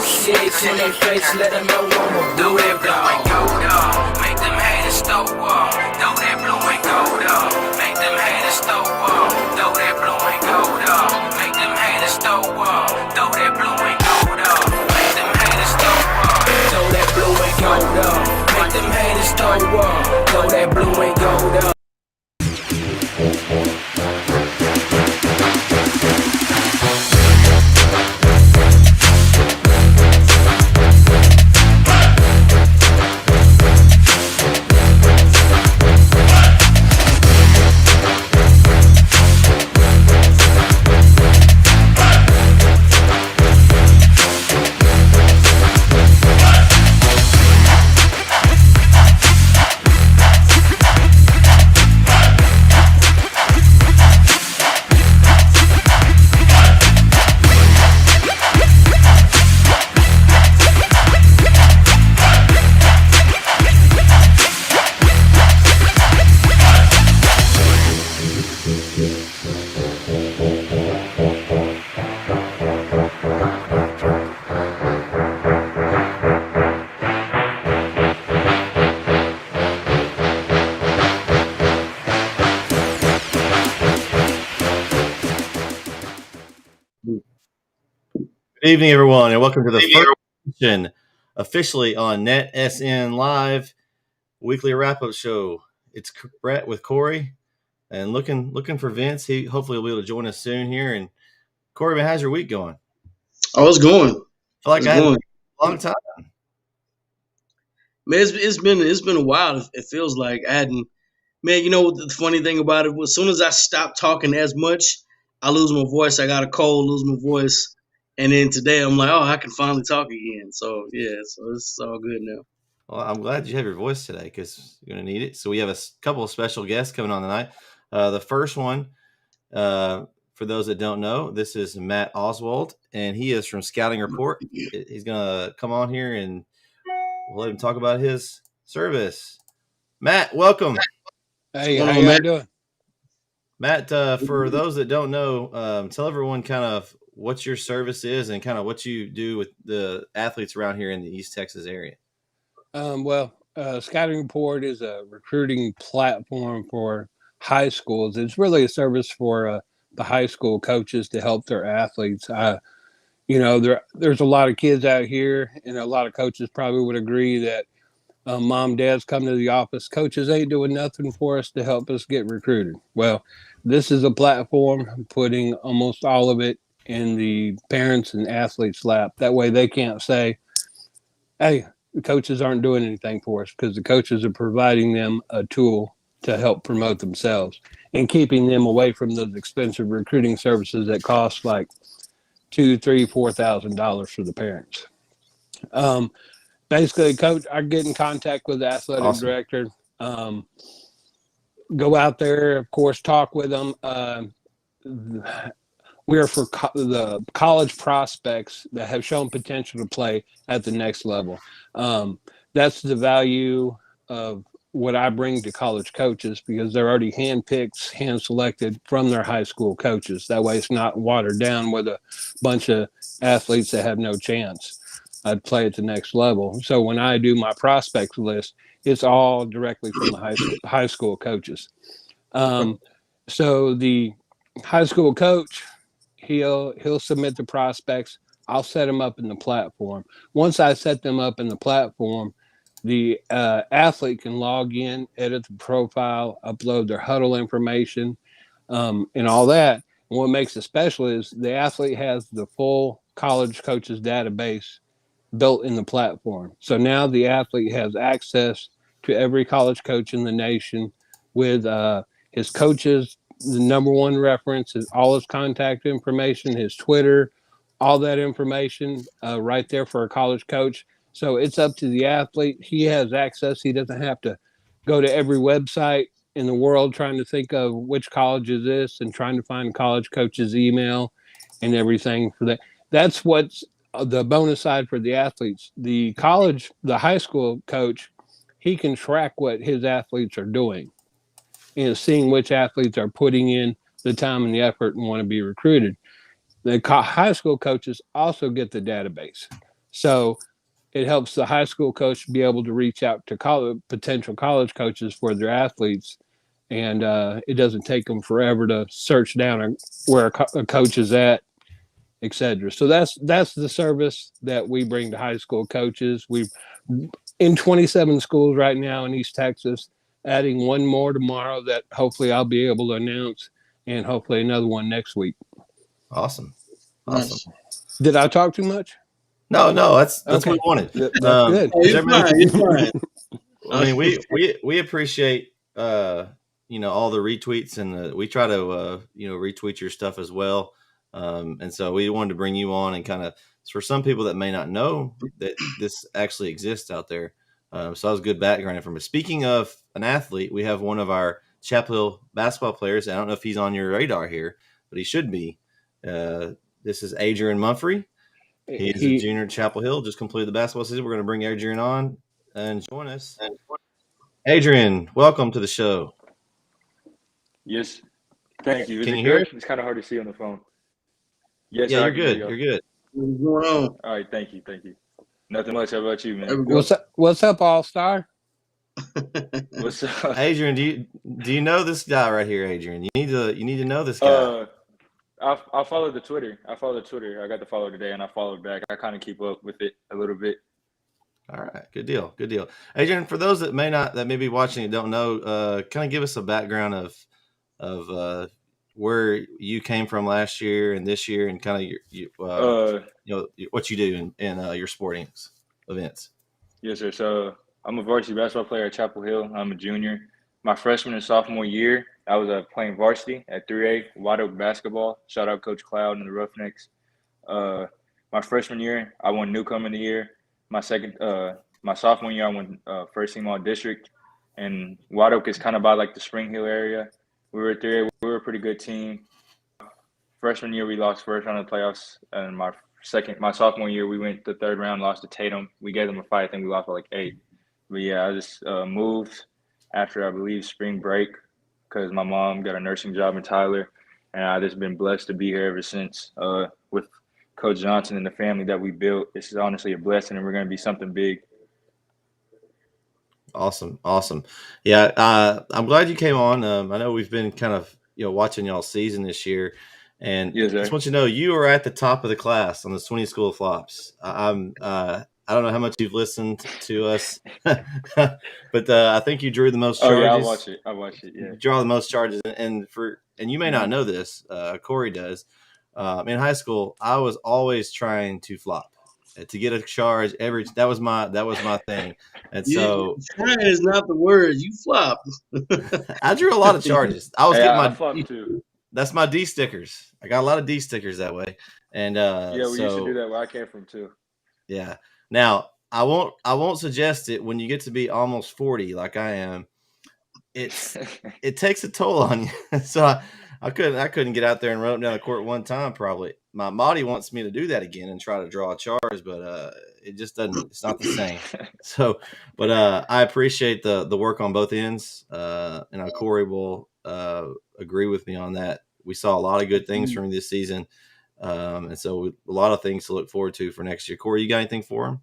CH in their face, let them know I'm a do that blue and gold up. Make them haters throw up. Do that blue and gold up. Make them haters throw up. Do that blue and gold up. Make them haters throw up. Do that blue and gold up. Make them haters throw up. Do that blue and gold up. Make them haters throw up. Do that blue and gold up. Good evening, everyone, and welcome to the first edition officially on NetSN Live weekly wrap-up show. It's Brett with Corey, and looking for Vince. He hopefully will be able to join us soon here. And Corey, man, how's your week going? Oh, it's going. I feel like I had a long time. Man, it's been a while. It feels like I hadn't. Man, you know what the funny thing about it was? As soon as I stopped talking as much, I lose my voice. I got a cold, lose my voice. And then today I'm like, oh, I can finally talk again. So, yeah, so it's all good now. Well, I'm glad you have your voice today because you're going to need it. So we have a couple of special guests coming on tonight. The first one, for those that don't know, this is Matt Oswalt, and he is from Scouting Report. He's going to come on here, and we'll let him talk about his service. Matt, welcome. Hey, how you doing? Matt, for those that don't know, tell everyone kind of what your service is and kind of what you do with the athletes around here in the East Texas area. Scouting Report is a recruiting platform for high schools. It's really a service for the high school coaches to help their athletes. There's a lot of kids out here, and a lot of coaches probably would agree that mom, dads come to the office. Coaches ain't doing nothing for us to help us get recruited. Well, this is a platform putting almost all of it in the parents and athletes' lap. That way they can't say, hey, the coaches aren't doing anything for us, because the coaches are providing them a tool to help promote themselves and keeping them away from those expensive recruiting services that cost like $2,000, $3,000, $4,000 for the parents. Basically, coach, I get in contact with the athletic director, go out there, of course, talk with them. We're for the college prospects that have shown potential to play at the next level. That's the value of what I bring to college coaches, because they're already handpicked, hand-selected from their high school coaches. That way it's not watered down with a bunch of athletes that have no chance. I'd play at the next level. So when I do my prospects list, it's all directly from the high school coaches. So the high school coach, he'll submit the prospects. I'll set them up in the platform. Once I set them up in the platform, the athlete can log in, edit the profile, upload their huddle information, and all that. And what makes it special is the athlete has the full college coaches database built in the platform. So now the athlete has access to every college coach in the nation with his coaches. The number one reference is all his contact information, his Twitter, all that information right there for a college coach. So it's up to the athlete. He has access. He doesn't have to go to every website in the world trying to think of which college is this and trying to find college coach's email and everything for that. That's what's the bonus side for the athletes. The high school coach, he can track what his athletes are doing and seeing which athletes are putting in the time and the effort and want to be recruited. The high school coaches also get the database. So it helps the high school coach be able to reach out to potential college coaches for their athletes, and it doesn't take them forever to search down where a coach is at, etc. So that's the service that we bring to high school coaches. We've in 27 schools right now in East Texas, adding one more tomorrow that hopefully I'll be able to announce, and hopefully another one next week. Awesome. Nice. Did I talk too much? No, that's Okay. what we wanted. That's good. Oh, you're fine. You're fine. I mean, we appreciate all the retweets, and we try to retweet your stuff as well. And so we wanted to bring you on and kind of, for some people that may not know that this actually exists out there. So that was good background information. Speaking of an athlete, we have one of our Chapel Hill basketball players. I don't know if he's on your radar here, but he should be. This is Adrian Mumphrey. He's a junior at Chapel Hill, just completed the basketball season. We're going to bring Adrian on and join us. Adrian, welcome to the show. Yes. Thank you. Can you hear it? It's kind of hard to see on the phone. Yes. Yeah, you're good. You're good. What's going on? All right. Thank you. Nothing much. How about you, man? What's up, All-Star? What's up? Adrian, do you know this guy right here, Adrian? You need to know this guy. I follow the Twitter. I got the follow today, and I followed back. I kind of keep up with it a little bit. All right, good deal. Adrian, for those that may be watching and don't know, kind of give us a background of where you came from last year and this year, and kind of what you do in your sporting events. Yes, sir. So I'm a varsity basketball player at Chapel Hill. I'm a junior. My freshman and sophomore year, I was playing varsity at 3A, White Oak basketball. Shout out Coach Cloud and the Roughnecks. My freshman year, I won Newcomer of the Year. My sophomore year, I won first team all district. And White Oak is kind of by like the Spring Hill area. We were at 3A. We were a pretty good team. Freshman year, we lost first round of the playoffs. And my sophomore year, we went the third round, lost to Tatum. We gave them a fight. I think we lost by like 8. But yeah, I just moved after, I believe, spring break, because my mom got a nursing job in Tyler, and I've just been blessed to be here ever since. With Coach Johnson and the family that we built, this is honestly a blessing, and we're going to be something big. Awesome. Yeah, I'm glad you came on. I know we've been kind of watching y'all's season this year, and yes, I just want you to know you are at the top of the class on the Sweeney School of Flops. I don't know how much you've listened to us, but I think you drew the most charges. Oh yeah, I watch it. Yeah, you draw the most charges, and you may not know this, Corey does. In high school, I was always trying to flop, to get a charge. That was my thing, and so trying is not the word. You flop. I drew a lot of charges. I was getting my flop too. That's my D stickers. I got a lot of D stickers that way, and we used to do that where I came from too. Yeah. Now, I won't suggest it when you get to be almost 40 like I am. It takes a toll on you. So I couldn't get out there and run up down the court one time probably. My body wants me to do that again and try to draw a charge, but it just doesn't. It's not the same. So, but I appreciate the work on both ends, and Corey will agree with me on that. We saw a lot of good things from this season. And so a lot of things to look forward to for next year. Corey, you got anything for him?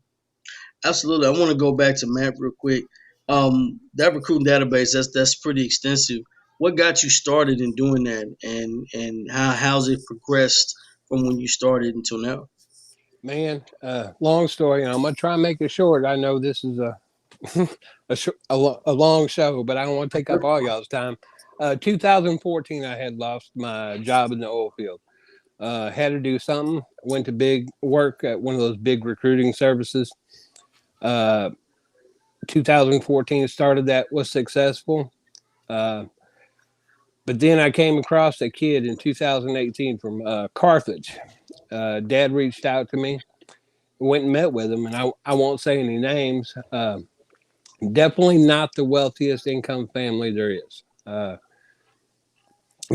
Absolutely. I want to go back to Matt real quick. That recruiting database, that's pretty extensive. What got you started in doing that, and how's it progressed from when you started until now? Man, long story. I'm gonna try and make it short. I know this is a long show, but I don't want to take up all y'all's time. 2014, I had lost my job in the oil field. Had to do something. Went to big work at one of those big recruiting services. 2014 started that, was successful. But then I came across a kid in 2018 from Carthage. Dad reached out to me, went and met with him, and I won't say any names. Definitely not the wealthiest income family there is.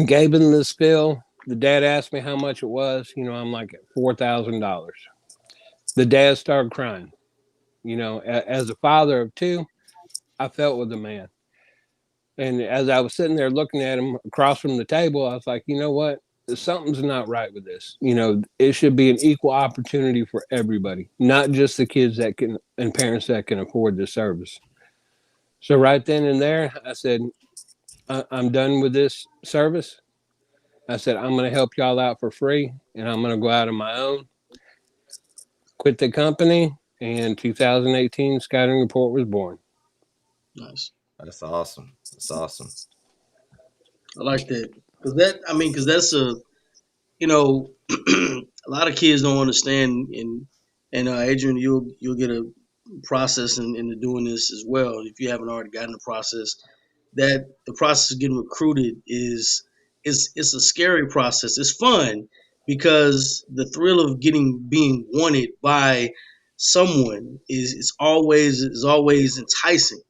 Gave him the spill. The dad asked me how much it was. I'm like $4,000. The dad started crying. As a father of 2, I felt with the man. And as I was sitting there looking at him across from the table, I was like, you know what? something's not right with this. It should be an equal opportunity for everybody, not just the kids that can and parents that can afford the service. So right then and there, I said, I'm done with this service. I said, I'm going to help y'all out for free, and I'm going to go out on my own. Quit the company, and 2018 Scouting Report was born. Nice. That's awesome. That's awesome. I like that because that's a lot of kids don't understand, and Adrian, you'll get a process into doing this as well if you haven't already gotten the process. That the process of getting recruited is it's a scary process. It's fun because the thrill of being wanted by someone is always enticing.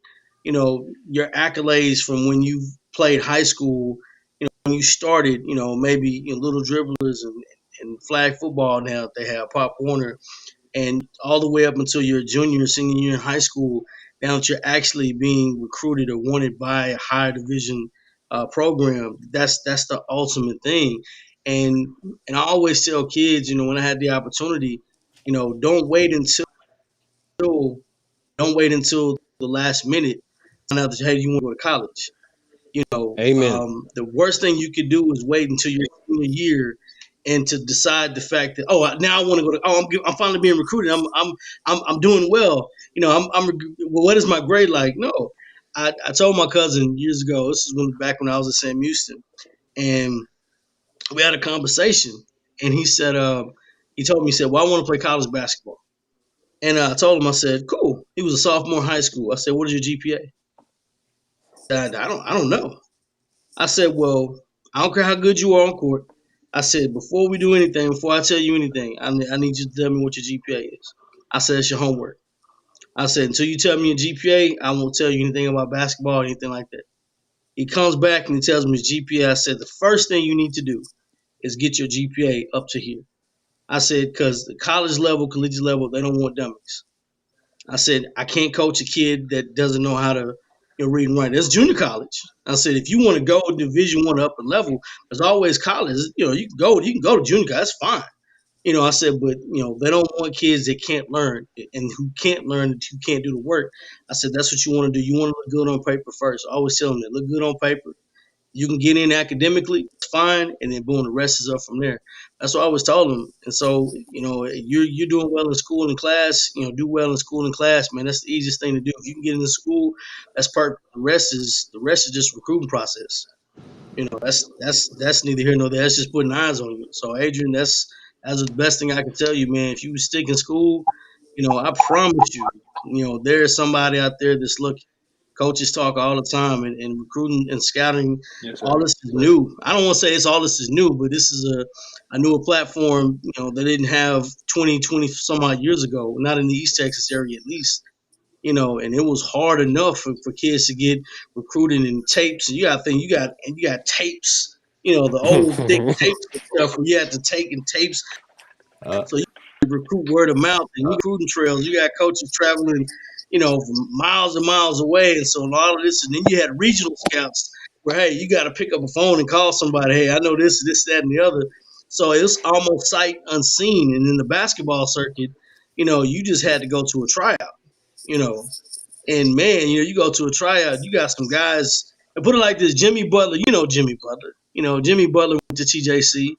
Your accolades from when you played high school, when you started, maybe little dribblers and flag football now they have Pop Warner, and all the way up until you're a junior, senior year in high school, now that you're actually being recruited or wanted by a higher division program. That's the ultimate thing. And I always tell kids, when I had the opportunity, don't wait until the last minute to find out that hey, you want to go to college. Amen. The worst thing you could do is wait until your senior year and to decide the fact that now I want to go to I'm finally being recruited. I'm doing well. Well, what is my grade like? No, I told my cousin years ago. This is back when I was at Sam Houston, and we had a conversation, and he said he told me, he said, well, I want to play college basketball. And I told him, I said, cool. He was a sophomore in high school. I said, what is your GPA? I don't know. I said, well, I don't care how good you are on court. I said, before we do anything, before I tell you anything, I need you to tell me what your GPA is. I said, it's your homework. I said, until you tell me your GPA, I won't tell you anything about basketball or anything like that. He comes back and he tells me his GPA. I said, the first thing you need to do is get your GPA up to here. I said, because the college level, collegiate level, they don't want dummies. I said, I can't coach a kid that doesn't know how to read and write. That's junior college. I said, if you want to go Division I upper level, there's always college. You can go to junior college. That's fine. I said, but they don't want kids that can't learn and who can't learn, who can't do the work. I said, that's what you want to do. You want to look good on paper first. I always tell them that. Look good on paper. You can get in academically, it's fine, and then boom, the rest is up from there. That's what I always told them. And so, you're doing well in school and class. Do well in school and class, man. That's the easiest thing to do. If you can get into school, that's perfect. The rest is just recruiting process. That's neither here nor there. That's just putting eyes on you. So, Adrian, that's the best thing I can tell you, man. If you stick in school, I promise you, there's somebody out there that's looking. Coaches talk all the time, and recruiting and scouting. Yes, All sir. this is new. I don't want to say it's all this is new, but this is a newer platform. They didn't have 20 some odd years ago. Not in the East Texas area, at least. And it was hard enough for kids to get recruited in tapes. And you got to think, you got tapes. The old thick tapes and stuff where you had to take in tapes. So you recruit word of mouth and recruiting trails. You got coaches traveling, from miles and miles away. And so a lot of this, and then you had regional scouts where, hey, you got to pick up a phone and call somebody. Hey, I know this, that, and the other. So it's almost sight unseen. And in the basketball circuit, you just had to go to a tryout, and man, you go to a tryout, you got some guys, and put it like this, Jimmy Butler, Jimmy Butler. Jimmy Butler went to TJC.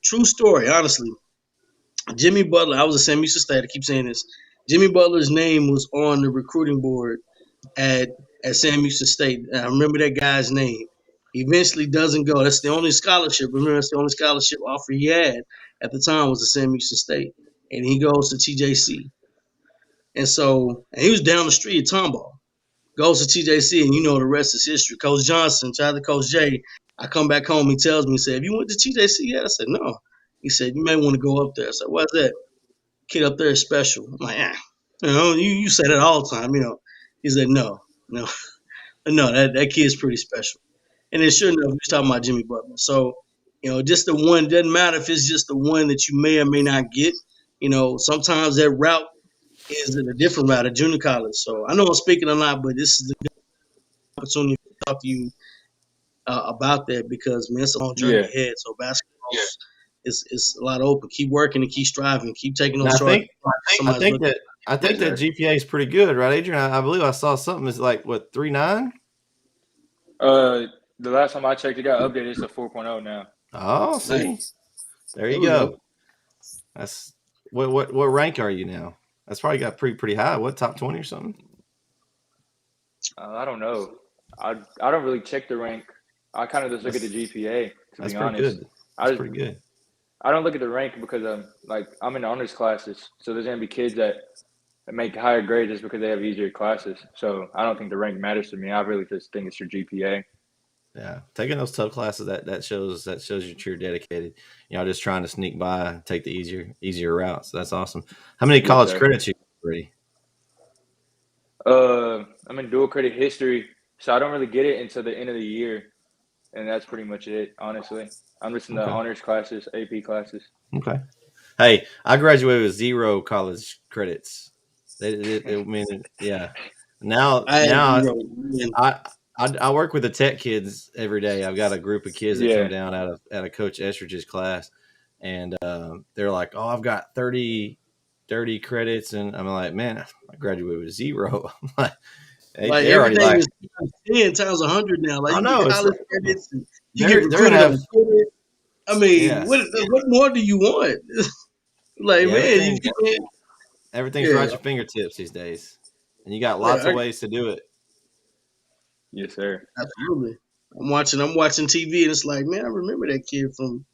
True story, honestly. Jimmy Butler, I was at Sam Houston State. I keep saying this. Jimmy Butler's name was on the recruiting board at Sam Houston State. I remember that guy's name. He eventually doesn't go. That's the only scholarship. Remember, that's the only scholarship offer he had at the time was at Sam Houston State. And he goes to TJC. And he was down the street at Tomball. Goes to TJC, and the rest is history. Coach Johnson, shout out to Coach Jay. I come back home, he tells me, he said, have you went to TJC yet? I said, no. He said, you may want to go up there. I said, what's that? Kid up there is special. I'm like, you say that all the time, He said, no, that kid's pretty special. And then sure enough, we was talking about Jimmy Butler. So, just the one, doesn't matter if it's just the one that you may or may not get. Sometimes that route is a different route at junior college. So I know I'm speaking a lot, but this is the good opportunity to talk to you about that because man, it's a long journey Yeah. ahead. So basketball is a lot open. Keep working and keep striving. Keep taking Now those short. I Somebody's think looking. that I think that GPA is pretty good, right, Adrian? I believe I saw something is like what 3.9. The last time I checked, it got updated. It's a 4.0 now. Oh, see, there you we go. That's what rank are you now? That's probably got pretty high. What, top 20 or something? I don't know. I don't really check the rank. I kind of just look at the GPA. To That's be pretty honest, good. That's pretty good. I don't look at the rank because I'm in honors classes, so there's gonna be kids that make higher grades just because they have easier classes. So I don't think the rank matters to me. I really just think it's your GPA. Yeah, taking those tough classes that shows you're dedicated. Just trying to sneak by and take the easier route. So that's awesome. How many college credits you got already? I'm in dual credit history, so I don't really get it until the end of the year, and that's pretty much it. Honestly, I'm just in the honors classes, AP classes. Okay. Hey, I graduated with 0 college credits. Yeah. Now I work with the tech kids every day. I've got a group of kids that come down out of Coach Estridge's class, and they're like, "Oh, I've got 30 credits," and I'm like, "Man, I graduated with 0." They're already everything is 10 times 100 now. Like I you know, get college credits, and you get recruited on Twitter. I mean, what more do you want? everything's right at your fingertips these days, and you got lots of ways to do it. Yes, sir. Absolutely. I'm watching TV, and it's like, man, I remember that kid from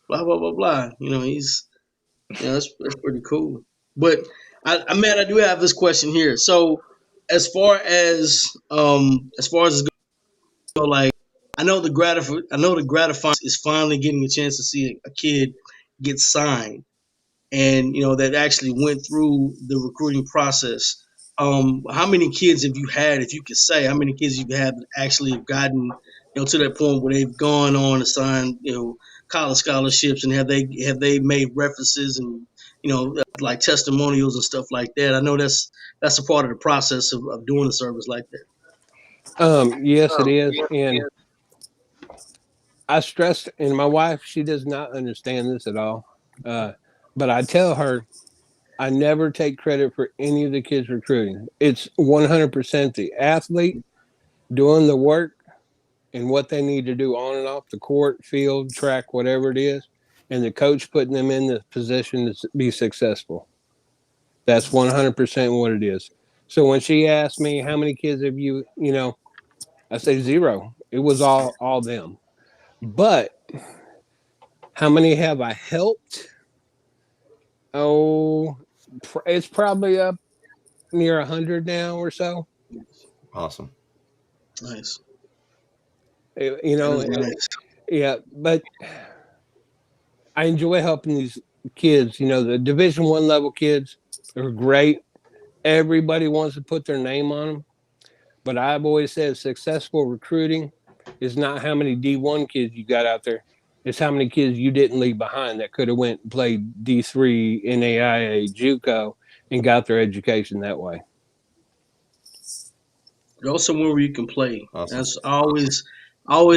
blah blah blah blah. He's that's pretty cool. But I do have this question here. So as far as it's go, like I know the gratifying is finally getting a chance to see a kid get signed, and that actually went through the recruiting process. How many kids have you had, if you could say, how many kids you have actually have gotten, to that point where they've gone on to sign, college scholarships, and have they made references and like testimonials and stuff like that? I know that's a part of the process of doing a service like that. Yes, it is, and I stressed, and my wife, she does not understand this at all. But I tell her, I never take credit for any of the kids recruiting. It's 100% the athlete doing the work and what they need to do on and off the court, field, track, whatever it is, and the coach putting them in the position to be successful. That's 100% what it is. So when she asked me, how many kids have you, I say 0. It was all them. But how many have I helped? Oh, it's probably up near 100 now or so. Awesome. Nice. Nice. Yeah, but I enjoy helping these kids. The Division I level kids are great. Everybody wants to put their name on them. But I've always said successful recruiting is not how many D1 kids you got out there. It's how many kids you didn't leave behind that could have went and played D3, NAIA, JUCO, and got their education that way. Go somewhere where you can play. Awesome. That's always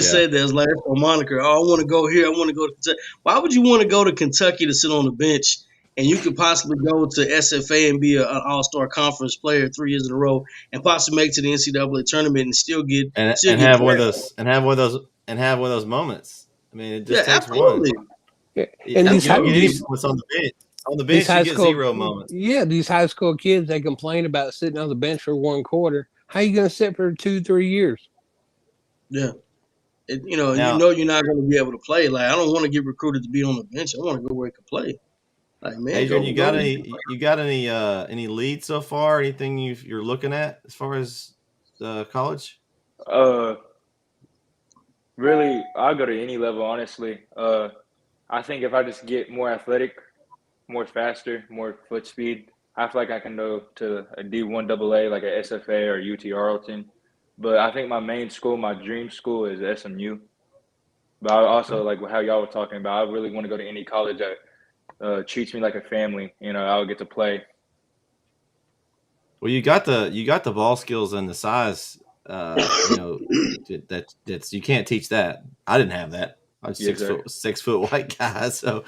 said that. It's like a moniker. Oh, I want to go here. I want to go to Kentucky. Why would you want to go to Kentucky to sit on the bench, and you could possibly go to SFA and be an all-star conference player 3 years in a row, and possibly make it to the NCAA tournament and still get have one of those moments. I mean, it just takes absolutely. one. Yeah. And you don't get any moments on the bench. On the bench, you get 0 moments. Yeah, these high school kids, they complain about sitting on the bench for 1 quarter. How are you going to sit for 2-3 years? Yeah. You're not going to be able to play. Like, I don't want to get recruited to be on the bench. I want to go where I can play. Like, man, Adrian, you got any leads so far? Anything you're looking at as far as college? Really, I'll go to any level, honestly. I think if I just get more athletic, more faster, more foot speed, I feel like I can go to a D1 AA like a SFA or UT Arlington. But I think my main school, my dream school, is SMU. But I also, like how y'all were talking about, I really want to go to any college that treats me like a family. I would get to play. Well, you got the ball skills and the size You know, that's you can't teach that. I didn't have that. I'm Yes, sir. 6 foot white guy. So,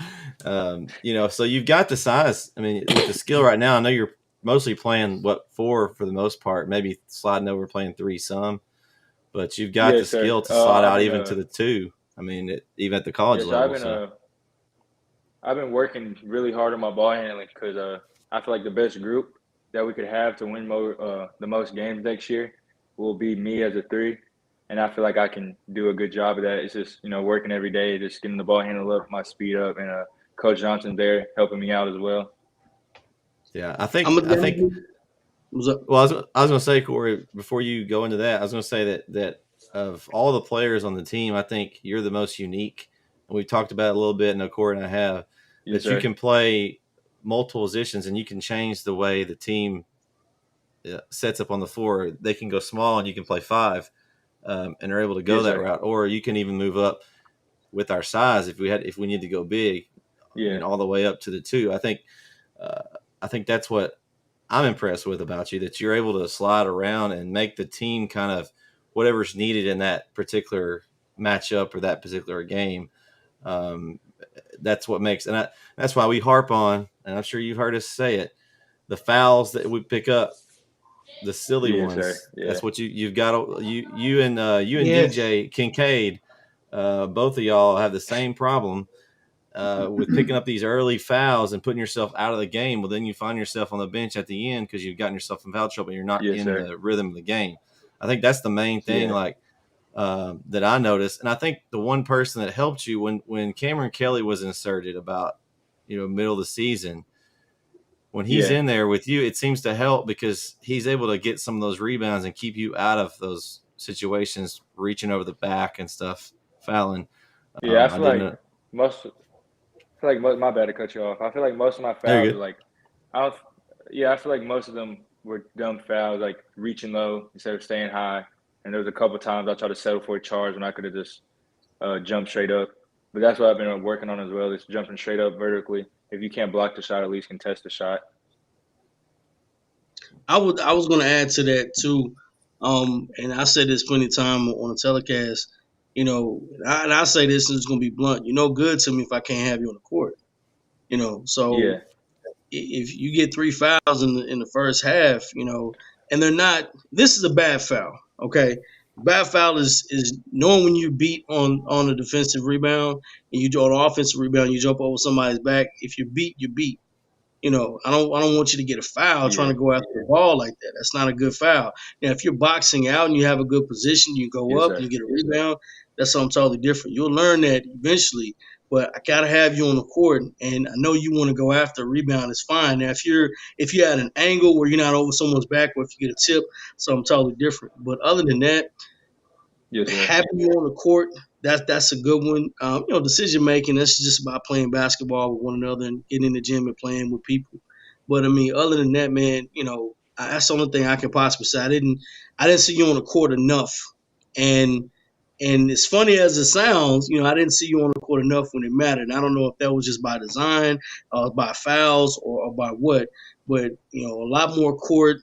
you know, so you've got the size. I mean, with the skill right now, I know you're mostly playing 4 for the most part, maybe sliding over playing 3 some, but you've got the Yes, sir. skill to slide I've out been even to the 2. I mean, even at the college yes, I've level. been So, I've been working really hard on my ball handling because I feel like the best group that we could have to win the most games next year will be me as a three, and I feel like I can do a good job of that. It's just working every day, just getting the ball handle up, my speed up, and Coach Johnson's there helping me out as well. yeah, I'm I think. what's up? Well, I was going to say, Corey, before you go into that, I was going to say that of all the players on the team, I think you're the most unique. And we've talked about it a little bit, and Corey and I have, Yes, that you sir. can play multiple positions and you can change the way the team sets up on the floor. They can go small and you can play 5, and are able to go Yes, that sir. route. Or you can even move up with our size if we need to go big, Yeah. all the way up to the 2. I think that's what I'm impressed with about you, that you're able to slide around and make the team kind of whatever's needed in that particular matchup or that particular game. Um, that's what makes, that's why we harp on, and I'm sure you've heard us say it, the fouls that we pick up, the silly Yes, sir. ones. Yeah. That's what you've got. You and Yes. DJ Kincaid, both of y'all have the same problem. With picking up these early fouls and putting yourself out of the game, well, then you find yourself on the bench at the end because you've gotten yourself in foul trouble and you're not Yes, in sir. the rhythm of the game. I think that's the main thing, Yeah. that I noticed. And I think the one person that helped you when Cameron Kelly was inserted about, middle of the season, when he's Yeah. in there with you, it seems to help because he's able to get some of those rebounds and keep you out of those situations, reaching over the back and stuff, fouling. Yeah. I I feel didn't like know. my bad to cut you off. I feel like most of my There fouls you are go. like I don't. Yeah, I feel like most of them were dumb fouls, like reaching low instead of staying high. And there was a couple times I tried to settle for a charge when I could have just jumped straight up. But that's what I've been working on as well, is jumping straight up vertically. If you can't block the shot, at least contest the shot. I was going to add to that too, and I said this plenty of time on the telecast. And I say this, and it's going to be blunt. You're no good to me if I can't have you on the court. So Yeah. if you get 3 fouls in the first half, and they're not. This is a bad foul. Okay, bad foul is knowing when you beat on a defensive rebound and you do an offensive rebound, you jump over somebody's back. If you beat, you beat. I don't want you to get a foul trying Yeah. to go after the ball like that. That's not a good foul. Now, if you're boxing out and you have a good position, you go Yes, up sir. and you get a rebound. That's something totally different. You'll learn that eventually. But I gotta have you on the court, and I know you want to go after a rebound. It's fine. Now, if you're at an angle where you're not over someone's back, or if you get a tip, something totally different. But other than that, Yes, sir. having you on the court, that's a good one. Decision making, that's just about playing basketball with one another and getting in the gym and playing with people. But I mean, other than that, man, that's the only thing I can possibly say. I didn't see you on the court enough, and as funny as it sounds, I didn't see you on the court enough when it mattered. And I don't know if that was just by design, by fouls, or by what. But a lot more court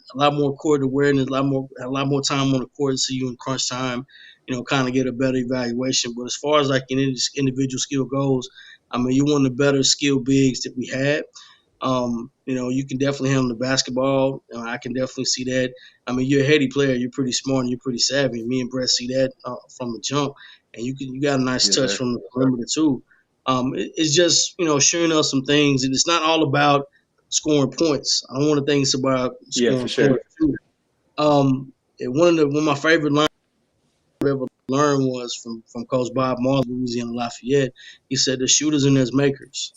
awareness, a lot more time on the court to see you in crunch time. Kind of get a better evaluation. But as far as like individual skill goes, I mean, you're one of the better skill bigs that we had. You can definitely handle the basketball. I can definitely see that. I mean, you're a heady player. You're pretty smart and you're pretty savvy. Me and Brett see that from the jump, and you got a nice Yes, touch sir. from the perimeter too. It's just showing us some things, and it's not all about scoring points. I don't want to think it's about Yeah, for scoring sure. points too. One of my favorite lines I ever learned was from Coach Bob Marley, Louisiana Lafayette. He said, "The shooters and there's makers."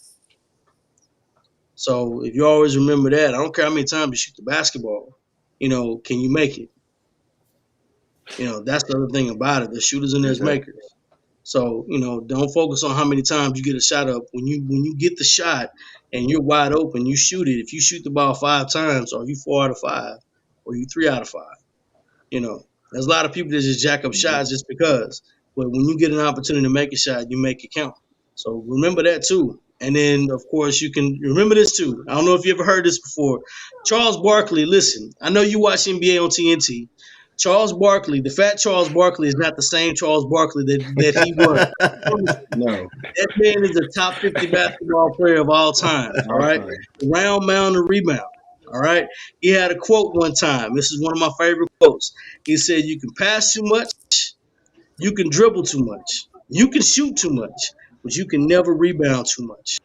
So if you always remember that, I don't care how many times you shoot the basketball, can you make it? That's the other thing about it. The shooters and Yes, there's sir. makers. So, don't focus on how many times you get a shot up. When you get the shot and you're wide open, you shoot it. If you shoot the ball 5 times, are you 4 out of 5? Or you 3 out of 5? There's a lot of people that just jack up Mm-hmm. shots just because. But when you get an opportunity to make a shot, you make it count. So remember that too. And then, of course, you can remember this too. I don't know if you ever heard this before. Charles Barkley, listen, I know you watch NBA on TNT. Charles Barkley, the fat Charles Barkley, is not the same Charles Barkley that he was. No, That man is a top 50 basketball player of all time. All all right. time. Round, mound, and rebound. All right. He had a quote one time. This is one of my favorite quotes. He said, "You can pass too much, you can dribble too much, you can shoot too much, but you can never rebound too much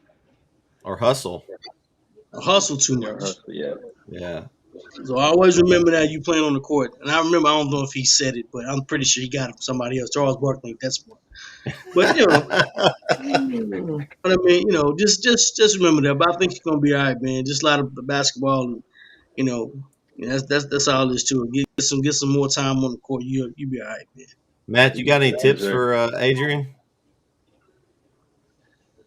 Or hustle. or hustle too Yeah, much." yeah. Yeah. So I always remember that you playing on the court. And I remember, I don't know if he said it, but I'm pretty sure he got it from somebody else. Charles Barkley, ain't that smart. But, but I mean, just remember that. But I think you're gonna be all right, man. Just a lot of basketball, and you know, that's all there is to it. Get some more time on the court. You be all right, man. Matt, you got any tips sir. for Adrian?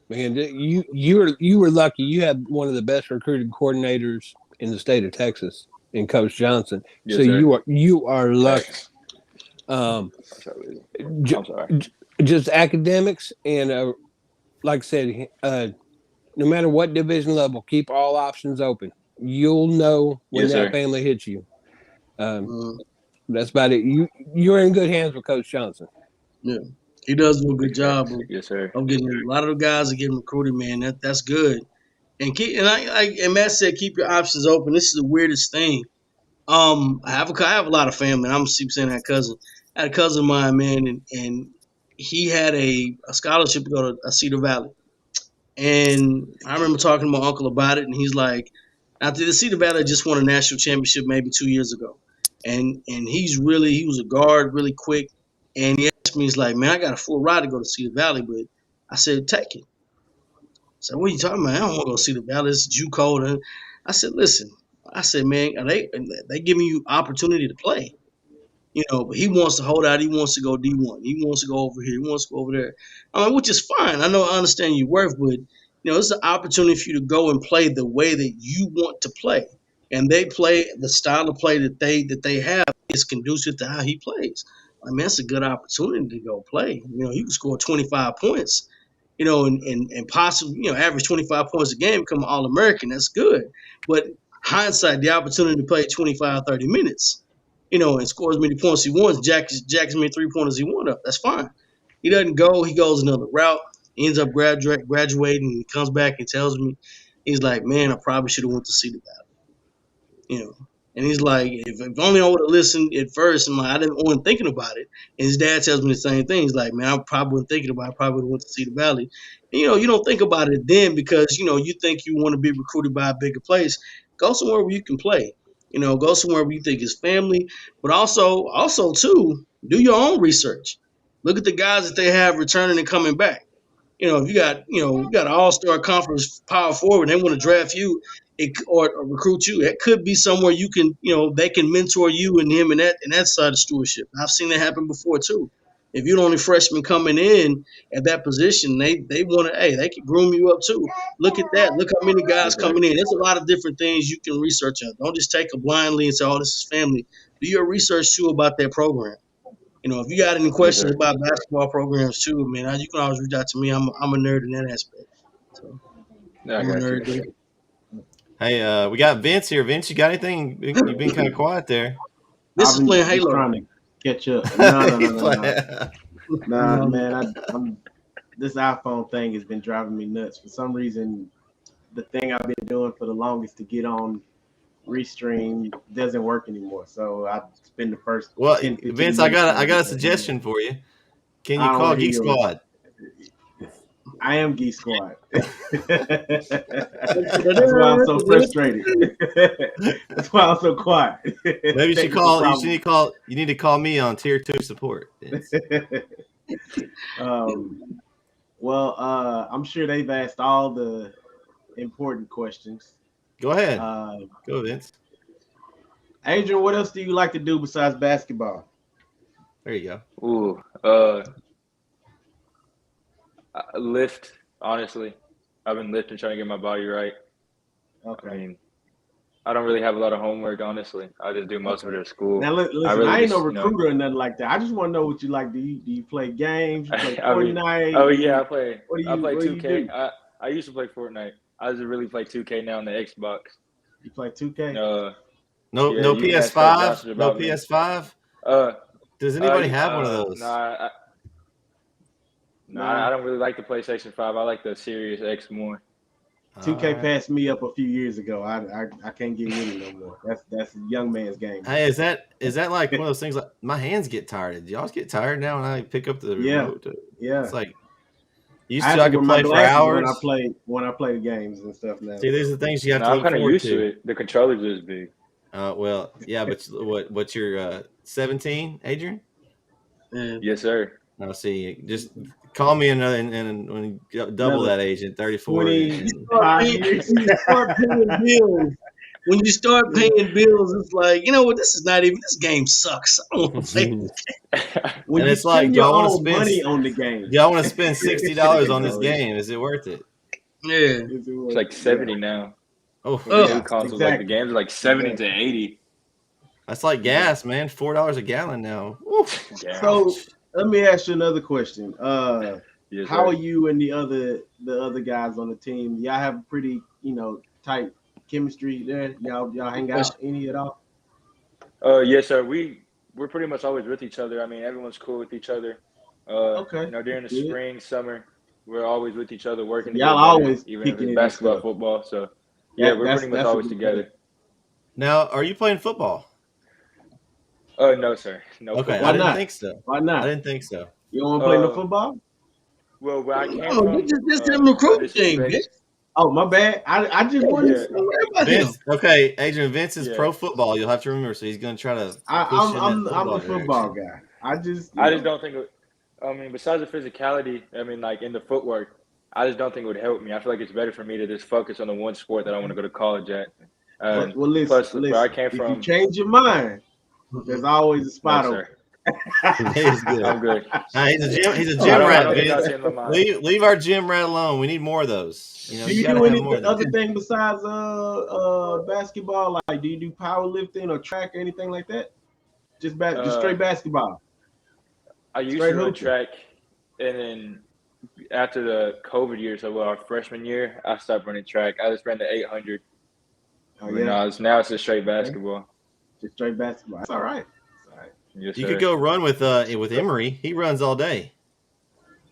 Man, you were lucky. You had one of the best recruiting coordinators in the state of Texas, in Coach Johnson. Yes, so sir. you are lucky. I'm sorry. Just academics and like I said, no matter what division level, keep all options open. You'll know when Yes, that sir. family hits you. Uh, That's about it. You're in good hands with Coach Johnson. yeah, he does do a good job Yes, sir. of getting a lot of the guys are getting recruited, man. That's good. And Matt said, keep your options open. This is the weirdest thing. I have a lot of family. I'm keep saying that cousin. I had a cousin of mine, man, and he had a scholarship to go to Cedar Valley. And I remember talking to my uncle about it, and he's like, after the Cedar Valley just won a national championship maybe 2 years ago. And he was a guard really quick. And he asked me, he's like, man, I got a full ride to go to Cedar Valley, but I said, take it. So what are you talking about? I don't want to go see the Valley. It's JUCO. And I said, listen. I said, man, they giving you opportunity to play. But he wants to hold out. He wants to go D1. He wants to go over here. He wants to go over there. Which is fine. I understand your worth, but it's an opportunity for you to go and play the way that you want to play. And they play the style of play that they have is conducive to how he plays. I mean, that's a good opportunity to go play. You can score 25 points and possibly, average 25 points a game, become an All-American. That's good. But hindsight, the opportunity to play 25, 30 minutes, and score as many points he wants, jacks as many three-pointers he want up. That's fine. He doesn't go. He goes another route. He ends up graduating, and he comes back and tells me, he's like, man, I probably should have went to see the battle. And he's like, if only I would have listened at first. And I wasn't thinking about it. And his dad tells me the same thing. He's like, man, I probably wasn't thinking about it. I probably would have went to Cedar Valley. And, you don't think about it then because, you think you want to be recruited by a bigger place. Go somewhere where you can play. Go somewhere where you think is family. But also too, do your own research. Look at the guys that they have returning and coming back. If you got an all-star conference power forward, and they want to draft you or recruit you, it could be somewhere you can, they can mentor you and him and that side of stewardship. I've seen that happen before too. If you're the only freshman coming in at that position, they want to, hey, they can groom you up too. Look at that. Look how many guys coming in. There's a lot of different things you can research on. Don't just take it blindly and say, oh, this is family. Do your research too about that program. If you got any questions about basketball programs too, man, you can always reach out to me. I'm a nerd in that aspect. So Yeah, I I'm a got nerd. you. Dude. Hey, we got Vince here. Vince, you got anything? You've been kind of quiet there. This I've is been playing just Halo. trying to catch up. No. He's playing- Nah, man, this iPhone thing has been driving me nuts. For some reason, the thing I've been doing for the longest to get on Restream doesn't work anymore. So I spend the first Well, 10, 15 Vince, I got a minutes suggestion for you. Can you I call don't Geek hear you. Squad? I am Geek Squad. That's why I'm so frustrated. That's why I'm so quiet. Maybe you should call. You need to call me on tier 2 support. Vince. I'm sure they've asked all the important questions. Go ahead. Go, Vince. Adrian, what else do you like to do besides basketball? There you go. Ooh, lift. Honestly, I've been lifting, trying to get my body right. Okay. I mean, I don't really have a lot of homework, honestly. I just do most of it at school. Now listen, I ain't no recruiter or nothing like that. I just want to know what you like. Do you play games? You play Fortnite? Oh yeah, I play. I play what do you 2K. do? I used to play Fortnite. I just really play 2K now on the Xbox. You play 2K? No you asked Coach PS5. Johnson No about me. PS5. Does anybody have one of those? I don't really like the PlayStation 5. I like the Series X more. 2K Alright. passed me up a few years ago. I can't get with it no more. That's a young man's game. Hey, is that like one of those things? Like my hands get tired. Do y'all get tired now when I pick up the Yeah. remote? Yeah. It's like used I to. have I to could wear my play for glasses hours. when I play the games and stuff now. See, these are the things you have to I'm look kind of forward used to it. The controller's is big. Well, yeah, but what's your 17, Adrian? Yeah. Yes, sir. No, see, just call me another and when you double Another that age at 34. 25 years. When you start paying bills, it's like, you know what? This is not even. This game sucks. I don't want to play this game. When And you it's like, spend do your I want to own spend money on the game. Do y'all want to spend $60 on this No, game? Is it worth it? Yeah. It's like 70 now. Oh, With the Yeah, new consoles, like the exactly. games are like 70 to 80. that's like gas, man. $4 a gallon now. Woo. Yeah. So let me ask you another question. Yes, How sir. are you and the other guys on the team? Y'all have a pretty, tight chemistry there. Y'all hang out any at all? Yes, sir. We're pretty much always with each other. I mean, everyone's cool with each other. Okay. During the Good. spring, summer, we're always with each other, working to Y'all get better, always even if kicking it's it and basketball, stuff. football. So, yeah, we're pretty much that's a always good together. thing. Now, are you playing football? No, sir. No Okay, football. I didn't not? think so. Why I not? didn't think so. You don't want to play no Uh, football? Well, where I came Oh, from, you just did no recruiting thing, disrespect. Vince. Oh, my bad. I just wanted Yeah. to. Don't worry about him. Vince, okay, Adrian, Vince is Yeah. pro football. You'll have to remember. So he's going to try to push in I'm that the football football direction. guy. I just don't think. I mean, besides the physicality, I mean, like in the footwork, I just don't think it would help me. I feel like it's better for me to just focus on the one sport that I want to go to college at. well, listen, Plus, where I came If you from, change your mind, there's always a no, spot sir. He's good. I'm good. He's a gym I rat, don't think I'll Vince. change my mind. Leave our gym rat alone. We need more of those. Do You you got to do have any more of other those. thing besides basketball? Like, do you do powerlifting or track or anything like that? Just straight basketball. I used Straight to run hooping. track, and then after the COVID year, so our freshman year, I stopped running track. I just ran the 800. Oh But yeah, now it's just straight basketball. just straight basketball. That's all right. That's all right. Yes, You sir. could go run with Emery. He runs all day.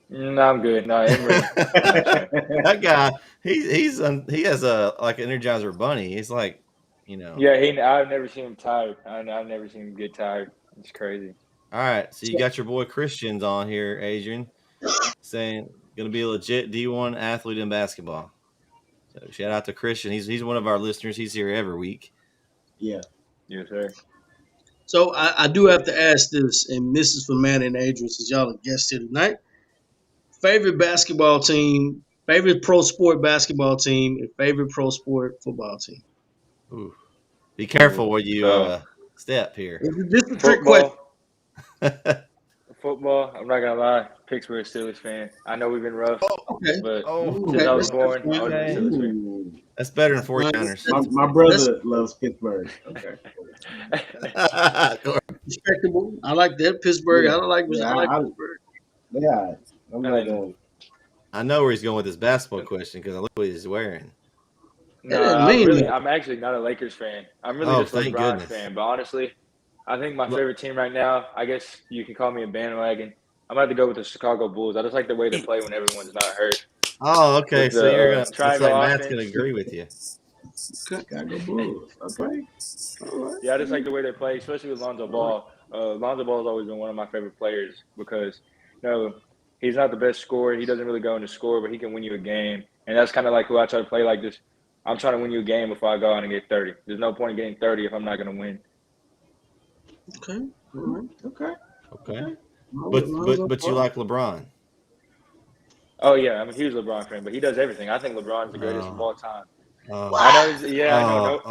No, I'm good. No, Emery. That guy, he has a like an Energizer bunny. He's like, Yeah, I've never seen him tired. I've never seen him get tired. It's crazy. All right, so you got your boy Christian's on here, Adrian, saying going to be a legit D1 athlete in basketball. So shout out to Christian. He's one of our listeners. He's here every week. Yeah. Yes, sir. So I do have to ask this, and this is for Matt and Adrian, since y'all are guests here tonight. Favorite basketball team, favorite pro sport basketball team, and favorite pro sport football team. Ooh. Be careful where you step here. This is a trick question. Football, I'm not gonna lie. Pittsburgh Steelers fan. I know we've been rough, Okay. but Oh, since I was okay. born, I was a Steelers fan. Ooh. that's better than 49ers. My brother loves Pittsburgh. Okay. Respectable. I like that. Pittsburgh. Yeah. I don't like Yeah, I like I- Pittsburgh. Yeah. I'm not going. I know where he's going with this basketball question because I look what he's wearing. No, That doesn't mean that. I'm actually not a Lakers fan. I'm really Oh, just a thank LeBron goodness. fan. But honestly, I think my Look- favorite team right now, I guess you can call me a bandwagon. I'm going to have to go with the Chicago Bulls. I just like the way they play when everyone's not hurt. Oh, okay. With So the, you're gonna. It's triangle like Matt's offense. gonna agree with you. Chicago Bulls. Okay. All right. Yeah, I just like the way they play, especially with Lonzo Ball. Lonzo Ball has always been one of my favorite players because, he's not the best scorer. He doesn't really go into score, but he can win you a game. And that's kind of like who I try to play like this. I'm trying to win you a game before I go out and get 30. There's no point in getting 30 if I'm not going to win. Okay. All right. Okay. Okay. But you like LeBron. Oh, yeah, I'm a huge LeBron fan, but he does everything. I think LeBron's the greatest of all time. Oh, I know he's, yeah, I know.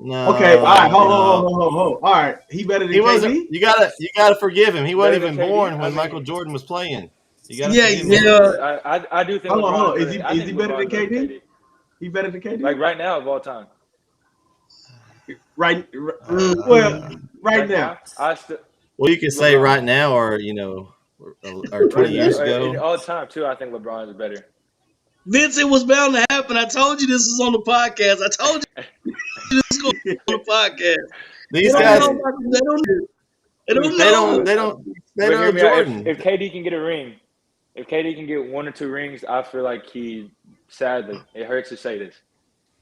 no. Okay. All right. Hold. All right. He better than He KD? wasn't. You gotta forgive him. He wasn't Better even than KD? born I when mean- Michael Jordan was playing. You gotta Yeah, forgive him. yeah. I do think Hold on, LeBron's hold on. better Is he- I is think he better than LeBron's better KD? He better than KD? Like right now of all time. right Right now. I still Well, you can say LeBron. right now, or or 20 years ago. all time too. I think LeBron is better. Vince, it was bound to happen. I told you this was on the podcast. I told you. Just go on the podcast. These They guys, don't know. They don't know. They don't they know. don't But know hear me out. Jordan. If KD can get a ring, if KD can get 1 or 2 rings, I feel like sadly, it hurts to say this,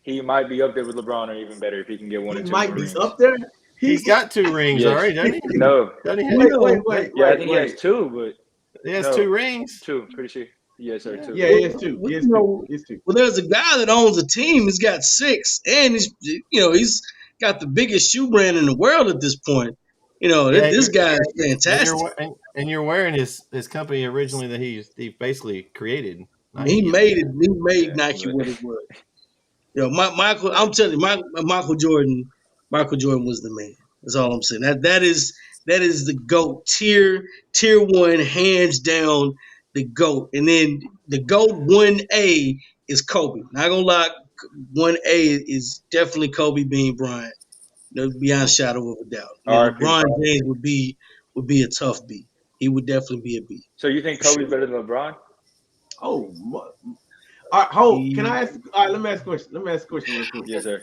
he might be up there with LeBron or even better if he can get 1 or He 2 might more be rings. up there. He's got 2 rings Yes. already, doesn't he? No. Doesn't he? Wait. Yeah, I think he has 2, but He has No. 2 rings. 2, pretty sure. Yes, sir, 2. Yeah, he has 2. He has You 2. know, He has 2. well, there's a guy that owns a team. He's got 6, and he's got the biggest shoe brand in the world at this point. Yeah, This guy is And fantastic. you're wearing his company originally that he basically created. He made it. He made Yeah, Nike but- what it was. Michael. I'm telling you, Michael Jordan. Michael Jordan was the man. That's all I'm saying. That is the GOAT, tier 1, hands down, the GOAT. And then the GOAT 1A is Kobe. Not gonna lie, 1A is definitely Kobe Bean Bryant. Beyond a shadow of a doubt. R.I.P. LeBron James would be a tough B. He would definitely be a B. So you think Kobe's better than LeBron? Oh, all right, hold. Can I ask? All right, let me ask a question. Real quick. Yes, sir.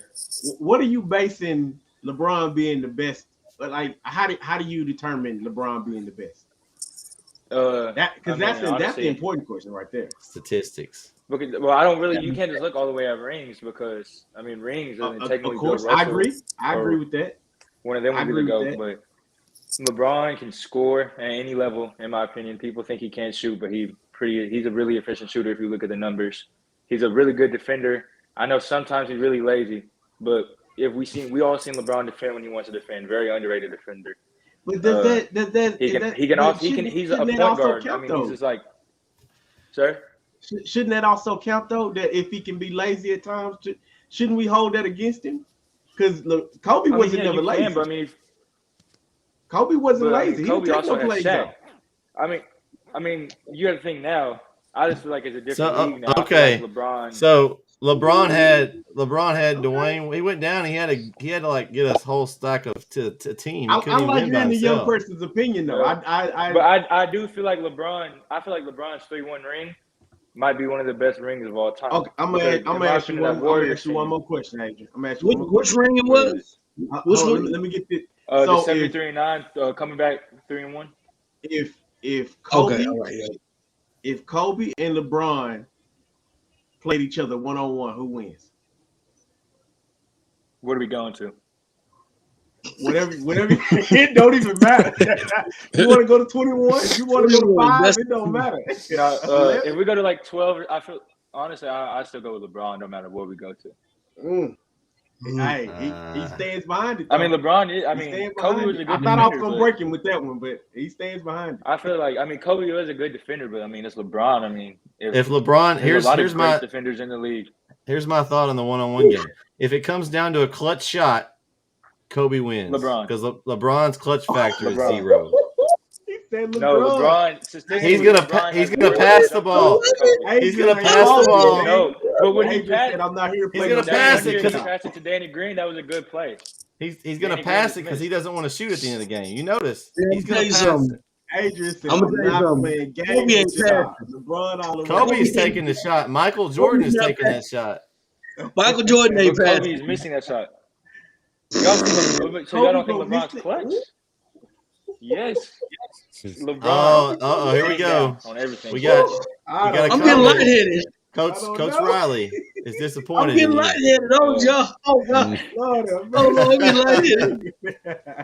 What are you basing LeBron being the best? Like, how do you determine LeBron being the best? That's the important question right there. Statistics. Because, well, I don't really. You can't just look all the way at rings because rings doesn't technically. Of course, Bill I Russell agree. I agree or with that. One of them I would be the agree with GOAT, but LeBron can score at any level. In my opinion, people think he can't shoot, but he's a really efficient shooter. If you look at the numbers, he's a really good defender. I know sometimes he's really lazy, but we all seen LeBron defend when he wants to defend. Very underrated defender. But He's a point guard. He's just like, sir. Shouldn't that also count though? That if he can be lazy at times, shouldn't we hold that against him? Because Kobe wasn't never lazy. But Kobe wasn't lazy. Kobe he also no had plays Shaq. You got to think now. I just feel like it's a different league now. Okay. Like LeBron. So LeBron had Dwayne. He went down. He had to like get a whole stack of to team. He I like hearing the young himself. person's opinion though. But I do feel like LeBron. I feel like LeBron's 3-1 ring might be one of the best rings of all time. Okay, I'm gonna ask you one more question, Adrian. I'm gonna ask you one more Which question. ring it was? Which one? Let me get this. The 73-9 coming back 3-1. If Kobe, Okay, all right, yeah. If Kobe and LeBron played each other 1-on-1, who wins? What are we going to? Whatever. It don't even matter. You want to go to 21? You want to go to 5? It don't matter. If we go to like 12, I feel honestly, I still go with LeBron no matter where we go to. Hey, he stands behind it. Though. LeBron. Kobe was a good defender. I thought I was gonna break him with that one, but he stands behind it. I feel like Kobe was a good defender, but it's LeBron. If LeBron, here's my defenders in the league. Here's my thought on the 1-on-1 game. If it comes down to a clutch shot, Kobe wins. LeBron, because LeBron's clutch factor is 0. He said LeBron. No, LeBron. He's gonna pass the ball. He's gonna pass the ball. No, but when he passed, I'm not here. He's gonna pass it because he passed it to Danny Green. That was a good play. He's gonna pass it because he doesn't want to shoot at the end of the game. You notice he's gonna pass it. Adrian said, I'm not playing games. LeBron all Kobe's taking the shot. Michael Jordan is taking that shot. Michael Jordan ain't passing. Kobe's missing that shot. So y'all don't think LeBron's clutch? Yes. LeBron. Here we go. On everything. We got I'm getting lightheaded. Coach Riley is disappointed. I'm getting lightheaded. Oh, God. Oh, God. Lord, I'm getting lightheaded.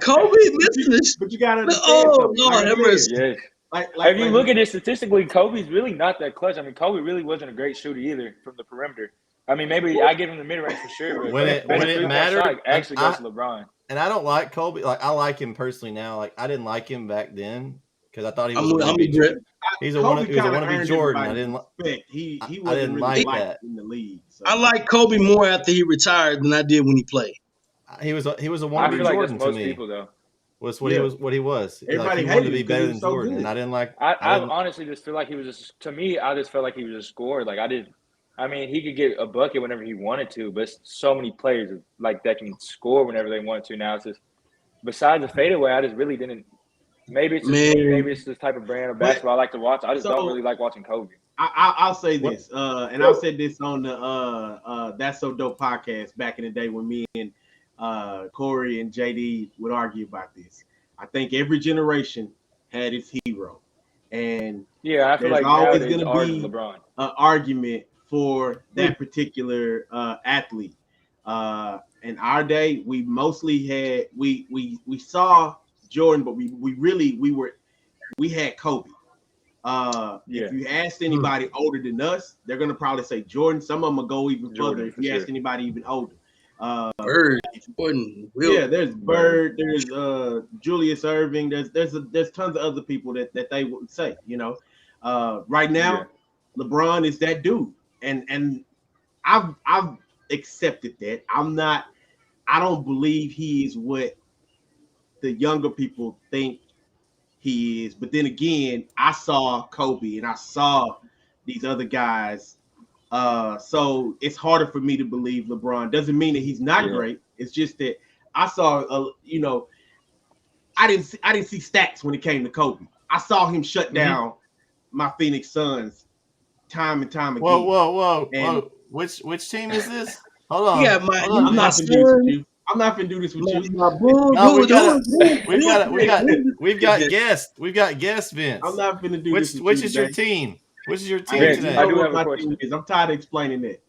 Kobe missing this. But you got to understand. Oh, Lord, have mercy. Yes. If you look at it statistically, Kobe's really not that clutch. Kobe really wasn't a great shooter either from the perimeter. Maybe I give him the mid-range for sure. But when it mattered, actually goes to LeBron. And I don't like Kobe. Like I like him personally now. Like I didn't like him back then because I thought he was. He's a wannabe Jordan. I didn't like. He I wasn't didn't really like liked that in the league. So. I like Kobe more after he retired than I did when he played. He was a I wannabe feel like Jordan that's to most me. people though. Was what he was. What he was. Everybody he wanted to hated be him better 'cause he than was so Jordan, good. and I didn't like. I honestly just feel like he was. To me, I just felt like he was a scorer. Like I did. He could get a bucket whenever he wanted to, but so many players like that can score whenever they want to. Now it's just besides the fadeaway, I just really didn't. Maybe it's this type of brand of basketball I like to watch. I just don't really like watching Kobe. I'll say this, and I said this on the That's So Dope podcast back in the day when me and Corey and JD would argue about this. I think every generation had its hero, and Yeah, I feel there's like always nowadays going to ours is be LeBron. an argument for that particular athlete. In our day, we mostly had we saw Jordan, but we had Kobe. If you asked anybody older than us, they're gonna probably say Jordan. Some of them will go even Jordan, further if for you sure. ask anybody even older. Bird, Jordan, Will. Yeah, there's Bird, there's Julius Irving, there's tons of other people that they would say, you know. Right now, LeBron is that dude. And I've accepted that. I don't believe he is what the younger people think he is. But then again, I saw Kobe and I saw these other guys. So it's harder for me to believe LeBron. Doesn't mean that he's not great. It's just that I saw, I didn't see stats when it came to Kobe. I saw him shut down my Phoenix Suns time and time again. Whoa. Which team is this? Hold on. Yeah, I'm not finna do this with you. I'm not finna do this with you. No, we've got guests. We've got guests, Vince. I'm not finna do this with which you is your today. team? Which is your team Vince, today? I do have a question. I'm tired of explaining that.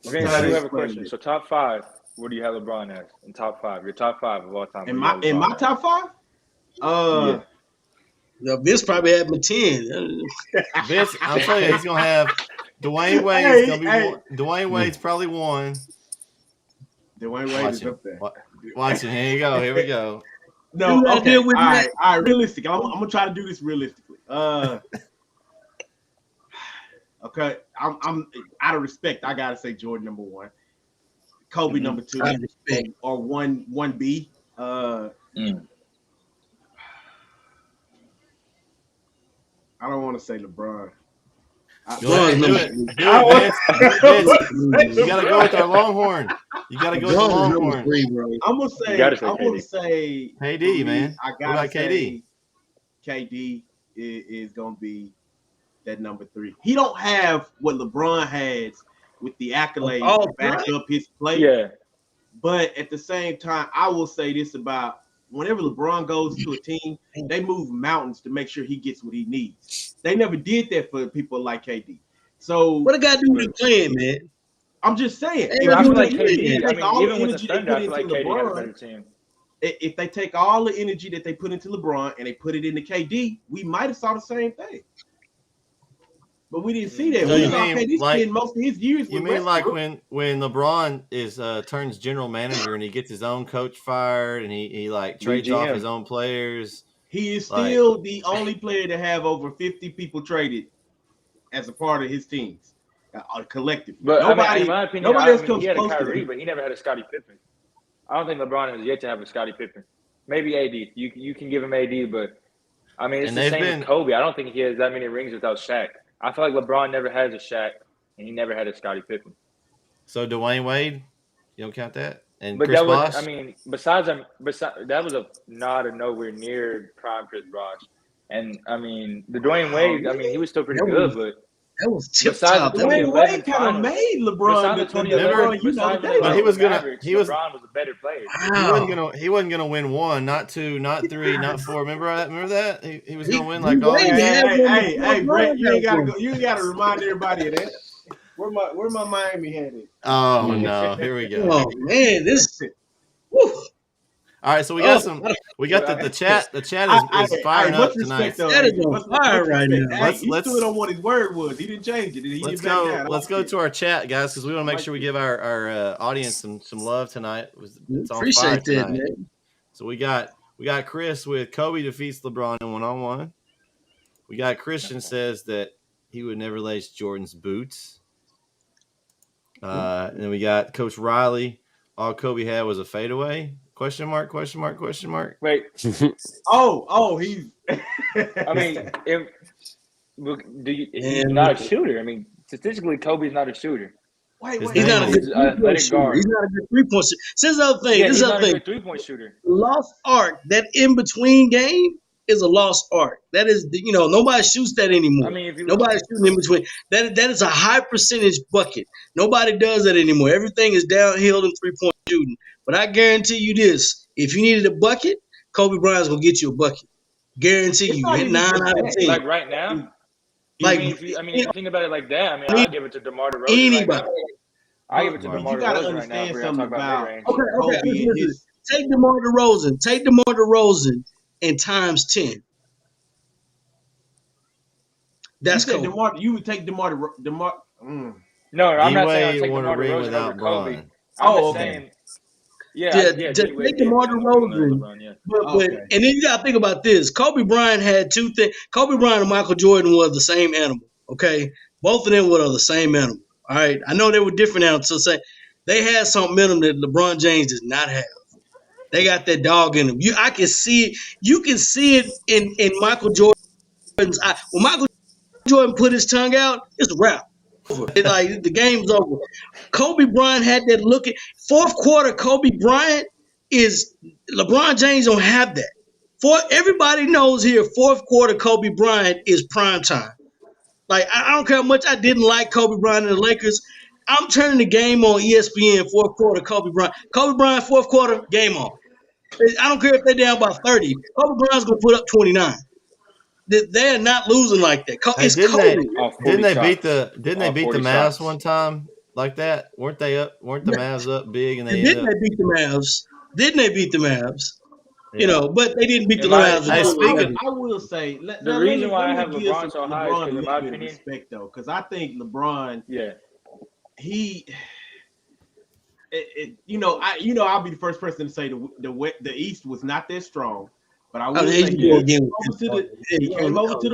Vince, I do have a question. So top 5, what do you have LeBron as in top 5? Your top 5 of all time. In my top 5? Vince probably had me 10. Vince, I'll tell you, he's gonna have Dwayne Wade's gonna be one. Dwayne Wade's probably 1. Dwayne Wade is up there. Watch it. Here you go. Here we go. No, okay. All right. Realistic. I'm gonna try to do this realistically. Okay. I'm out of respect. I gotta say Jordan number 1, Kobe number 2, or 1B. I don't want to say LeBron. Do it. You gotta go with our Longhorn. You gotta go with the Longhorn. I'm gonna say KD, man. I gotta say KD is gonna be that number 3. He don't have what LeBron has with the accolades to back up his play. Yeah. But at the same time, I will say this about whenever LeBron goes to a team, they move mountains to make sure he gets what he needs. They never did that for people like KD. So what a guy do with playing, man? I'm just saying. I feel like KD, even with the Thunder, I feel like KD had a better team. If they take all the energy that they put into LeBron and they put it into KD, we might have saw the same thing. But we didn't see that. So we saw KD spend most of his years with Westbrook. Like when LeBron turns general manager and he gets his own coach fired and he like trades off his own players. He is still the only player to have over 50 people traded as a part of his teams, collectively. But in my opinion, comes he had a close Kyrie, to but he never had a Scottie Pippen. I don't think LeBron has yet to have a Scottie Pippen. Maybe AD. You can give him AD, but I mean it's the same with Kobe. I don't think he has that many rings without Shaq. I feel like LeBron never has a Shaq, and he never had a Scottie Pippen. So Dwayne Wade, you don't count that? And but Chris that was, Bosh? I mean, besides that was not a nowhere near prime Chris Bosh. And I mean, the Dwayne Wade, I mean, he was still pretty good, but that was tip top. Dwayne Wade kind of made LeBron. But he was LeBron was a better player. Wow. He wasn't gonna win 1, not 2, not 3, not 4. Remember that? He was gonna win like all. Hey, Brett, you ain't gotta go. You ain't gotta remind everybody of that. Where my Miami headed? Oh no, here we go. Oh man, this. Woo. All right, so we got the chat. The chat is firing up tonight. That is on fire right now. He stood on what his word was. He didn't change it. Let's go to our chat, guys, because we want to make sure we give our audience some love tonight. It's on fire tonight. Man. So we got Chris with Kobe defeats LeBron in 1-on-1. We got Christian says that he would never lace Jordan's boots. And then we got Coach Riley. All Kobe had was a fadeaway. Question mark. Wait. He's. I mean, he's not a shooter. I mean, statistically, Kobe's not a shooter. Wait. He's not a good athletic guard. He's not a good 3-point shooter. This is the other thing. He's not a good 3-point shooter. Lost art. That in between game is a lost art. That is, nobody shoots that anymore. I mean, nobody's shooting in between. That is a high percentage bucket. Nobody does that anymore. Everything is downhill and 3-point shooting. But I guarantee you this: if you needed a bucket, Kobe Bryant's gonna get you a bucket. Guarantee It's you, not hit even 9 just out of that. 10. Like right now, Like if you think about it like that, I mean, I'll give it to DeMar DeRozan right anybody. now. I give it to But DeMar you got to DeRozan right now if understand we're gonna something talk about mid about range. Okay, Kobe and listen. his. Take DeMar DeRozan and times 10. You That's said Kobe. DeMar. You would take DeMar. No, I'm not saying I'll D-Wade take won a DeMar ring DeRozan over Without Kobe. Bron. I'm just Okay. saying, Yeah, yeah, just D-Wade take did DeMar win over DeRozan. LeBron, yeah. But Okay. and then you gotta think about this. Kobe Bryant had two things. Kobe Bryant and Michael Jordan were the same animal. Okay, both of them were the same animal. All right, I know they were different animals. So say they had something in them that LeBron James does not have. They got that dog in them. I can see it. You can see it in Michael Jordan's eye. When Michael Jordan put his tongue out, it's a wrap. Like the game's over. Kobe Bryant had that look at fourth quarter. Kobe Bryant is LeBron James don't have that. For everybody knows here, fourth quarter Kobe Bryant is prime time. Like I don't care how much I didn't like Kobe Bryant and the Lakers. I'm turning the game on ESPN fourth quarter Kobe Bryant. Kobe Bryant fourth quarter game on. I don't care if they're down by 30. Kobe Bryant's gonna put up 29. They're not losing like that. Hey, It's didn't Kobe. they Off 40 beat shots. the 40 Mavs shots. one time like that? Weren't the Mavs up big and they ended Didn't up? they beat the Mavs? Didn't they beat the Mavs? Yeah. You know, but they didn't beat the In my- Mavs. Hey, speaking- I will say. The reason why I have LeBron so high is LeBron because, a in my little bit of opinion, respect though, because I think LeBron. yeah, I'll be the first person to say the East was not that strong, but I will there say you go he again. came over to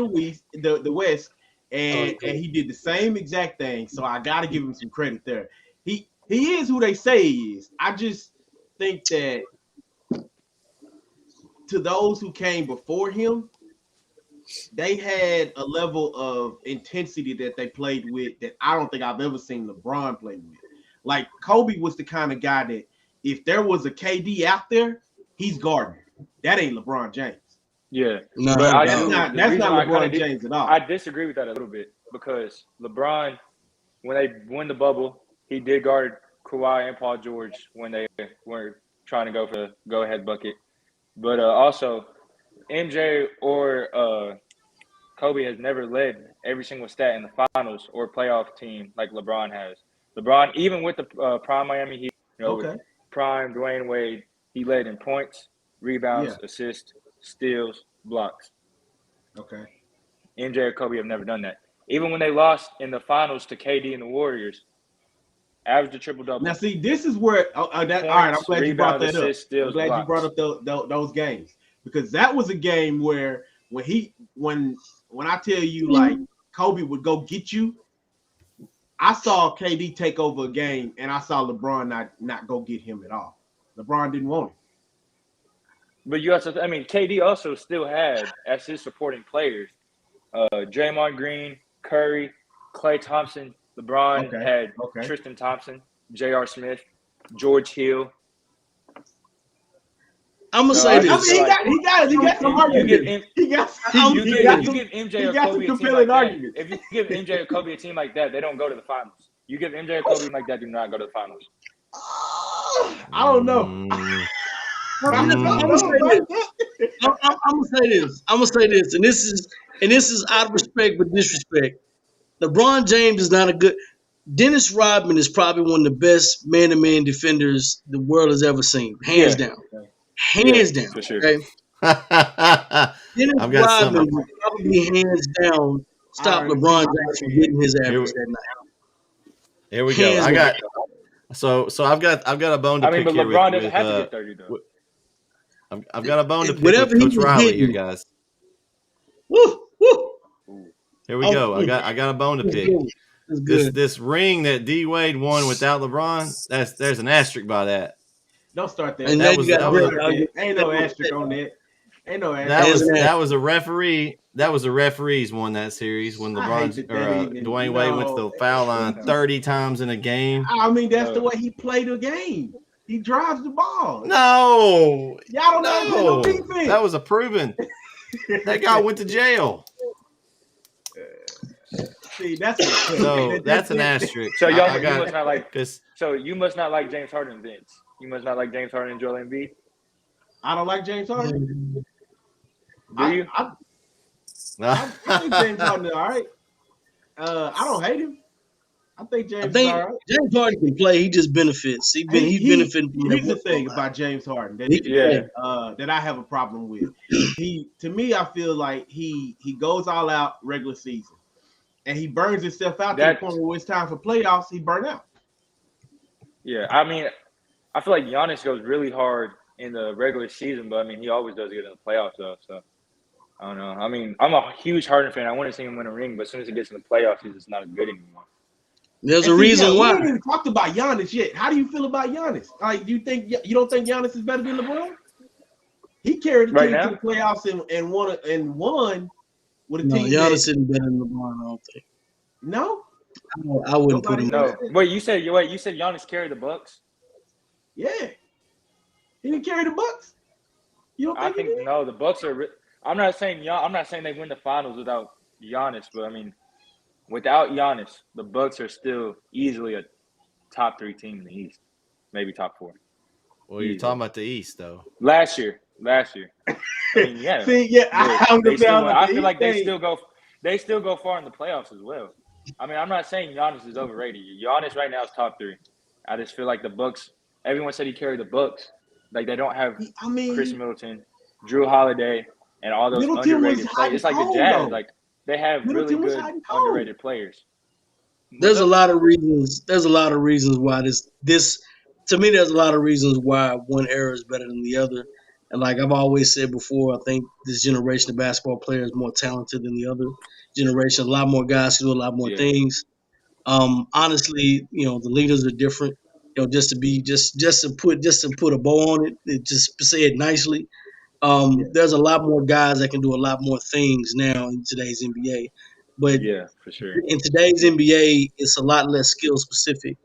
the West, and Okay. he did the same exact thing. So I got to give him some credit there. He is who they say he is. I just think that to those who came before him, they had a level of intensity that they played with that I don't think I've ever seen LeBron play with. Like Kobe was the kind of guy that if there was a KD out there, he's guarding. That ain't LeBron James. yeah. No, But That's not LeBron James at all. I disagree with that a little bit because LeBron, when they won the bubble, he did guard Kawhi and Paul George when they were trying to go for the go-ahead bucket. But also, MJ or Kobe has never led every single stat in the finals or playoff team like LeBron has. LeBron, even with the prime Miami Heat, with prime Dwayne Wade, he led in points, rebounds, assists, steals, blocks. Okay. MJ or Kobe have never done that. Even when they lost in the finals to KD and the Warriors, averaged a triple-double. Now, see, this is where all right, I'm glad you brought that up. I'm glad you brought up those games because that was a game where when I tell you like Kobe would go get you, I saw KD take over a game and I saw LeBron not go get him at all. LeBron didn't want him. But you also, KD also still had as his supporting players, Draymond Green, Curry, Klay Thompson. LeBron had Tristan Thompson, J.R. Smith, George Hill. I'm gonna say this. He got some arguments. You give MJ or Kobe a team like that. If you give MJ or Kobe a team like that, they don't go to the finals. You give MJ or Kobe like that, do not go to the finals. I don't know. I'm gonna say this, and this is out of respect but disrespect. LeBron James is not a good. Dennis Rodman is probably one of the best man-to-man defenders the world has ever seen, hands down. Hands down, for sure. Okay? Dennis Rodman would probably hands down stop LeBron James from getting his average that night. Here we go. I got so I've got a bone to pick but here LeBron with doesn't have to get 30 though. I've got a bone to pick Whatever with he Coach was Riley getting. here, guys. Woo, woo. Here we go. I got a bone to pick. This ring that D Wade won without LeBron, there's an asterisk by that. Don't start that. And Ain't no asterisk on that. Ain't no asterisk. That was a referee. That was the referees won that series when Dwayne Wade went to the foul line 30 times in a game. I mean, that's the way he played the game. He drives the ball. No, y'all don't know defense. That was a proven. That guy went to jail. See, that's what. So that's an asterisk. So I y'all, you got must not like. because So you must not like James Harden, Vince. You must not like James Harden and Joel Embiid. I don't like James Harden. Do you? I think James Harden is all right. I don't hate him. I think I James is think all right. James Harden can play. He just benefits. He's benefiting from Here's the that thing workload. about James Harden He can play. that I have a problem with. To me, I feel like he goes all out regular season, and he burns himself out to the point where it's time for playoffs. He burn out. Yeah, I mean, I feel like Giannis goes really hard in the regular season, but I mean, he always does good in the playoffs, though. So I don't know. I mean, I'm a huge Harden fan. I want to see him win a ring, but as soon as he gets in the playoffs, he's just not as good anymore. There's a reason why. We ain't even talked about Giannis yet. How do you feel about Giannis? Like, you don't think Giannis is better than LeBron? He carried the team to the playoffs and won with a team. Giannis isn't better than LeBron. I don't think. No, I wouldn't put him. No. Wait, you said Giannis carried the Bucks? Yeah, he didn't carry the Bucks. You don't think? I think no. The Bucks are. I'm not saying they win the finals without Giannis, but I mean, without Giannis, the Bucks are still easily a top 3 team in the East, maybe top 4. Well, you're talking about the East, though. Last year. I mean, yeah. See, yeah, I feel like they still go far in the playoffs as well. I mean, I'm not saying Giannis is overrated. Giannis right now is top 3. I just feel like the Bucks. Everyone said he carried the Bucks. Like, they don't have Chris Middleton, Drew Holiday, and all those underrated players. It's like the Jazz. Like, they have really good underrated players. There's a lot of reasons. There's a lot of reasons why this. To me, there's a lot of reasons why one era is better than the other. And like I've always said before, I think this generation of basketball players is more talented than the other generation. A lot more guys who do a lot more things. Honestly, the leaders are different. Just to put a bow on it, just say it nicely. There's a lot more guys that can do a lot more things now in today's NBA. But yeah, for sure. In today's NBA, it's a lot less skill specific.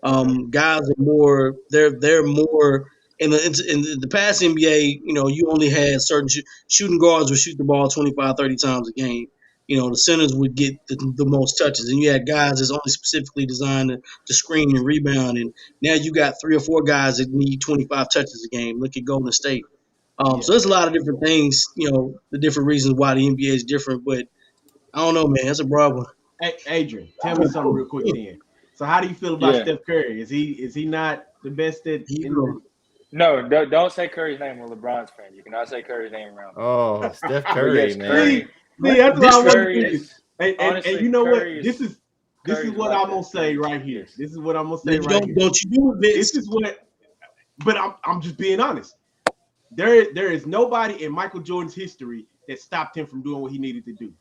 Guys are more. They're more in the past NBA. You only had certain shooting guards would shoot the ball 25, 30 times a game. The centers would get the most touches, and you had guys that's only specifically designed to screen and rebound. And now you got 3 or 4 guys that need 25 touches a game. Look at Golden State. So there's a lot of different things. The different reasons why the NBA is different. But I don't know, man. That's a broad one. Hey, Adrian, tell me something real quick then. So how do you feel about Steph Curry? Is he not the best at No, don't say Curry's name. We're LeBron's fan. You cannot say Curry's name around. Oh, Steph Curry, man. See, that's what I want to do. And you know what? This is what I'm gonna say right here. This is what I'm gonna say right here. Don't you do it, Vince? This is what. But I'm just being honest. There is nobody in Michael Jordan's history that stopped him from doing what he needed to do.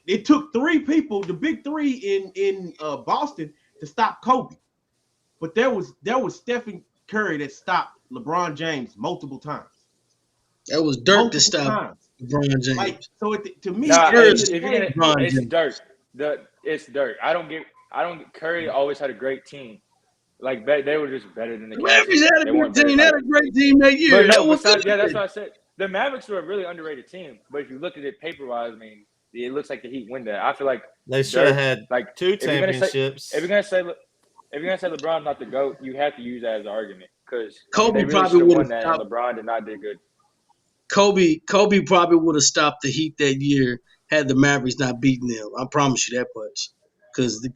It took 3 people, the big 3 in Boston, to stop Kobe, but there was Stephen Curry that stopped LeBron James multiple times. That was Dirk to stop LeBron James. Like, so to me, it's Dirk. It's Dirk. I don't get. Curry always had a great team. Like they were just better than the Mavericks had a good team. They had a great team that year. That's what I said. The Mavericks were a really underrated team, but if you look at it paper-wise, I mean, it looks like the Heat win that. I feel like they should have had like 2 championships. If you're gonna say LeBron's not the GOAT, you have to use that as an argument because Kobe probably would have stopped. LeBron did not do good. Kobe probably would have stopped the Heat that year had the Mavericks not beaten them. I promise you that much. Because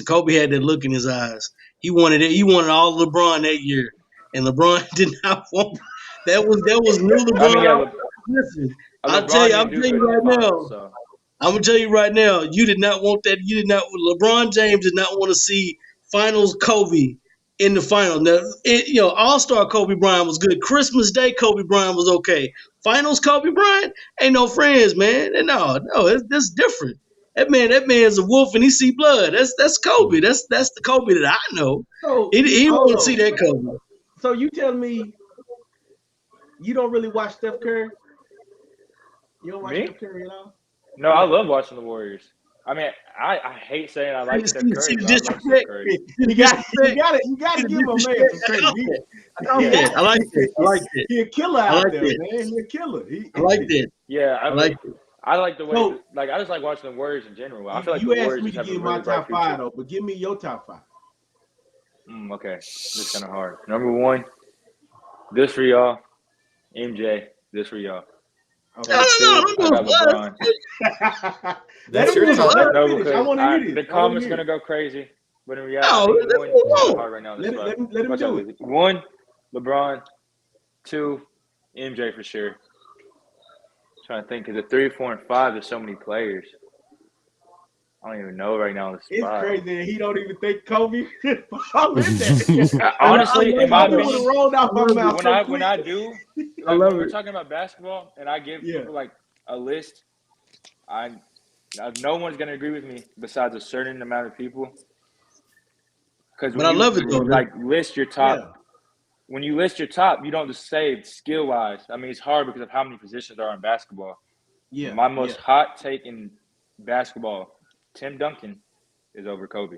Kobe had that look in his eyes. He wanted it. He wanted all LeBron that year, and LeBron did not want. That was new LeBron. Listen, I'm telling you right now. I'm gonna tell you right now. You did not want that. You did not. LeBron James did not want to see Finals Kobe in the final. Now, All-Star Kobe Bryant was good. Christmas Day Kobe Bryant was okay. Finals Kobe Bryant ain't no friends, man. No, that's different. That man's a wolf and he see blood. That's Kobe. That's the Kobe that I know. So, he didn't want to see that Kobe. So you tell me you don't really watch Steph Curry? You don't watch Steph Curry at all? No, I love watching the Warriors. I mean, I hate saying I like Steph Curry. You gotta give him a man some credit. I like it. He's a killer out there, man. He's a killer. I like that. Yeah, I like it. I like the way, So I just like watching the Warriors in general. I you, feel like the you asked Warriors me just to have a give my really bright top five future. though, but give me your top five. Okay, this is kind of hard. Number one, this for y'all, MJ. This for y'all. Okay. Number two, No, I got LeBron. Let That's him your finish. top. Let him No, finish. I because want to hear the this. I want to comments hear gonna it. go crazy, but in reality, I No, think let's one. move It's kind of on. hard right now on the spot. Let him Watch do out, it. Lizzie. One, LeBron. Two, MJ for sure. Trying to think, because the 3, 4, and 5, there's so many players. I don't even know right now on the It's spot. crazy that he don't even think Kobe fall in that. Honestly, in my Kobe would have opinion, rolled off my mouth when so I quick. do, I like love when we're it. talking about basketball, and I give Yeah. people like a list, no one's gonna agree with me besides a certain amount of people. Because But when I you love it though. like list your top, Yeah. when you list your top, you don't just say skill wise. I mean, it's hard because of how many positions there are in basketball. Yeah. My most hot take in basketball, Tim Duncan is over Kobe.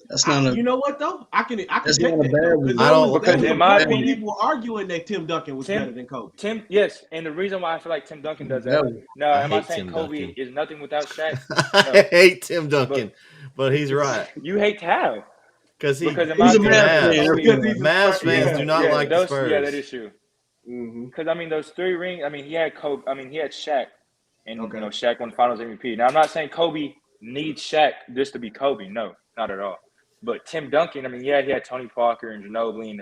That's not a. You know what though? I can That's take not a that bad though, one. because I don't- there Because was in a my point when opinion, people were arguing that Tim Duncan was better than Kobe. Yes, and the reason why I feel like Tim Duncan does That that. one. No, I am I hate saying Tim Kobe Duncan. is nothing without Shaq? I No. hate Tim Duncan, but he's right You hate how? Because Because in He's my a the opinion, Mavs fan. Mavs. That's Because why. he's a Mavs Spurs- fans do not like the Spurs. that is true. Mm-hmm. Because I mean, those 3 rings. I mean, he had Kobe. I mean, he had Shaq, and Okay. Shaq won Finals MVP. Now, I'm not saying Kobe needs Shaq just to be Kobe. No, not at all. But Tim Duncan. I mean, yeah, he had Tony Parker and Ginobili and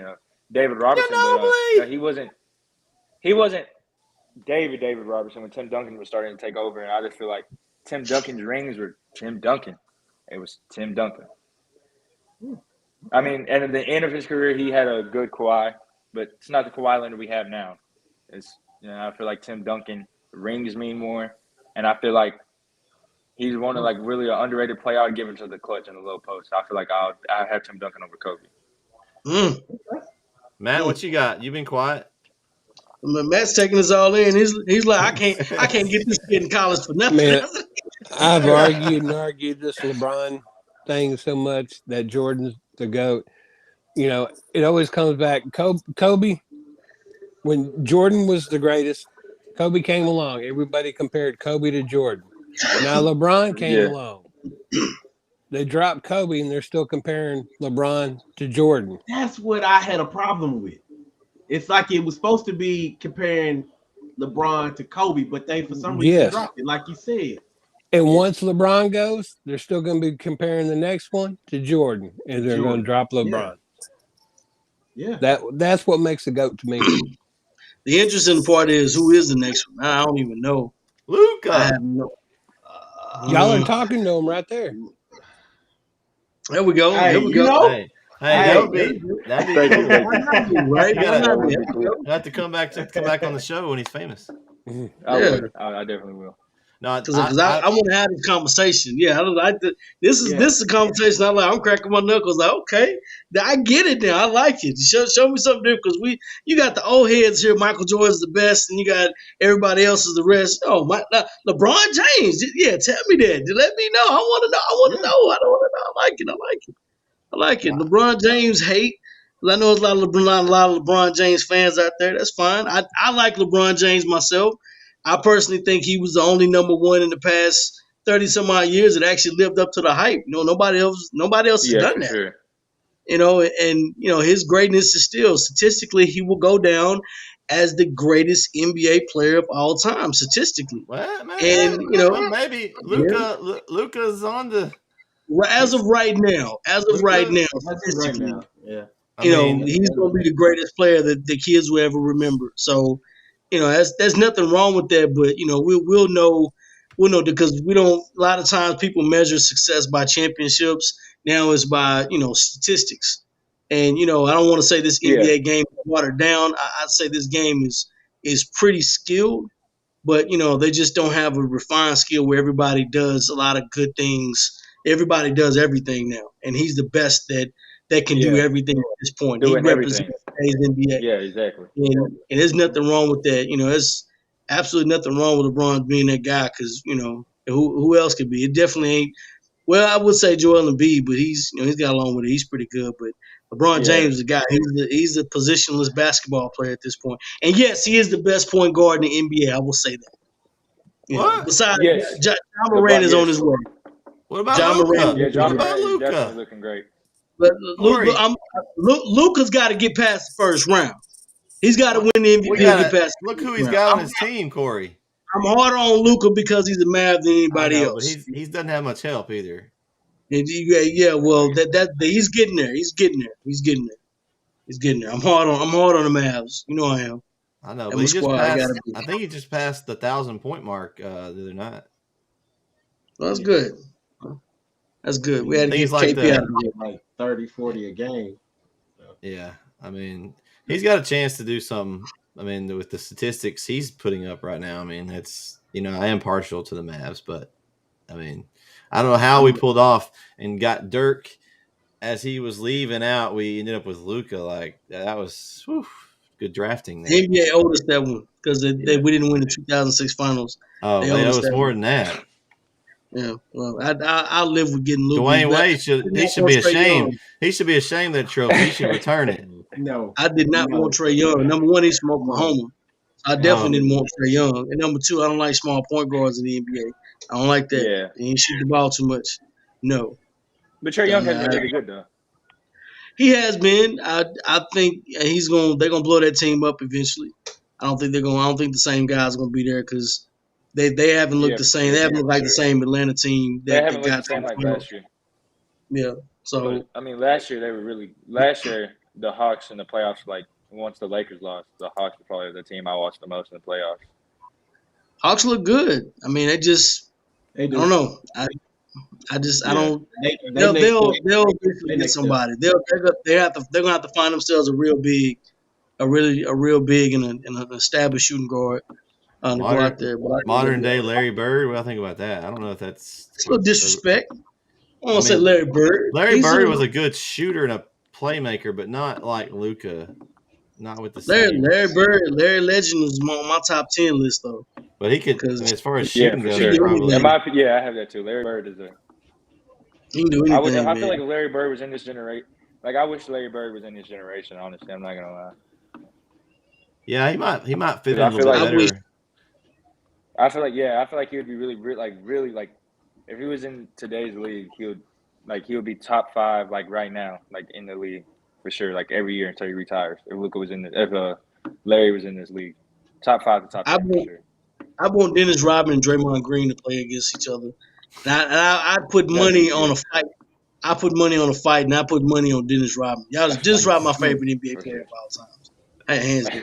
David Robertson, but Ginobili! no, he wasn't. He wasn't David Robertson when Tim Duncan was starting to take over, and I just feel like Tim Duncan's rings were Tim Duncan. It was Tim Duncan. I mean, and at the end of his career, he had a good Kawhi, but it's not the Kawhi Leonard we have now. It's I feel like Tim Duncan rings mean more, and I feel like he's one of like really an underrated player. I'd give it to the clutch and the low post. I feel like I have Tim Duncan over Kobe. Matt, what you got? You been quiet? Matt's taking us all in. He's like, I can't get this kid in college for nothing. Man, I've argued this LeBron thing so much that Jordan's the GOAT. You know, it always comes back. Kobe, when Jordan was the greatest, Kobe came along. Everybody compared Kobe to Jordan. Now LeBron came Yeah. along. They dropped Kobe and they're still comparing LeBron to Jordan. That's what I had a problem with. It's like it was supposed to be comparing LeBron to Kobe, but they for some reason dropped it, like you said. And once LeBron goes, they're still going to be comparing the next one to Jordan, and they're going to drop LeBron. Yeah. That's what makes the GOAT to me. The interesting part is who is the next one. I don't even know. Luka. I have no. Y'all are talking to him right there. There we go. Hey, There we you go. know? Hey, that'd be Thank you. cool. Right? You gotta- There we That'd be go. You'll have to come back on the show when he's famous. I Yeah. would. I definitely will. No, Because I want to have this conversation. Yeah, I don't like the, this is a conversation I like. I'm cracking my knuckles. Like, okay, I get it now. I like it. Show me something different because you got the old heads here. Michael Jordan's the best, and you got everybody else is the rest. Oh, LeBron James. Yeah, tell me that. Let me know. I want to know. I want to know. I don't want to know. I like it. Wow. LeBron James hate. I know there's a lot of LeBron James fans out there. That's fine. I like LeBron James myself. I personally think he was the only number one in the past 30 some odd years that actually lived up to the hype. Nobody else has Yeah, done for that. sure. And his greatness is still statistically he will go down as the greatest NBA player of all time statistically. Well, man, And maybe Luka's on the. as of right now, statistically, Yeah. he's going to be the greatest player that the kids will ever remember. So, there's nothing wrong with that, but we'll know because we don't. A lot of times people measure success by championships. Now it's by statistics, and I don't want to say this NBA game is watered down. I'd say this game is pretty skilled, but they just don't have a refined skill where everybody does a lot of good things. Everybody does everything now, and he's the best that can do everything at this point. He represents today's NBA. Yeah, exactly. And there's nothing wrong with that. There's absolutely nothing wrong with LeBron being that guy because, who else could be? It definitely ain't. Well, I would say Joel Embiid, but he's got along with it. He's pretty good. But LeBron James is the guy. He's a positionless basketball player at this point. And yes, he is the best point guard in the NBA. I will say that. Yeah. What? Besides, Yes. John Moran is yes. on his way. What about John Luca? Moran. Yeah, What John about Moran is definitely Luca? looking great. But Corey. Luka's got to get past the first round. He's got to win the MVP We and gotta get past the look first who he's round. got on his team, Corey. I'm harder on Luka because he's a Mavs than I anybody know, but else. he doesn't have much help either. Yeah, well, that he's getting there. He's getting there. I'm hard on the Mavs. You know I am. I know, And but my he just squad, I passed. gotta be. I think he just passed the 1,000-point mark the other night. Well, that's good. That's good. We had to I think get he's like KP out of here. Like 30, 40 a game. Yeah, I mean, he's got a chance to do something. I mean, with the statistics he's putting up right now, I mean, it's I am partial to the Mavs, but I mean, I don't know how we pulled off and got Dirk as he was leaving out. We ended up with Luka. Like that was good drafting there. The NBA owed us that one because we didn't win the 2006 finals. Oh, they owe us more than that. Yeah, well, I'll live with getting Luka. Dwayne Wade should be ashamed. He should be ashamed of that trophy. He should return it. No, I did not want Trae Young. Number one, he's from Oklahoma. I definitely didn't want Trae Young. And number two, I don't like small point guards in the NBA. I don't like that. Yeah. And he shoot the ball too much. No. But Trae Young has been really good though. He has been. I think they're gonna blow that team up eventually. I don't think the same guys are gonna be there because they haven't looked the same. They haven't looked like the same Atlanta team They that haven't got looked the same to like the finals. last year. Yeah. So But, I mean, last year they were really. Last year the Hawks in the playoffs, like once the Lakers lost, the Hawks were probably the team I watched the most in the playoffs. Hawks look good. I mean, they do. I don't know. I don't. They'll eventually get somebody. They're gonna have to find themselves a real big and an established shooting guard to go out there. But Modern day Larry Bird. What do I think about that? I don't know if that's it's a little disrespect. I want to say Larry Bird. Larry Bird was a good shooter and a playmaker, but not like Luka. Not with the same. Larry Bird, Larry Legend is on my top 10 list though. But he could, as far as Yeah, shooting for goes, sure. probably. I have that too. Larry Bird is a. He can do anything. I feel like if Larry Bird was in this generation, like I wish Larry Bird was in this generation. Honestly, I'm not gonna lie. Yeah, he might fit in I a feel little like- better. I feel like he would be really like if he was in today's league, he would be top 5 like right now, like in the league for sure, like every year until he retires. If Larry was in this league, top 5 to top 10 for sure. I want Dennis Rodman and Draymond Green to play against each other. And I'd put money on a fight. I put money on a fight, and I put money on Dennis Rodman. Dennis Rodman, my favorite NBA player of all time. Hands down.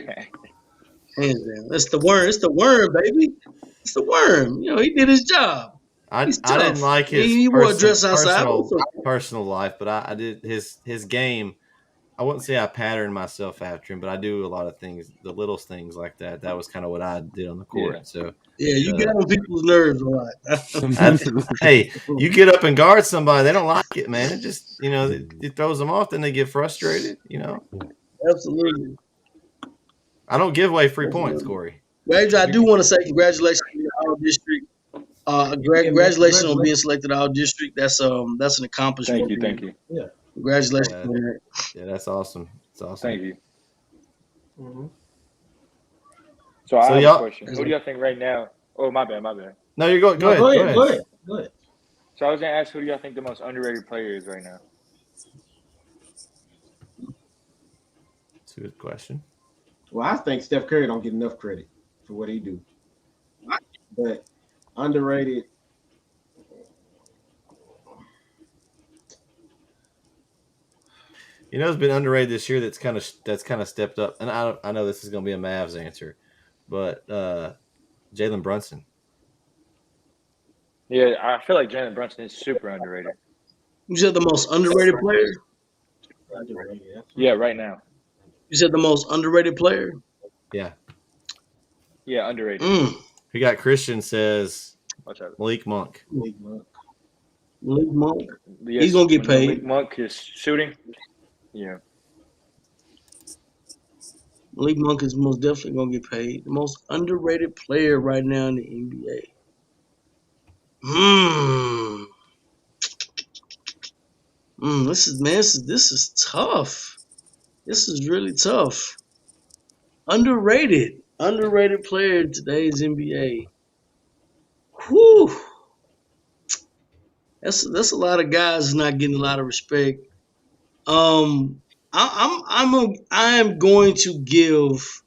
Hands down. It's the worm. It's the worm, baby. It's the worm. He did his job. I He's tough. didn't like his He wore a dress outside. personal life, but I did his game. I wouldn't say I patterned myself after him, but I do a lot of things, the little things like that. That was kind of what I did on the court. Yeah. So You get on people's nerves a lot. hey, you get up and guard somebody, they don't like it, man. It just it throws them off, then they get frustrated. Absolutely. I don't give away free points, Corey. Ranger, I do want to say congratulations to the All District. Congratulations on being selected All District. That's an accomplishment. Thank you. Yeah. Congratulations on that. Yeah, that's awesome. It's awesome. Thank you. Mm-hmm. So I have y'all- a question. Who do y'all think right now? Oh, my bad. No, you're going. Go ahead. So I was gonna ask, who do y'all think the most underrated player is right now? That's a good question. Well, I think Steph Curry don't get enough credit for what he do. But underrated. It's been underrated this year. That's kind of stepped up. And I know this is going to be a Mavs answer, but Jalen Brunson. Yeah, I feel like Jalen Brunson is super underrated. You said the most underrated player? Underrated. Yeah, right now. You said the most underrated player? Yeah. Yeah, underrated. We got Christian says Watch out. Malik Monk. Malik Monk. Yes, He's gonna get when paid. Malik Monk is shooting. Yeah. Malik Monk is most definitely gonna get paid. The most underrated player right now in the NBA. This is tough. This is really tough. Underrated player in today's NBA. Whew. That's a lot of guys not getting a lot of respect. I am going to give.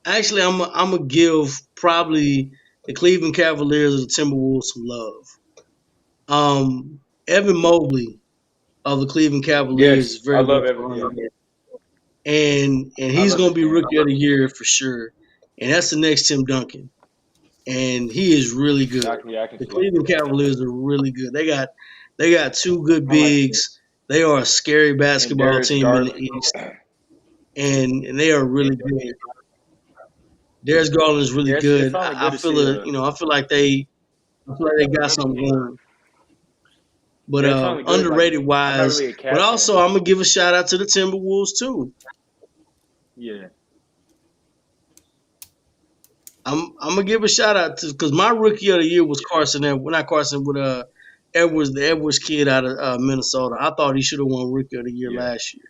Actually, I'm gonna give probably the Cleveland Cavaliers or the Timberwolves some love. Evan Mobley of the Cleveland Cavaliers is Yes, I very love much Evan. Yeah, underrated, and I he's love gonna his be game. Rookie of the Year for sure. And that's the next Tim Duncan, and he is really good. I can The see that. Cleveland Cavaliers are really good. They got two good I like bigs. They are a scary And basketball Darius team in the Garland. East, and they are really good. Darius Garland is really Yeah, it's good. finally I good to feel see it. a. I feel like they got something going. But Yeah, it's finally good. Like underrated I'm not wise, really a but Cavs fan, also but I'm gonna give a shout out to the Timberwolves too. yeah, I'm gonna give a shout out to because my Rookie of the Year was Carson. Not Carson, but Edwards, the Edwards kid out of Minnesota. I thought he should have won Rookie of the Year yeah, last year.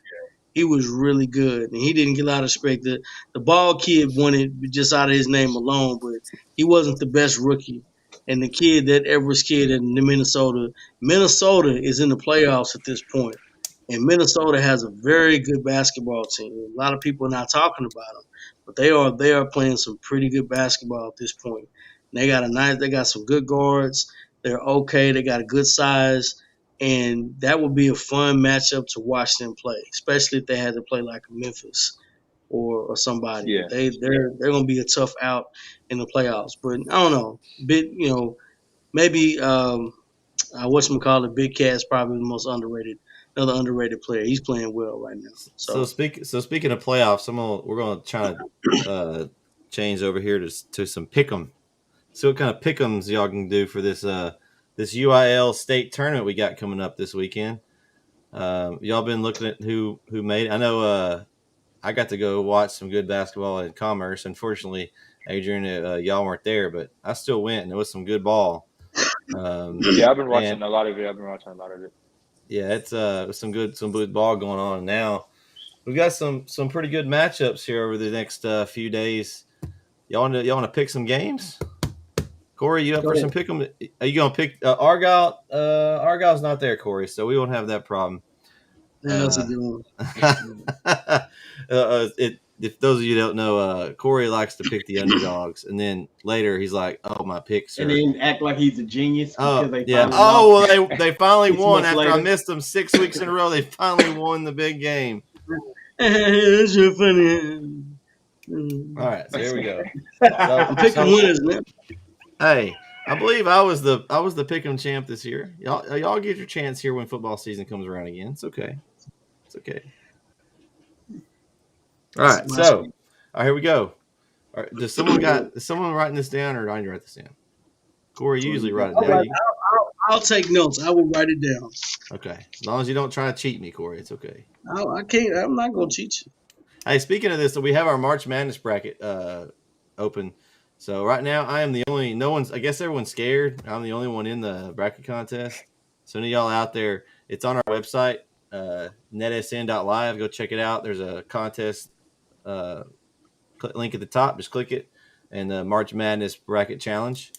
He was really good, and he didn't get a lot of respect. The ball kid won it just out of his name alone, but he wasn't the best rookie. And the kid, that Edwards kid in Minnesota is in the playoffs at this point, and Minnesota has a very good basketball team. A lot of people are not talking about them, but they are playing some pretty good basketball at this point. And they got some good guards. They're okay. They got a good size and that would be a fun matchup to watch them play, especially if they had to play like Memphis or somebody. yeah. They're gonna be a tough out in the playoffs. But I don't know, maybe whatchamacallit, Big Cat's probably the most another underrated player. He's playing well right now. So So speaking of playoffs, we're gonna try to change over here to some pick'em. So what kind of pick'ems y'all can do for this UIL state tournament we got coming up this weekend? Y'all been looking at who made it? I know I got to go watch some good basketball in Commerce. Unfortunately, Adrian, y'all weren't there, but I still went and it was some good ball. Yeah, I've been And watching a lot of it. I've been watching a lot of it. yeah, it's some good ball going on now. We've got some pretty good matchups here over the next few days. Y'all want to pick some games? Corey, you up go for some ahead. pick 'em? Are you gonna pick Argyle? Argyle's not there, Corey, so we won't have that problem. Man, that's a good one. If those of you don't know, Corey likes to pick the underdogs, and then later he's like, "Oh, my picks and are." then act like he's a genius because Oh they yeah. finally Oh lost well, they finally 6 won months after I later. missed them 6 weeks in a row. They finally won the big game. That's real funny. All right, so here we go. I'm picking winners, man. Hey, I believe I was the pick'em champ this year. Y'all get your chance here when football season comes around again. It's okay. It's okay. All It's right, my so speed. here we go. All right, is someone writing this down, or do I need to write this down? Corey, you usually write it down. I'll take notes. I will write it down. Okay, as long as you don't try to cheat me, Corey, it's okay. I can't. I'm not gonna cheat you. Hey, speaking of this, so we have our March Madness bracket open. So right now, I am the only. No one's. I guess everyone's scared. I'm the only one in the bracket contest. So any of y'all out there, it's on our website, netsn.live. Go check it out. There's a contest link at the top. Just click it, and the March Madness bracket challenge,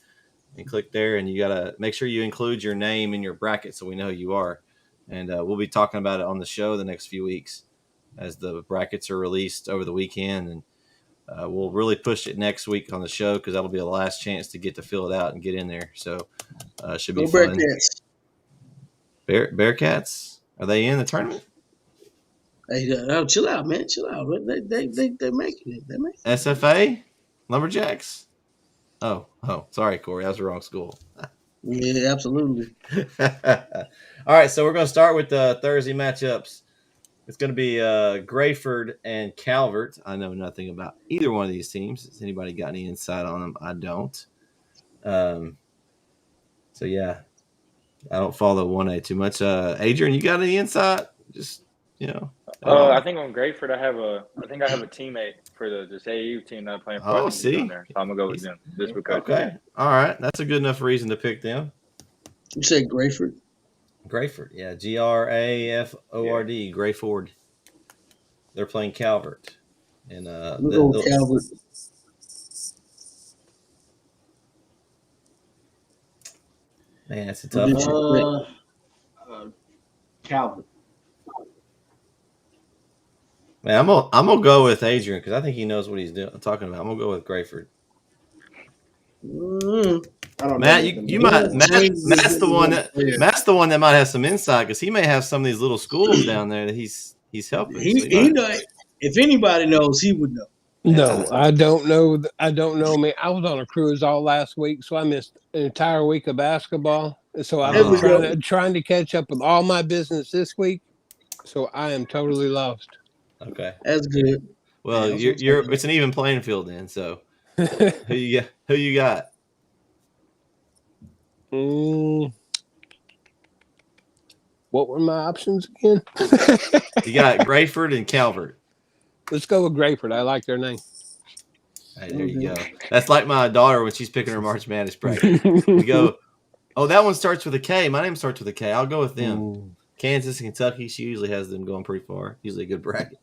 and click there. And you gotta make sure you include your name in your bracket so we know who you are. And we'll be talking about it on the show the next few weeks as the brackets are released over the weekend, and we'll really push it next week on the show because that'll be the last chance to get to fill it out and get in there. So it should be Go fun. Bearcats. Bearcats, are they in the tournament? Hey, chill out, man. Chill out. They're making it. They're making it. SFA, Lumberjacks. Oh, sorry, Corey, that was the wrong school. Yeah, absolutely. All right, so we're going to start with the Thursday matchups. It's going to be Grayford and Calvert. I know nothing about either one of these teams. Has anybody got any insight on them? I don't. So, yeah, I don't follow 1A too much. Adrian, you got any insight? Just, I think on Grapeford, I think I have a teammate for this AAU team that I'm playing for. I think he's on there, so I'm gonna go with them just because. Okay, all right, that's a good enough reason to pick them. You said Grayford? Grayford, yeah, Graford, Yeah. Grayford. They're playing Calvert, and We'll go with Calvert. Man, that's a Who tough did one. you pick? Calvin. Man, I'm gonna go with Adrian because I think he knows what he's talking about. I'm gonna go with Grayford. I don't Matt, know. you might Matt's the one Yeah. that might have some insight because he may have some of these little schools down there that he's helping. So he He might. know, if anybody knows, he would know. No, I don't know. I don't know. Me, I was on a cruise all last week, so I missed an entire week of basketball. And so I've There been we go. trying to catch up with all my business this week. So I am totally lost. Okay. That's good. Well, Yeah, that's what I'm you're talking it's an even playing field then. So who you got? Mm, what were my options again? You got Grayford and Calvert. Let's go with Grayford. I like their name. Hey, there you go. That's like my daughter when she's picking her March Madness bracket. We go, oh, that one starts with a K. My name starts with a K. I'll go with them. Mm. Kansas and Kentucky. She usually has them going pretty far. Usually a good bracket.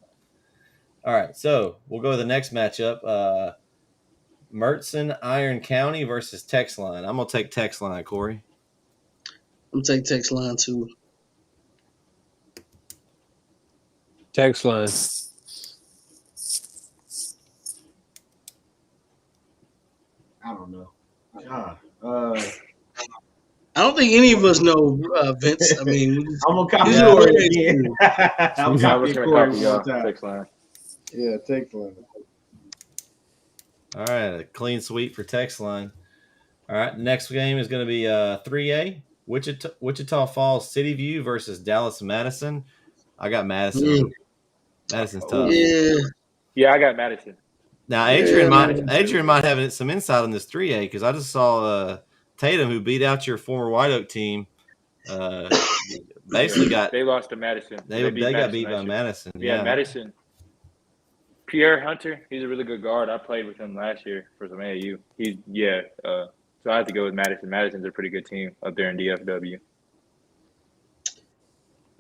All right, so we'll go to the next matchup. Mertzen Iron County versus Texline. I'm gonna take Texline, Corey. I'm taking text line too. Text line. I don't know. God. I don't think any of us know Vince. I mean, I'm gonna copy He's Corey already- again. I'm I was copying gonna Corey copy one y'all. time. Text line. Yeah, text line. All right, a clean sweep for Texline. All right, next game is going to be 3A. Wichita Falls City View versus Dallas Madison. I got Madison. Madison's tough. Yeah, I got Madison. Now Yeah, Adrian might have some insight on this 3A because I just saw Tatum, who beat out your former White Oak team, basically They lost to Madison. they beat got beat Madison by last year. Madison. Yeah, Madison. Pierre Hunter, he's a really good guard. I played with him last year for some AAU. So I have to go with Madison. Madison's a pretty good team up there in DFW.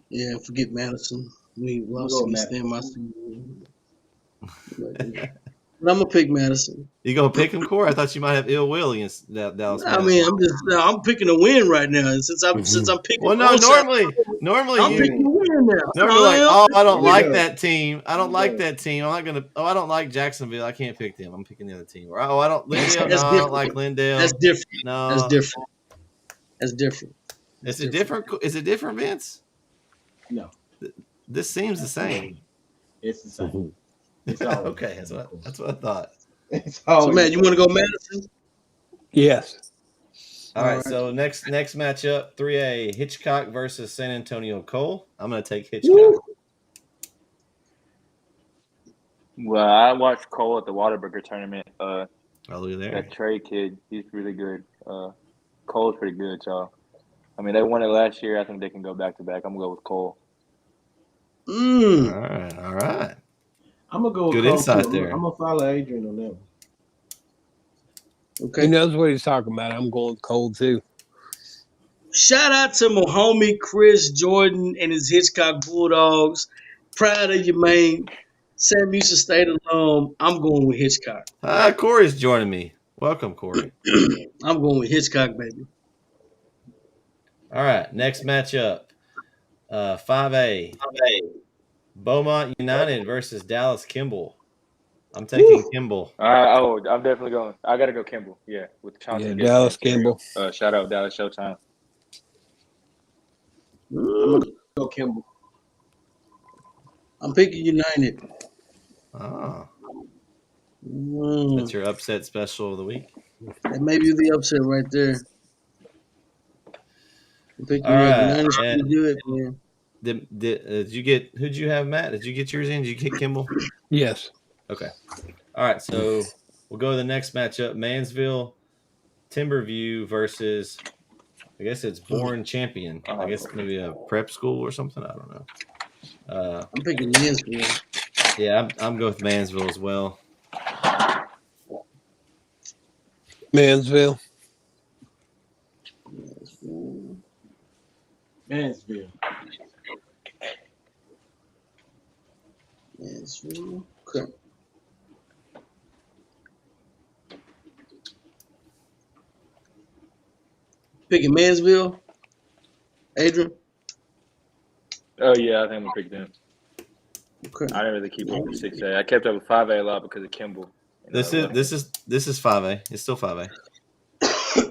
Yeah, forget Madison. We lost Go against Madison. them. I see. But I'm gonna pick Madison. You gonna pick him, Corey? I thought you might have ill will against Dallas. I Madison. mean, I'm picking a win right now, and since I'm picking. Well, no, close, normally I'm you picking a win now. normally like, oh, I don't There you like go. that team. I don't like that team. I'm not gonna. Oh, I don't like Jacksonville. I can't pick them. I'm picking the other team. Or, oh, I don't Lindale. That's No, I don't different. like Lindale. That's different. No, That's different. That's different. Is it different? Is it different, Vince? No, This seems the same. it's the same. It's always Okay, that's what I thought. It's So, always man, you want to go Madison? Yes. All right, so next matchup, 3A, Hitchcock versus San Antonio Cole. I'm going to take Hitchcock. Woo. Well, I watched Cole at the Whataburger tournament. Oh, look at there. That Trey kid, he's really good. Cole's pretty good, so I mean they won it last year. I think they can go back to back. I'm gonna go with Cole. All right. I'm gonna go with Good Cole, insight too. there. I'm gonna follow Adrian on that one. Okay. He knows what he's talking about. I'm going with Cole too. Shout out to my homie Chris Jordan and his Hitchcock Bulldogs. Proud of you, man. Sam Houston State alum. I'm going with Hitchcock. Corey's joining me. Welcome, Corey. I'm going with Hitchcock, baby. All right, next matchup, 5A, Beaumont United versus Dallas Kimball. I'm taking Kimball. I'm definitely going. I gotta go Kimball. Yeah, with Chauncey. Yeah, Dallas Kimball. Shout out Dallas Showtime. I'm gonna go Kimball. I'm picking United. Oh, Mm. that's your upset special of the week. That may be the upset right there. I'm picking All right, United. and- Do it, man. Did you get? Who'd you have, Matt? Did you get yours in? Did you get Kimball? Yes. Okay. All right, so we'll go to the next matchup: Mansville Timberview versus, I guess it's Born Champion. I guess maybe a prep school or something. I don't know. I'm picking Mansville. Yeah, I'm going with Mansville as well. Mansville. Mansville. Okay. Picking Mansville, Adrian. Oh yeah, I think I'm gonna pick them. Okay. I didn't really keep up with 6A. I kept up with 5A a lot because of Kimball. This is 5A. It's still 5A.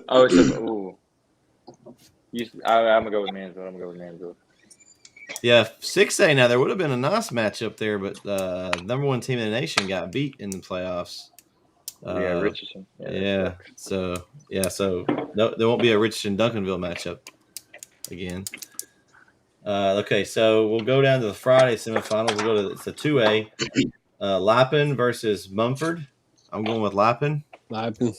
Oh, it's a ooh. I'm gonna go with Mansville. Yeah, 6A. Now there would have been a nice matchup there, but number one team in the nation got beat in the playoffs. Yeah, Richardson. So no, there won't be a Richardson Duncanville matchup again. Okay, so we'll go down to the Friday semifinals. We'll go to the 2A. Lappin versus Mumford. I'm going with Lappin. Lappin.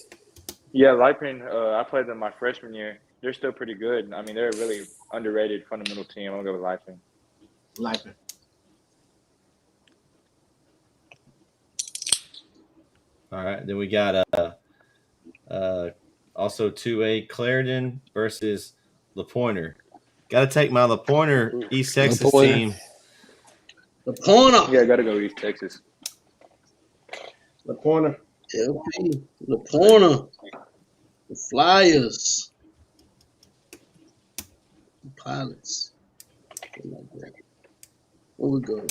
Yeah, Lipin. I played them my freshman year. They're still pretty good. I mean, they're a really underrated fundamental team. I'm gonna go with Lipin. Lipin. All right, then we got also 2A Clarendon versus LaPointer. Got to take my LaPointer East Texas team. LaPointer. Yeah, I gotta go East Texas. LaPointer. LP. LaPointer. The Flyers. The Pilots. Where we go?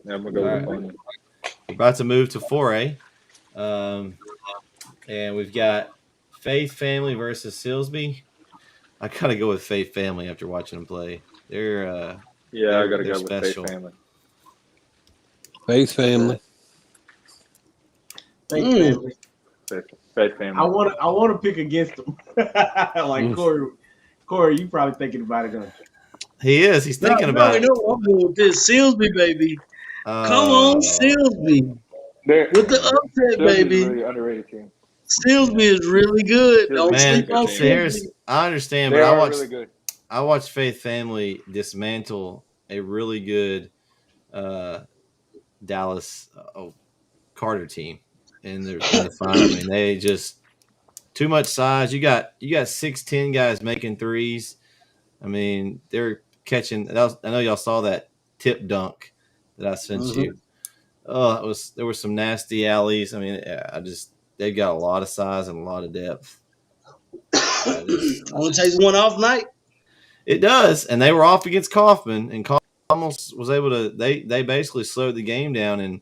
Yeah, I'm gonna go with LaPointer. We're about to move to 4A. And we've got Faith Family versus Silsby. I gotta go with Faith Family after watching them play. They're I gotta go special. with Faith Family. Faith Family. Family. Faith Family. I want to pick against them. Like Corey, you probably thinking about it, don't you? He is. He's thinking about it. No, I'm going with this. Silsby, baby. Come on, Silsby. With the upset, baby. Really underrated team. Silsby is really good. Don't Man, sleep on Silsby. I understand, They but are really good. I watched Faith Family dismantle a really good Dallas Carter team in the final. I mean, they just too much size. You got 6'10" guys making threes. I mean, they're catching. I know y'all saw that tip dunk that I sent you. Oh, there were some nasty alleys. I mean, they've got a lot of size and a lot of depth. Only takes one off night. It does, and they were off against Kaufman, and Kaufman almost was able to. They basically slowed the game down, and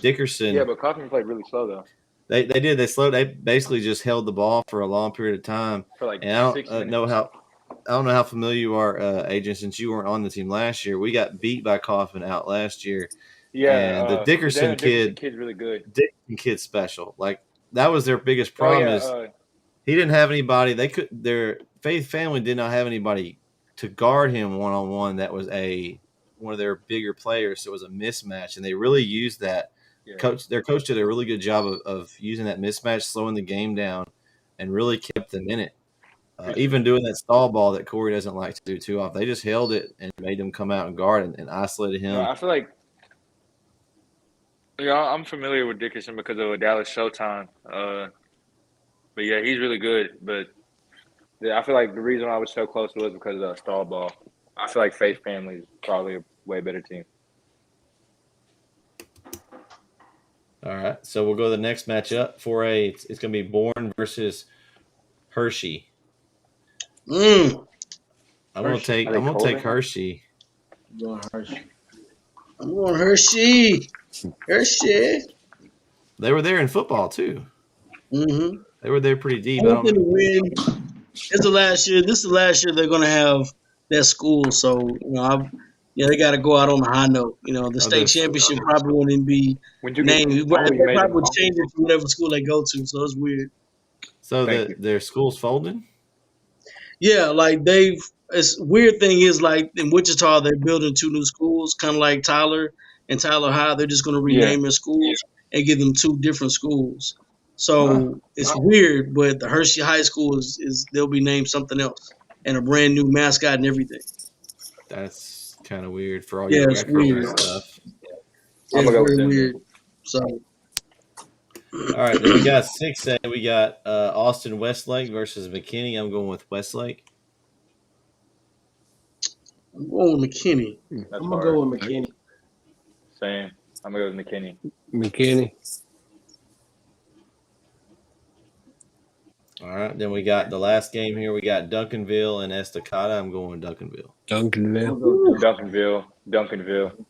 Dickerson. Yeah, but Kaufman played really slow though. They did. They basically just held the ball for a long period of time. For like and I 6 don't minutes. know how. I don't know how familiar you are, Agent, since you weren't on the team last year. We got beat by Kaufman out last year. Yeah, and the Dickerson kid's really good. Dickerson kid's special. Like that was their biggest problem is he didn't have anybody. Their Faith Family did not have anybody to guard him one-on-one. That was one of their bigger players. So it was a mismatch, and they really used that. Yeah. Their coach did a really good job of using that mismatch, slowing the game down, and really kept them in it. Even doing that stall ball that Corey doesn't like to do too often. They just held it and made them come out and guard and isolated him. I feel like I'm familiar with Dickerson because of Dallas Showtime. But yeah, he's really good. But I feel like the reason I was so close was because of the stall ball. I feel like Faith Family is probably a way better team. All right, so we'll go to the next matchup. 4A, it's going to be Bourne versus Hershey. I'm going to take Hershey. I'm going Hershey. Hershey. They were there in football too. Mm-hmm. They were there pretty deep. This is the last year. This is the last year they're going to have that school. So they got to go out on a high note. The state championship probably wouldn't be named. They probably would change it to whatever school they go to. So it's weird. So their school's folding? Yeah, it's weird thing is like in Wichita they're building 2 new schools, kind of like Tyler and Tyler High. They're just going to rename their schools and give them 2 different schools. So it's weird, but the Hershey High School is they'll be named something else and a brand new mascot and everything. That's kind of weird for all your record stuff. It's very weird. So. All right, then we got 6A. We got Austin Westlake versus McKinney. I'm going with Westlake. I'm going with McKinney. I'm going to go with McKinney. Same. I'm going to go with McKinney. McKinney. All right. Then we got the last game here. We got Duncanville and Estacada. I'm going Duncanville. Duncanville. Duncanville.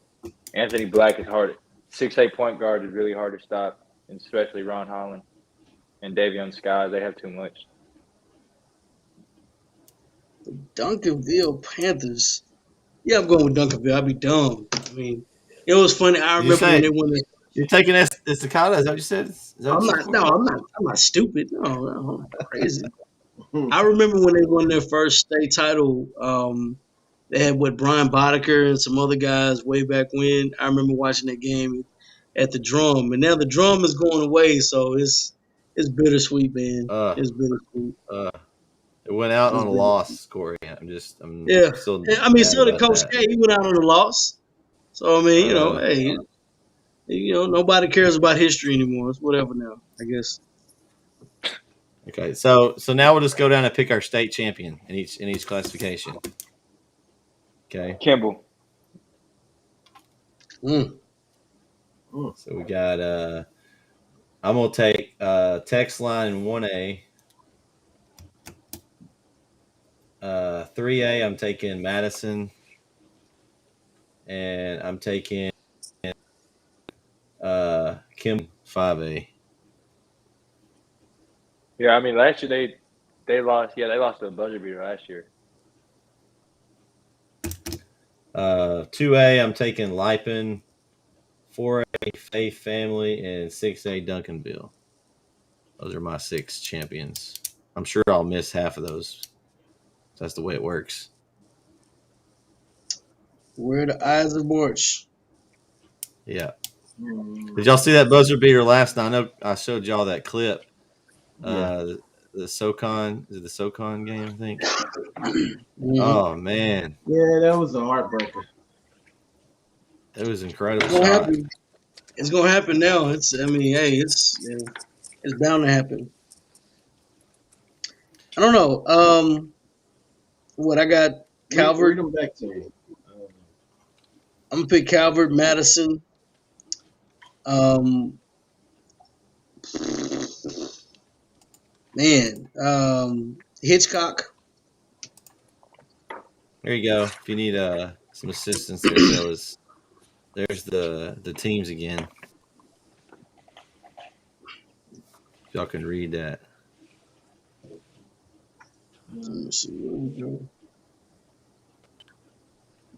Anthony Black is hard. 6'8" point guard is really hard to stop, and especially Ron Holland and Davion Sky. They have too much. Duncanville Panthers. Yeah, I'm going with Duncanville. I'd be dumb. I mean, it was funny. I Did you remember when say they won the. you're taking Estacada? Is that what you said? Is that what I'm you not. said? No, I'm not. I'm not stupid. No, I'm not crazy. I remember when they won their first state title. They had what Brian Boddicker and some other guys way back when. I remember watching that game at the Drum, and now the Drum is going away, so it's bittersweet, man. Uh, It's bittersweet. uh, it went out It's on a bittersweet. loss, Corey. I'm Yeah, still I mean, mad so did about Coach that. K. He went out on a loss. So I mean, Uh, hey, nobody cares about history anymore. It's whatever now, I guess. okay, so now we'll just go down and pick our state champion in each classification. Okay, Kimball. Mm. so we got I'm gonna take text line in 1A. 3A, I'm taking Madison, and I'm taking Kim 5A. Yeah, I mean last year they lost. Yeah, they lost to a buzzer beater last year. 2A, I'm taking Lipen. 4A, Faith Family, and 6A, Duncanville. Those are my 6 champions. I'm sure I'll miss half of those. That's the way it works. Where the eyes of Borch. Yeah. Did y'all see that buzzer beater last night? I know I showed y'all that clip. Yeah. The SoCon, is it the SoCon game, I think? Mhm. Oh, man. Yeah, that was a heartbreaker. It was an incredible It's gonna shot. happen. It's gonna happen now. I mean, hey, it's bound to happen. I don't know. What I got? Read Calvert. them back to me. I'm gonna pick Calvert, Madison. Hitchcock. There you go. If you need some assistance there, fellas. There's the teams again. If y'all can read that. Let me see. Where we go?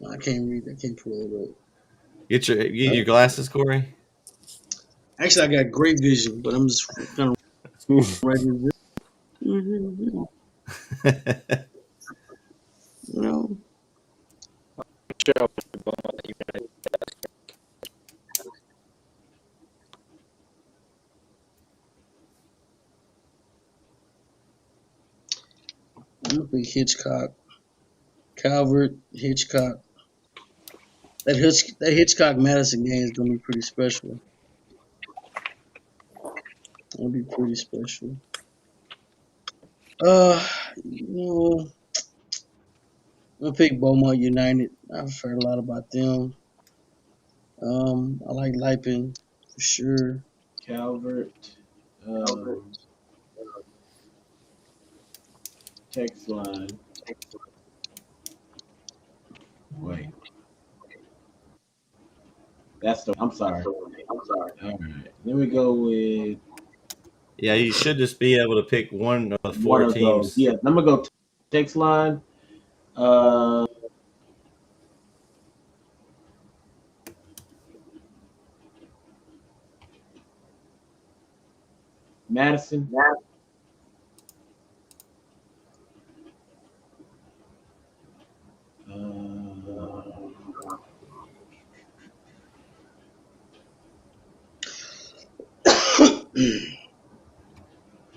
No, I can't read. I can't pull it up. Get your glasses, Corey. Actually, I got great vision, but I'm just kind of writing. You know. I'm gonna pick Hitchcock. Calvert, Hitchcock. That Hitchcock Madison game is gonna be pretty special. It'll be pretty special. You know, I'm gonna pick Beaumont United. I've heard a lot about them. I like Lipin for sure. Calvert. Text line. Wait. That's the. I'm sorry. All right. Then we go with Yeah, you should just be able to pick one of the 4 one of teams. those. Yeah, I'm gonna go text line. Madison.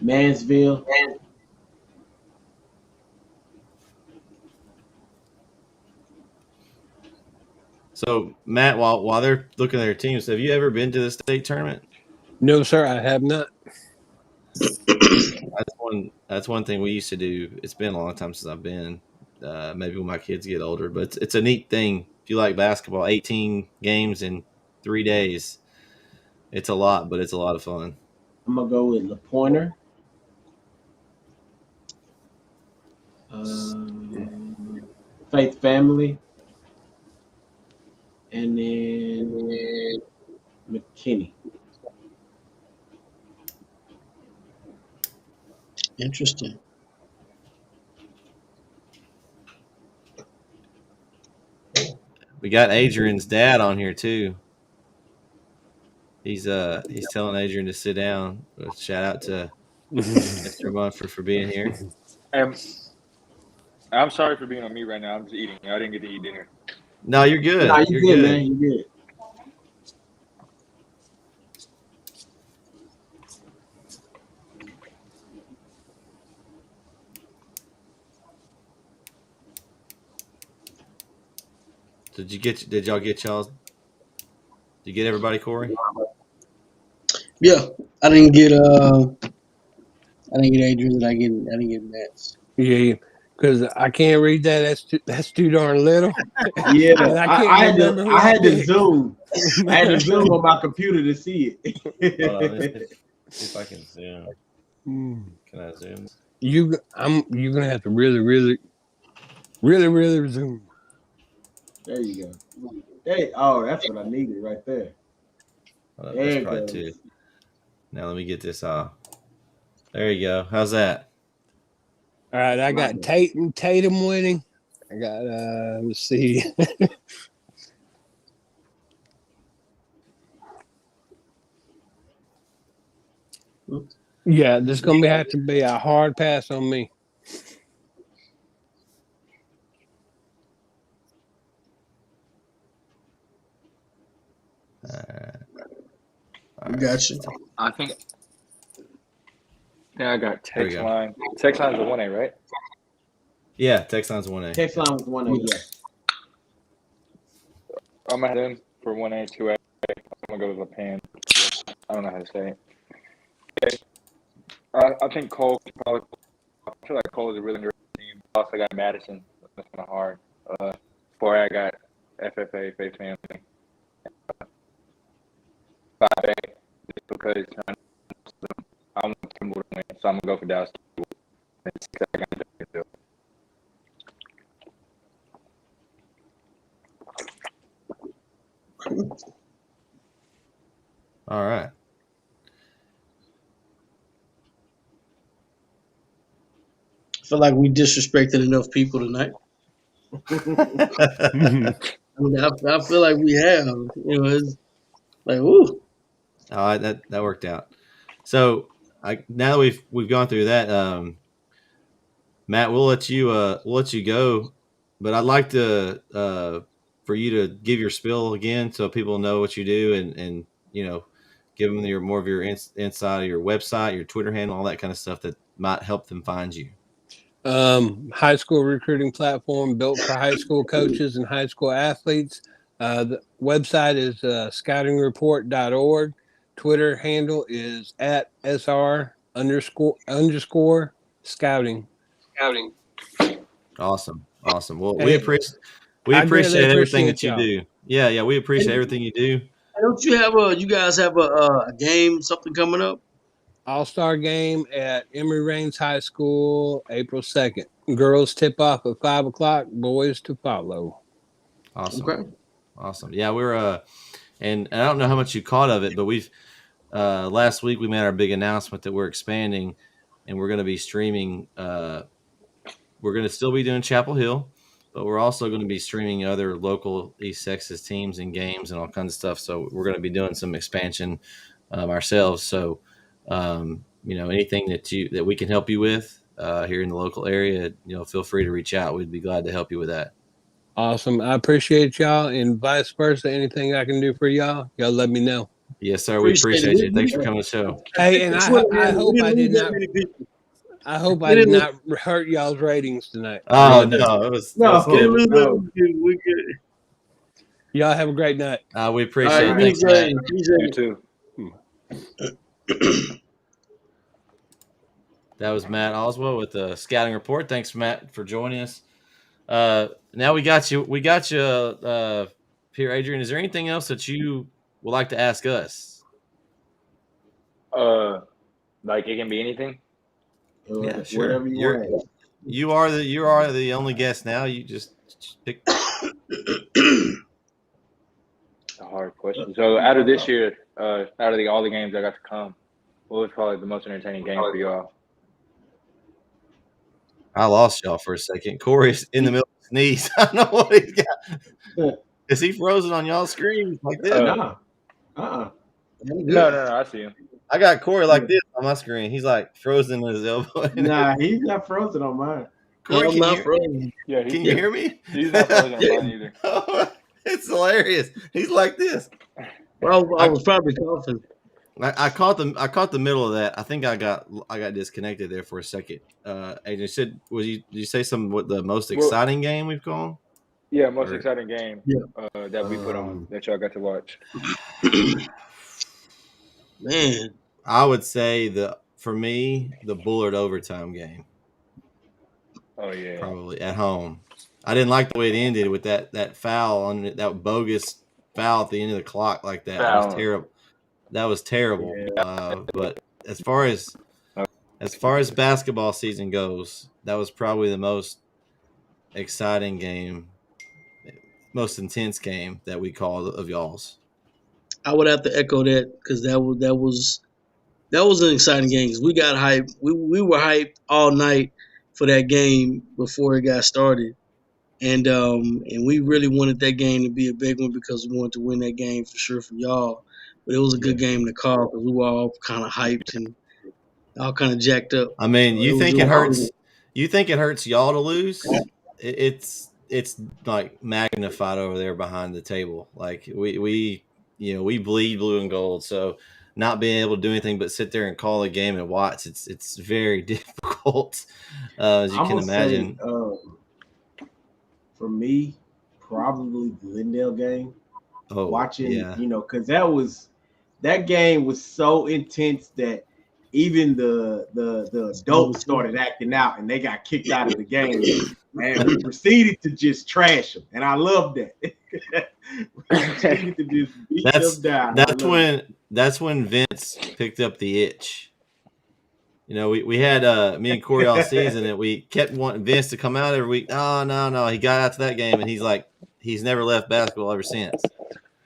Mansville. So, Matt, while they're looking at their teams, have you ever been to the state tournament? No, sir, I have not. That's one thing we used to do. It's been a long time since I've been. Maybe when my kids get older, but it's a neat thing. If you like basketball, 18 games in 3 days. It's a lot, but it's a lot of fun. I'm gonna go with LaPointer. Faith Family, and then McKinney. Interesting. We got Adrian's dad on here too. He's telling Adrian to sit down. Shout out to Mr. Munford for being here. I'm sorry for being on mute right now. I'm just eating. I didn't get to eat dinner. No, you're good. Nah, you're good, good, man. You good. Did y'all get y'all? Did you get everybody, Corey? Yeah, I didn't get Adrian. I didn't get Matt's. Yeah, because I can't read that. That's too darn little. Yeah, And I can't remember who I had to picked. zoom. I had to zoom on my computer to see Hold on, let me it. see if I can zoom. Can I zoom? You're gonna have to really zoom. There you go. Hey, oh, that's what I needed right there. Hold on, There that's it probably goes. two. Now let me get this off. There you go. How's that? All right, I got Tatum winning. I got let's see. Yeah, this is gonna have to be a hard pass on me. All right. Gotcha. I think I got There we text go. line. Text line's a 1A, right? Yeah, text line's 1A. Text line was 1A, yeah. I'm gonna have them for 1A, 2A. I'm gonna go with LePan. I don't know how to say it. I think Cole can probably. I feel like Cole is a really good team. Also got Madison. That's kind of hard. 4A, I got FFA, Faith Family. 5A, just because I want Kimball to win, so I'm gonna go for Dallas. And 6A, I got Dallas. All right. I feel like we disrespected enough people tonight. I mean, I feel like we have. You know, it's like, ooh. Oh, that worked out. So now that we've gone through that, Matt, we'll let you go, but I'd like to for you to give your spill again so people know what you do and give them more of your inside of your website, your Twitter handle, all that kind of stuff that might help them find you. High school recruiting platform built for high school coaches and high school athletes. The website is scoutingreport.org. Twitter handle is at @SR__ scouting. Awesome. Well, Hey, we appreciate I greatly everything that appreciate you y'all. do. Yeah, we appreciate everything you do. Don't you have you guys have a game, something coming up? All-star game at Emory Rains High School, April 2nd. Girls tip off at 5 o'clock, boys to follow. Awesome. Okay. Awesome. Yeah, we're and I don't know how much you caught of it, but we've last week we made our big announcement that we're expanding and we're going to be streaming. We're going to still be doing Chapel Hill, but we're also going to be streaming other local East Texas teams and games and all kinds of stuff. So we're going to be doing some expansion ourselves. So anything that we can help you with here in the local area, feel free to reach out. We'd be glad to help you with that. Awesome. I appreciate y'all, and vice versa. Anything I can do for y'all let me know. Yes, sir. We appreciate you. Thanks for coming to the show. Hey, and I hope I did not. I hope I did not hurt y'all's ratings tonight. Oh no, it was good. No. We good. Y'all have a great night. We appreciate it. Thanks, Matt. You too. That was Matt Oswalt with the Scouting Report. Thanks, Matt, for joining us. Now we got you. Here, Adrian. Is there anything else that you would like to ask us? Like it can be anything. Yeah, sure. Whatever you want. You are the only guest now. You just pick. A hard question. So out of this year, out of all the games I got to come, what was probably the most entertaining game for y'all? I lost y'all for a second. Corey's in the middle of a sneeze. I don't know what he's got. Is he frozen on y'all's screen like this? Nah. Uh-uh. No, I see him. I got Corey like this on my screen. He's like frozen in his elbow. Nah, he's not frozen on mine. Corey, I'm can not you, frozen. Yeah, can you hear me? He's not frozen on mine either. It's hilarious. He's like this. Well, I was probably coughing. I caught the middle of that. I think I got disconnected there for a second. And you said did you say what the most exciting game we've gone? Yeah, most exciting game Yeah. that we put on that y'all got to watch. Man, I would say for me the Bullard overtime game. Oh yeah, probably at home. I didn't like the way it ended with that foul on that bogus foul at the end of the clock like that. That was terrible. That was terrible. Yeah. But as far as basketball season goes, that was probably the most exciting game, most intense game that we called of y'all's. I would have to echo that because that was an exciting game. 'Cause we got hyped. We were hyped all night for that game before it got started, and we really wanted that game to be a big one because we wanted to win that game for sure for y'all. But it was a good game to call because we were all kind of hyped and all kind of jacked up. I mean, So you think it hurts? You think it hurts y'all to lose? It's like magnified over there behind the table. Like we bleed blue and gold. So not being able to do anything but sit there and call a game and watch, it's very difficult, as you can imagine. For me, probably the Glendale game. Watching, yeah. because that game was so intense that even the adults started acting out and they got kicked out of the game. And we proceeded to just trash them. And I love that. We proceeded to just beat them down. That's when Vince picked up the itch. We had me and Corey all season and we kept wanting Vince to come out every week. Oh, no. He got out to that game and he's never left basketball ever since.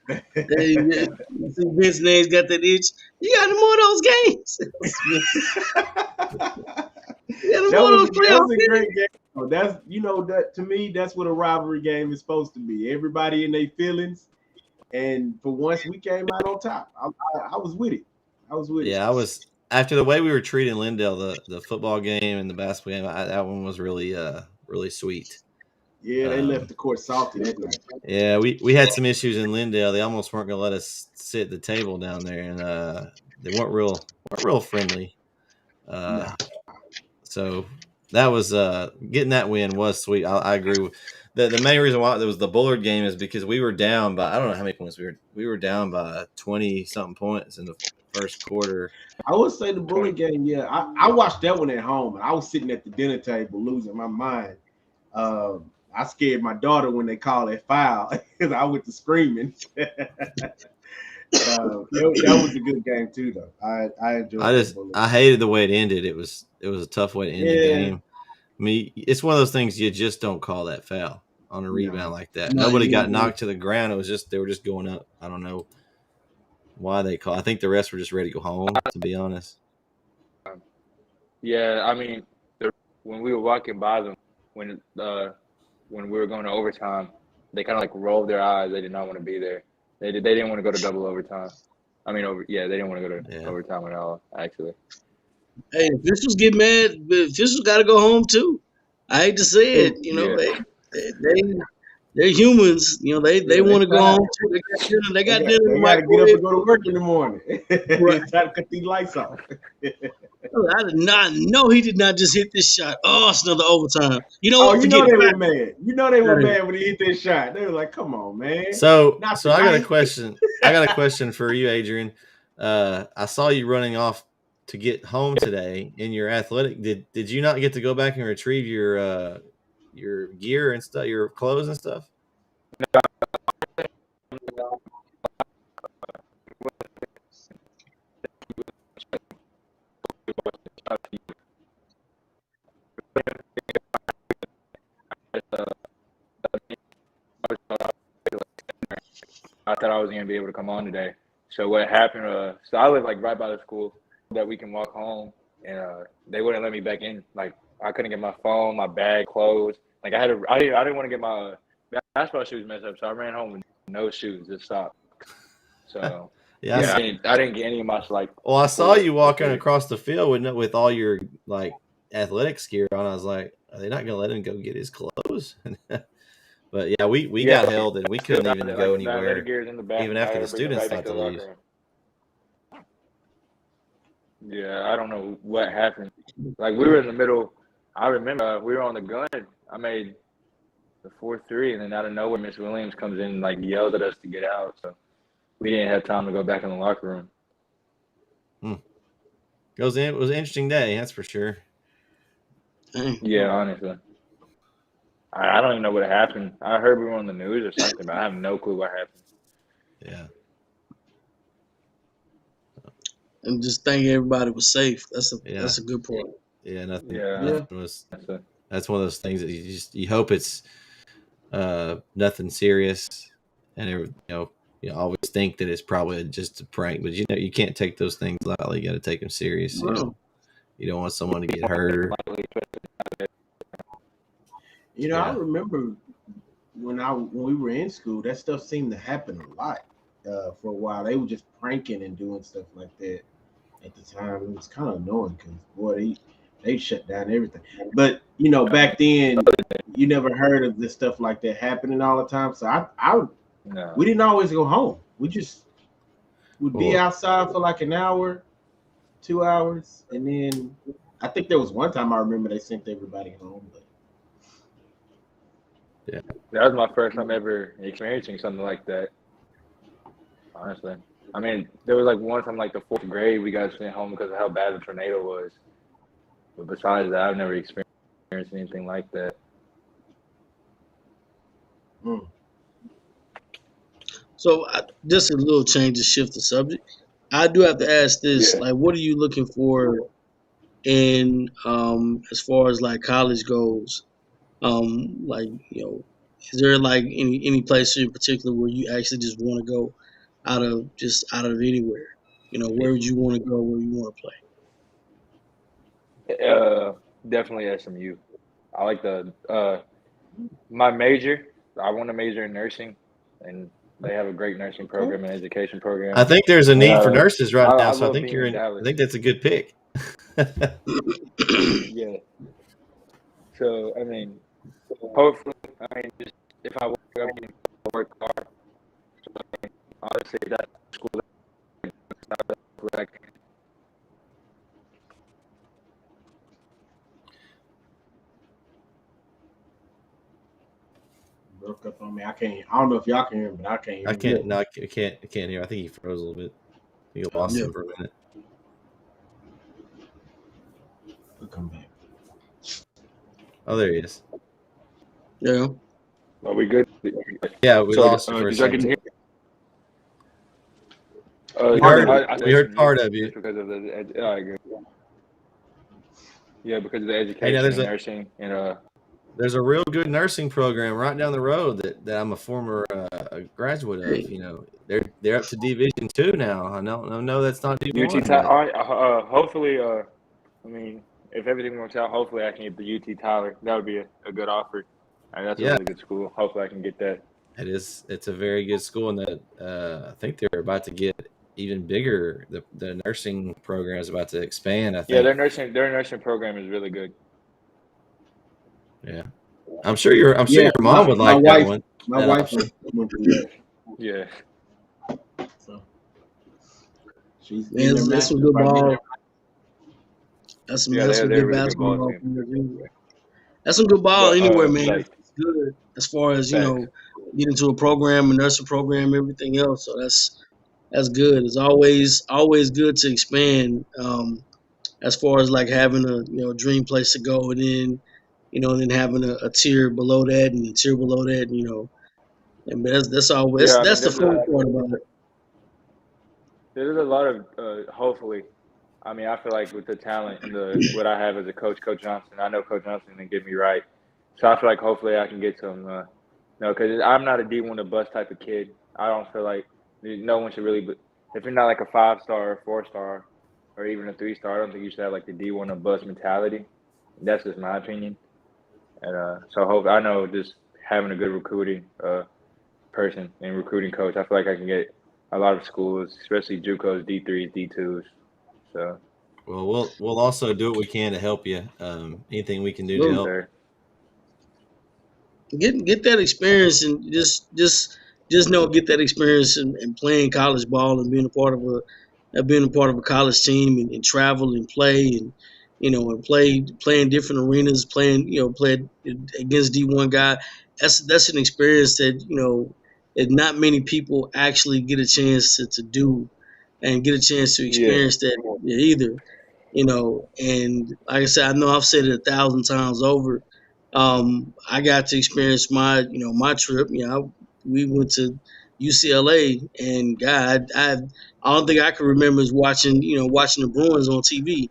Hey, Vince Name's got that itch. You got more of those games. That was a great game. That to me, that's what a rivalry game is supposed to be. Everybody in their feelings, and for once we came out on top. I was with it. Yeah, I was after the way we were treating Lindale, the football game and the basketball game. That one was really really sweet. Yeah, they left the court salty that night. Yeah, we had some issues in Lindale. They almost weren't going to let us sit at the table down there, and they weren't real friendly. So that was getting that win was sweet. I agree with the main reason why there was the Bullard game is because we were down by I don't know how many points we were down by 20 something points in the first quarter. I would say the Bullard game. Yeah, I watched that one at home, and I was sitting at the dinner table losing my mind. I scared my daughter when they called that foul because I went to screaming. That was a good game too, though. I enjoyed. I hated the way it ended. It was a tough way to end the game. I mean, it's one of those things you just don't call that foul on a rebound like that. Nobody got knocked to the ground. It was just they were just going up. I don't know why they call. I think the rest were just ready to go home. To be honest. Yeah, I mean, when we were walking by them, when we were going to overtime, they kind of like rolled their eyes. They did not want to be there. They didn't want to go to double overtime. I mean, they didn't want to go to overtime at all, actually. Hey, officials get mad, but officials got to go home too. I hate to say it, they're humans. They want to go home too. They got dinner. They got to get up and go to work in the morning. Right. Try to cut these lights off. I did not know he did not just hit this shot. Oh, it's another overtime. They were mad. They were mad when he hit that shot. They were like, "Come on, man." So I got a question. I got a question for you, Adrian. I saw you running off to get home today in your athletic. Did you not get to go back and retrieve your gear and stuff, your clothes and stuff? I thought I was gonna be able to come on today. So what happened? So I live like right by the school that we can walk home, and they wouldn't let me back in. Like I couldn't get my phone, my bag, clothes. Like I didn't want to get my basketball shoes messed up, so I ran home with no shoes, just socks. So Yeah. yeah, I didn't get any of my like. Well, I saw you walking okay. across the field with all your like athletics gear on. I was like, are they not going to let him go get his clothes? But yeah, we got held and we couldn't even Like, go the anywhere, athletic gear is in the back. even I after had the to bring it students right back thought to the locker leave. room. Yeah, I don't know what happened. Like we were in the middle. I remember we were on the gun. I made the 4-3, and then out of nowhere, Miss Williams comes in and like yelled at us to get out. So we didn't have time to go back in the locker room. It was an interesting day, that's for sure. Yeah, honestly. I don't even know what happened. I heard we were on the news or something, but I have no clue what happened. Yeah. And just thank everybody was safe. That's a good point. Yeah, nothing was. That's one of those things that you hope it's nothing serious, and you always think that it's probably just a prank, but you can't take those things lightly. You got to take them serious. No. You don't want someone to get hurt. I remember when we were in school, that stuff seemed to happen a lot. For a while, they were just pranking and doing stuff like that. At the time, it was kind of annoying because boy, they shut down everything. But back then, you never heard of this stuff like that happening all the time. So we didn't always go home. We just would be outside for like an hour, 2 hours, and then I think there was one time I remember they sent everybody home. But yeah, that was my first time ever experiencing something like that. Honestly, I mean, there was like one time, like the 4th grade, we got sent home because of how bad the tornado was. But besides that, I've never experienced anything like that. So just a little change to shift the subject. I do have to ask this: like, what are you looking for in as far as like college goes? Like is there like any place in particular where you actually just want to go out of anywhere? Where would you want to go? Where you want to play? Definitely SMU. I like my major. I want to major in nursing, and they have a great nursing program and education program. I think there's a need for nurses right now, so I think Dallas. I think that's a good pick. Yeah. So I mean, hopefully, just if I work hard. So, honestly, that school. broke up on me. I don't know if y'all can hear him, but I can't hear him. I can't. No, I can't hear. I think he froze a little bit. I think I lost him for a minute. He'll come back. Oh, there he is. Yeah. Are we good? Yeah, we lost you for a second. We heard part of you. Because of because of the education and nursing and There's a real good nursing program right down the road that I'm a former graduate of. They're up to Division II now. I know that's not D1. Hopefully, I mean, if everything works out, hopefully I can get the UT Tyler. That would be a good offer. That's a really good school. Hopefully I can get that. It is. It's a very good school, and that I think they're about to get even bigger. The nursing program is about to expand. I think. Yeah, their nursing program is really good. Yeah, I'm sure your mom would like that one. My wife went through that. Yeah. So she's that's some good ball. That's some good really basketball. Good that's some good ball anywhere, man. It's good as far as get into a program, a nursing program, everything else. So that's good. It's always good to expand. As far as like having a dream place to go, and then and then having a tier below that and a tier below that, and that's always that's the fun part about it. There's a lot of hopefully. I mean, I feel like with the talent and what I have as a coach, Coach Johnson, I know Coach Johnson can get me right. So I feel like hopefully I can get some, because I'm not a D1 to bust type of kid. I don't feel like no one should really. But if you're not like a 5-star or 4-star or even a 3-star, I don't think you should have like the D1 or bust mentality. That's just my opinion. And so hope I know just having a good recruiting person and recruiting coach, I feel like I can get a lot of schools, especially JUCOs, D3s, D2s. So Well, we'll also do what we can to help you. Anything we can do to Well, yes, help. sir. get that experience and just know get that experience and playing college ball and being a part of a college team and travel and play and and play in different arenas, play against D1 guy. That's an experience that not many people actually get a chance to do and get a chance to Yeah, experience that either. And like I said, I know I've said it 1,000 times over. I got to experience my trip. We went to UCLA, and God, I don't think I can remember is watching the Bruins on TV.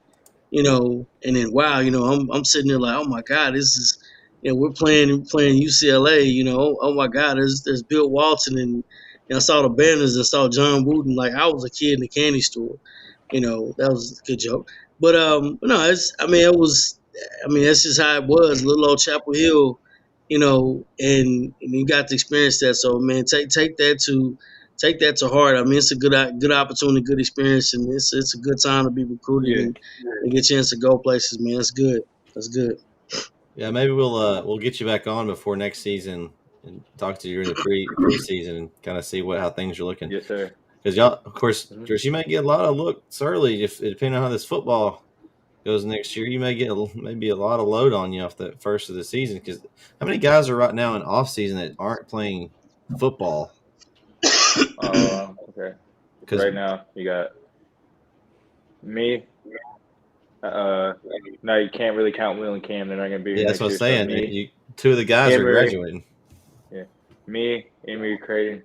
And then wow, I'm sitting there like, oh my God, this is we're playing UCLA. Oh my God, there's Bill Walton and I saw the banners and saw John Wooden like I was a kid in the candy store. That was a good joke. But no, that's just how it was. Little old Chapel Hill, and you got to experience that. So man, take that to heart. I mean, it's a good opportunity, good experience, and it's a good time to be recruited yeah, and get a chance to go places. Man, that's good. That's good. Yeah, maybe we'll get you back on before next season and talk to you during the preseason and kind of see how things are looking. yes, sir. Because y'all, of course, Mhm. Chris, you may get a lot of looks early if depending on how this football goes next year. You may get maybe a lot of load on you off the first of the season. Because how many guys are right now in off season that aren't playing football? Okay. Because Right now you got me. Uh, no, you can't really count Will and Cam. They're not gonna be here yeah, that's next what I'm year. So saying. me, Two of the guys are Emery, graduating. yeah, me, Emery, Creighton,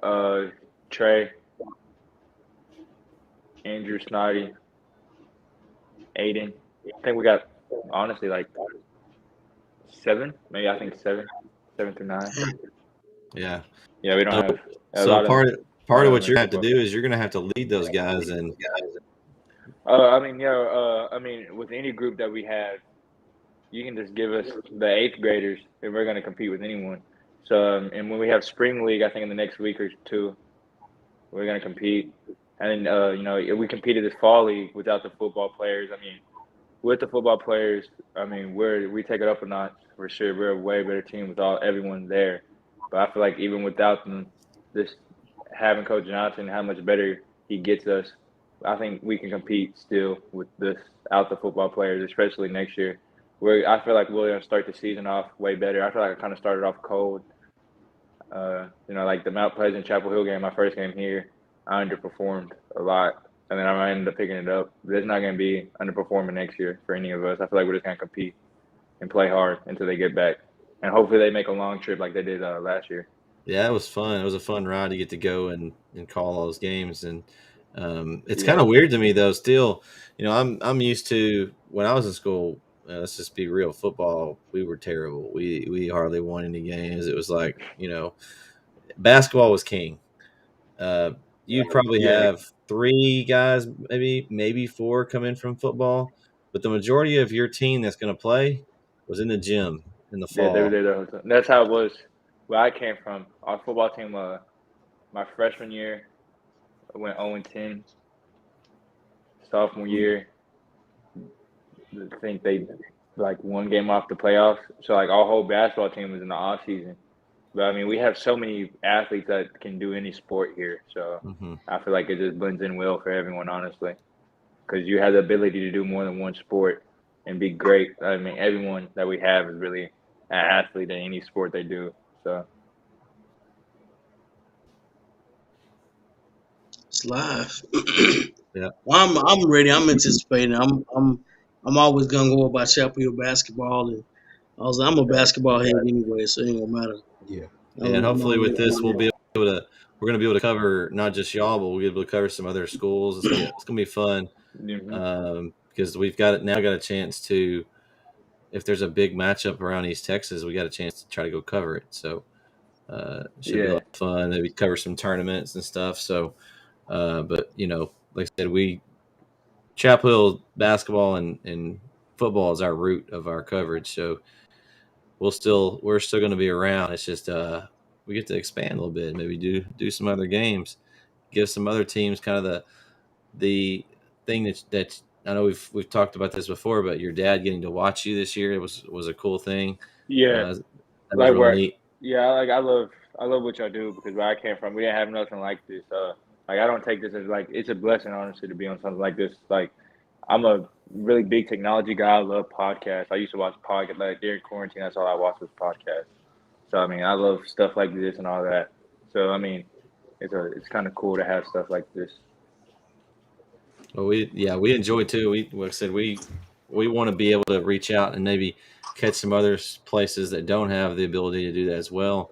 uh, Trey, Andrew, Snotty, Aiden. I think we got honestly like 7, maybe I think 7 through 9. Yeah. Yeah, we don't So have a so lot of part of them what in you're gonna have to football. do is you're gonna have to lead those guys and I mean, yeah. I mean, with any group that we have, you can just give us the 8th graders, and we're gonna compete with anyone. So, and when we have spring league, I think in the next week or two, we're gonna compete. And then, we competed this fall league without the football players. I mean, with the football players, I mean, we take it up a notch for sure. We're a way better team with everyone there. But I feel like even without them, this having Coach Johnson, how much better he gets us, I think we can compete still with this out the football players, especially next year. Where I feel like we're gonna start the season off way better. I feel like I kind of started off cold. Like the Mount Pleasant Chapel Hill game, my first game here, I underperformed a lot, and then I ended up picking it up. But it's not going to be underperforming next year for any of us. I feel like we're just going to compete and play hard until they get back, and hopefully they make a long trip like they did last year. yeah, it was fun. It was a fun ride to get to go and call all those games. And it's kind Yeah, of weird to me though. Still, I'm used to when I was in school. Let's just be real. Football, we were terrible. We hardly won any games. It was like basketball was king. Uh, you'd probably yeah, have 3 guys, maybe 4 come in from football, but the majority of your team that's going to play was in the gym in the yeah. They were fall. there the whole time. That's how it was where I came from. Our football team, my freshman year, I went 0-10. Sophomore year, I think they like one game off the playoffs. So like our whole basketball team was in the off season. But I mean, we have so many athletes that can do any sport here. So Hmm. I feel like it just blends in well for everyone, honestly, because you have the ability to do more than one sport and be great. I mean, everyone that we have is really an athlete in any sport they do. So It's live. Yeah. Well, I'm ready. I'm anticipating. I'm always gonna go about Chapel Hill basketball, and I'm a okay, basketball head anyway, so it ain't gonna matter. Yeah. Yeah, and hopefully with this I'm we're going to be able to cover not just y'all, but we'll be able to cover some other schools. It's gonna be fun hmm because we've got a chance to if there's a big matchup around East Texas, we got a chance to try to go cover it. So Should be a lot of fun. Maybe cover some tournaments and stuff. So, but like I said, Chapel Hill basketball and football is our root of our coverage. So we're still going to be around. It's just we get to expand a little bit. Maybe do some other games, give some other teams kind of the thing that I know we've talked about this before, but your dad getting to watch you this year was a cool thing. Yeah, that was really neat. Yeah, I love what y'all do, because where I came from, we didn't have nothing like this. I don't take this as it's a blessing, honestly, to be on something like this. I'm a really big technology guy. I love podcasts. I used to watch podcasts during quarantine. That's all I watched was podcasts. So I love stuff like this and all that. So it's kind of cool to have stuff like this. Well, we enjoy too. Like I said, we want to be able to reach out and maybe catch some other places that don't have the ability to do that as well.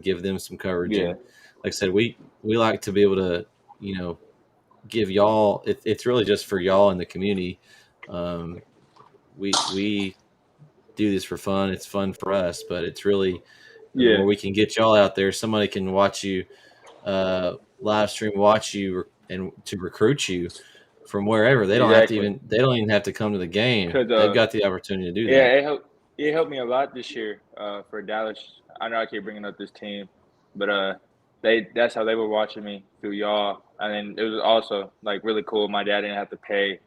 Give them some coverage. Yeah. And like I said, we like to be able to, give y'all. It's really just for y'all in the community. We do this for fun. It's fun for us, but it's really the more we can get y'all out there. Somebody can watch you, live stream, watch you, and to recruit you from wherever. They don't have to they don't even have to come to the game. They've got the opportunity to do that. Yeah, it helped me a lot this year for Dallas. I know I keep bringing up this team, but that's how they were watching me, through y'all. And then it was also really cool. My dad didn't have to pay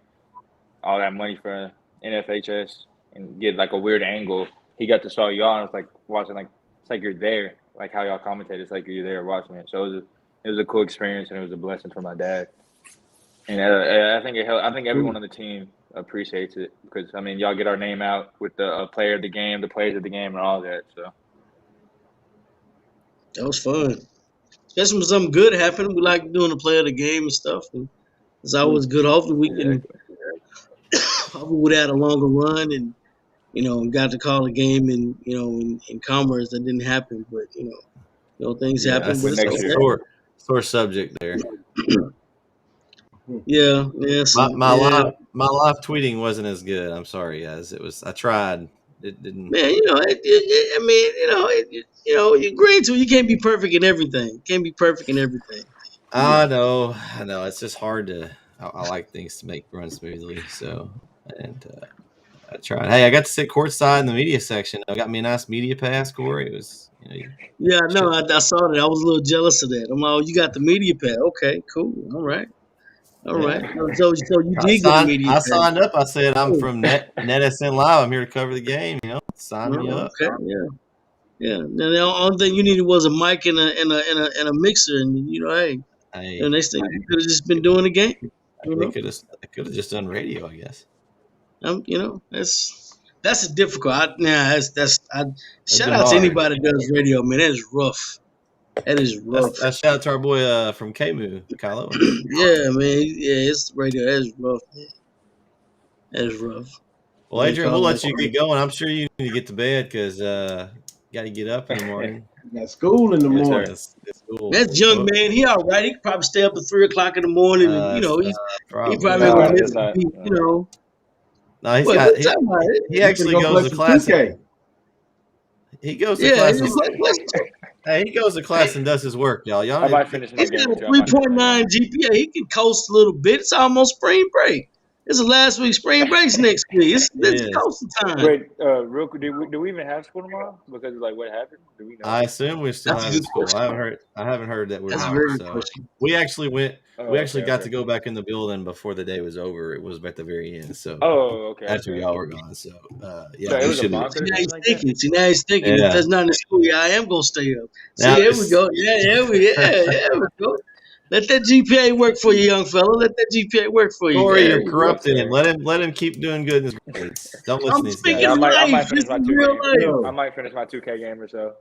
all that money for NFHS and get a weird angle. He got to saw y'all, and it's watching it's like you're there, how y'all commentate. It's like you're there watching it. So it was a cool experience, and it was a blessing for my dad. And I think it helped. I think everyone on the team appreciates it, because y'all get our name out with the player of the game, the players of the game, and all that. So that was fun. Especially when something good happened. We like doing the player of the game and stuff. And it's always good. Hopefully we can. Hopefully we'd had a longer run and got to call a game in Commerce. That didn't happen, but things happen. But it's sore subject there. Yeah. My live tweeting wasn't as good. I'm sorry, guys. I tried. It didn't. Man, you agree to. You can't be perfect in everything. I know. It's just hard to. I like things to run smoothly. So, and I tried. Hey, I got to sit courtside in the media section. I got me a nice media pass, Corey. It was. Yeah, no, I saw that. I was a little jealous of that. I'm like, oh, you got the media pass. Okay, cool. All right. So you did get a media pass. I signed up. I said I'm from NetSN Live. I'm here to cover the game. Sign me up. Okay, yeah. Now the only thing you needed was a mic and a mixer, and hey. The next thing you could have just been doing the game. They could have just done radio, I guess. That's a difficult. Shout out to anybody that does radio, man. That is rough. That is rough. Shout out to our boy from KMU, Kylo. Yeah, man. Yeah, it's radio. That is rough, man. That is rough. Well, Adrian, we'll let you get going. I'm sure you need to get to bed because got to get up in the morning. Got school in the morning. That's young man. He all right. He could probably stay up at 3 o'clock in the morning, and he probably will miss the beat, No, he actually goes to class. He goes to class. He goes to class and does his work, y'all. I might finish the game. He's got a 3.9 GPA. He can coast a little bit. It's almost spring break. It's the last week. Spring break's next week. It's coasting time. Wait, real quick, do we even have school tomorrow? Because what happened? Do we know? I assume we still have school. I haven't heard that we're not. So we actually went. We actually got to go back in the building before the day was over. It was at the very end. So okay. After y'all were gone. So yeah. So See, now he's thinking. If that's not in the school, I am gonna stay up. See, here we go. Here we go. Let that GPA work for you, young fella. Let that GPA work for you. Corey, you're corrupting him. Let him keep doing good in his grades. Don't listen to these guys. I might finish my 2K game. I might finish my 2K game or so.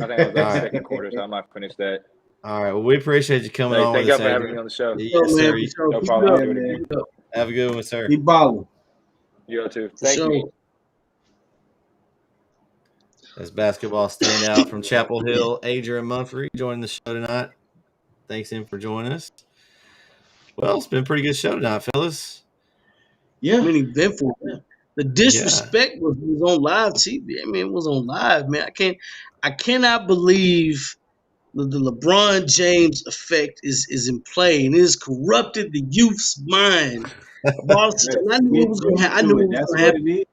I think it was the second quarter, so I might finish that. All right. Well, we appreciate you coming on. Thank you for having me on the show. Yes, sir. No problem. Have a good one, sir. Keep balling. You too. Thank you. As basketball standout from Chapel Hill, Adrian Mumphrey joining the show tonight. Thanks him for joining us. Well, it's been a pretty good show tonight, fellas. Yeah, I mean, eventful. The disrespect was on live TV. I mean, it was on live, man. I cannot believe the LeBron James effect is in play, and it has corrupted the youth's mind. About Hey, I knew it was going to happen. I knew it was That's going to what happen. it is.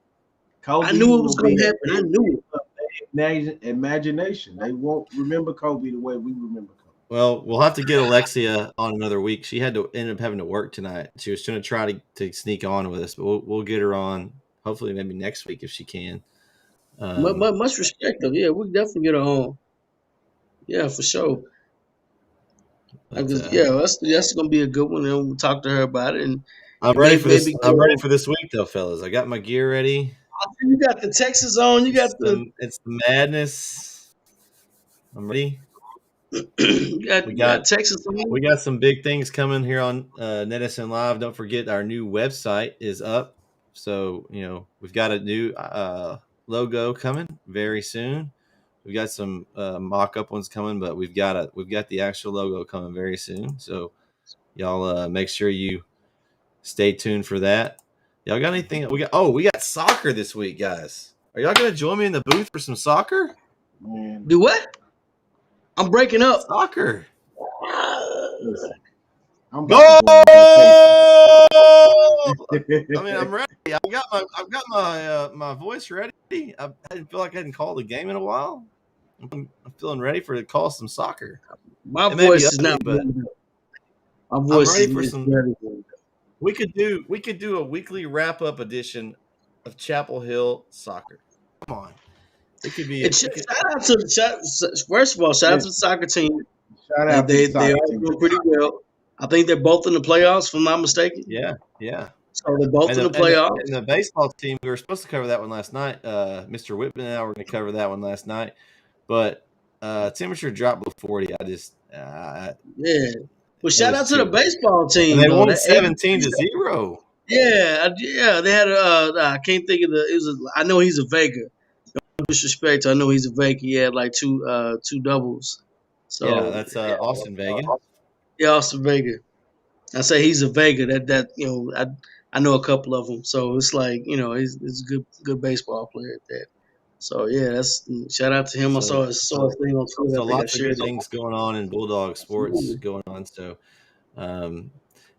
Kobe I knew it was will going be to happen. I knew it. imagination. They won't remember Kobe the way we remember Kobe. Well, we'll have to get Alexia on another week. She had to end up having to work tonight. She was going to try to sneak on with us, but we'll get her on hopefully maybe next week if she can. Much respect, though. Yeah, we definitely get her on. Yeah, for sure. But, That's gonna be a good one, and we'll talk to her about it. And I'm ready for this. I'm ready for this week, though, fellas. I got my gear ready. You got the Texas on. It's the madness. I'm ready. you got Texas on. We got some big things coming here on NetSN Live. Don't forget our new website is up. So we've got a new logo coming very soon. We've got some mock-up ones coming, but we've got the actual logo coming very soon. So y'all make sure you stay tuned for that. Y'all got anything? We got soccer this week, guys. Are y'all gonna join me in the booth for some soccer? Man, Do what? I'm breaking up. Soccer. listen, I'm Go! about to go on vacation. I mean, I'm ready. I've got my voice ready. I didn't feel like I hadn't called a game in a while. I'm feeling ready to call some soccer. My voice is not. But my voice I'm ready for is some. very good. We could do a weekly wrap up edition of Chapel Hill soccer. Come on, it could be. Shout out to first of all, shout out to the soccer team. Shout out they to the soccer are team. doing pretty well. I think they're both in the playoffs, if I'm not mistaken. Yeah. So they're both in the playoffs. And the baseball team, we were supposed to cover that one last night. Mr. Whitman and I were going to cover that one last night, but temperature dropped below 40. I just yeah. Well, shout out to the baseball team. And they won 17-0. Yeah. They had I can't think of I know he's a Vega. No disrespect, I know he's a Vega. He had like two doubles. So yeah, that's Austin Vega. Yeah, Austin Vega. I say he's a Vega. That I know a couple of them. So it's like he's a good baseball player at that. So yeah, that's shout out to him. I saw his thing on Twitter. So lots of good things going on in Bulldog sports going on. So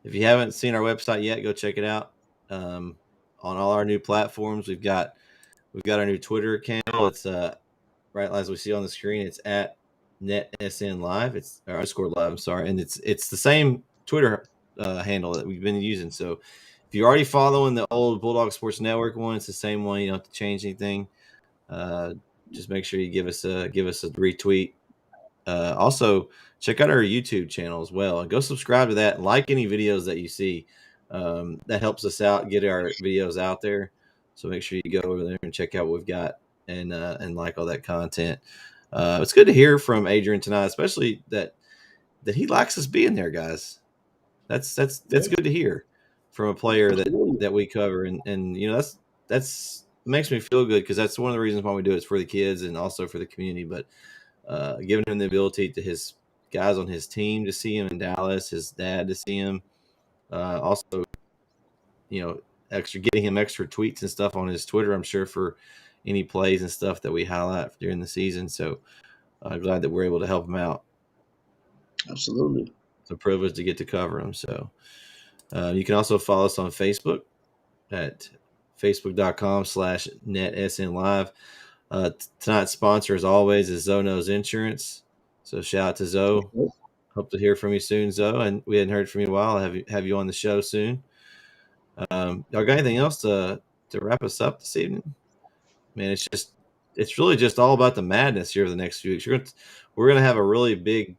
if you haven't seen our website yet, go check it out. On all our new platforms, we've got our new Twitter account. It's right as we see on the screen. It's at NetSN Live. It's _ live. I'm sorry, and it's the same Twitter handle that we've been using. So if you're already following the old Bulldog Sports Network one, it's the same one. You don't have to change anything. Just make sure you give us a retweet. Also, check out our YouTube channel as well. Go subscribe to that. Like any videos that you see. That helps us out, get our videos out there. So make sure you go over there and check out what we've got and like all that content. It's good to hear from Adrian tonight, especially that he likes us being there, guys. That's good to hear from a player that we cover, and that's makes me feel good because that's one of the reasons why we do it. It's for the kids and also for the community, but giving him the ability to his guys on his team to see him in Dallas, his dad to see him, also getting him extra tweets and stuff on his Twitter, I'm sure, for any plays and stuff that we highlight during the season. So I'm glad that we're able to help him out. Absolutely. It's a privilege to get to cover him. So you can also follow us on Facebook at facebook.com/NetSNLive. Tonight's sponsor, as always, is Zono's Insurance. So shout out to Zoe. Hope to hear from you soon, Zoe. And we hadn't heard from you in a while. I'll have you on the show soon. Y'all got anything else to wrap us up this evening? Man, it's really just all about the madness here over the next few weeks. We're gonna have a really big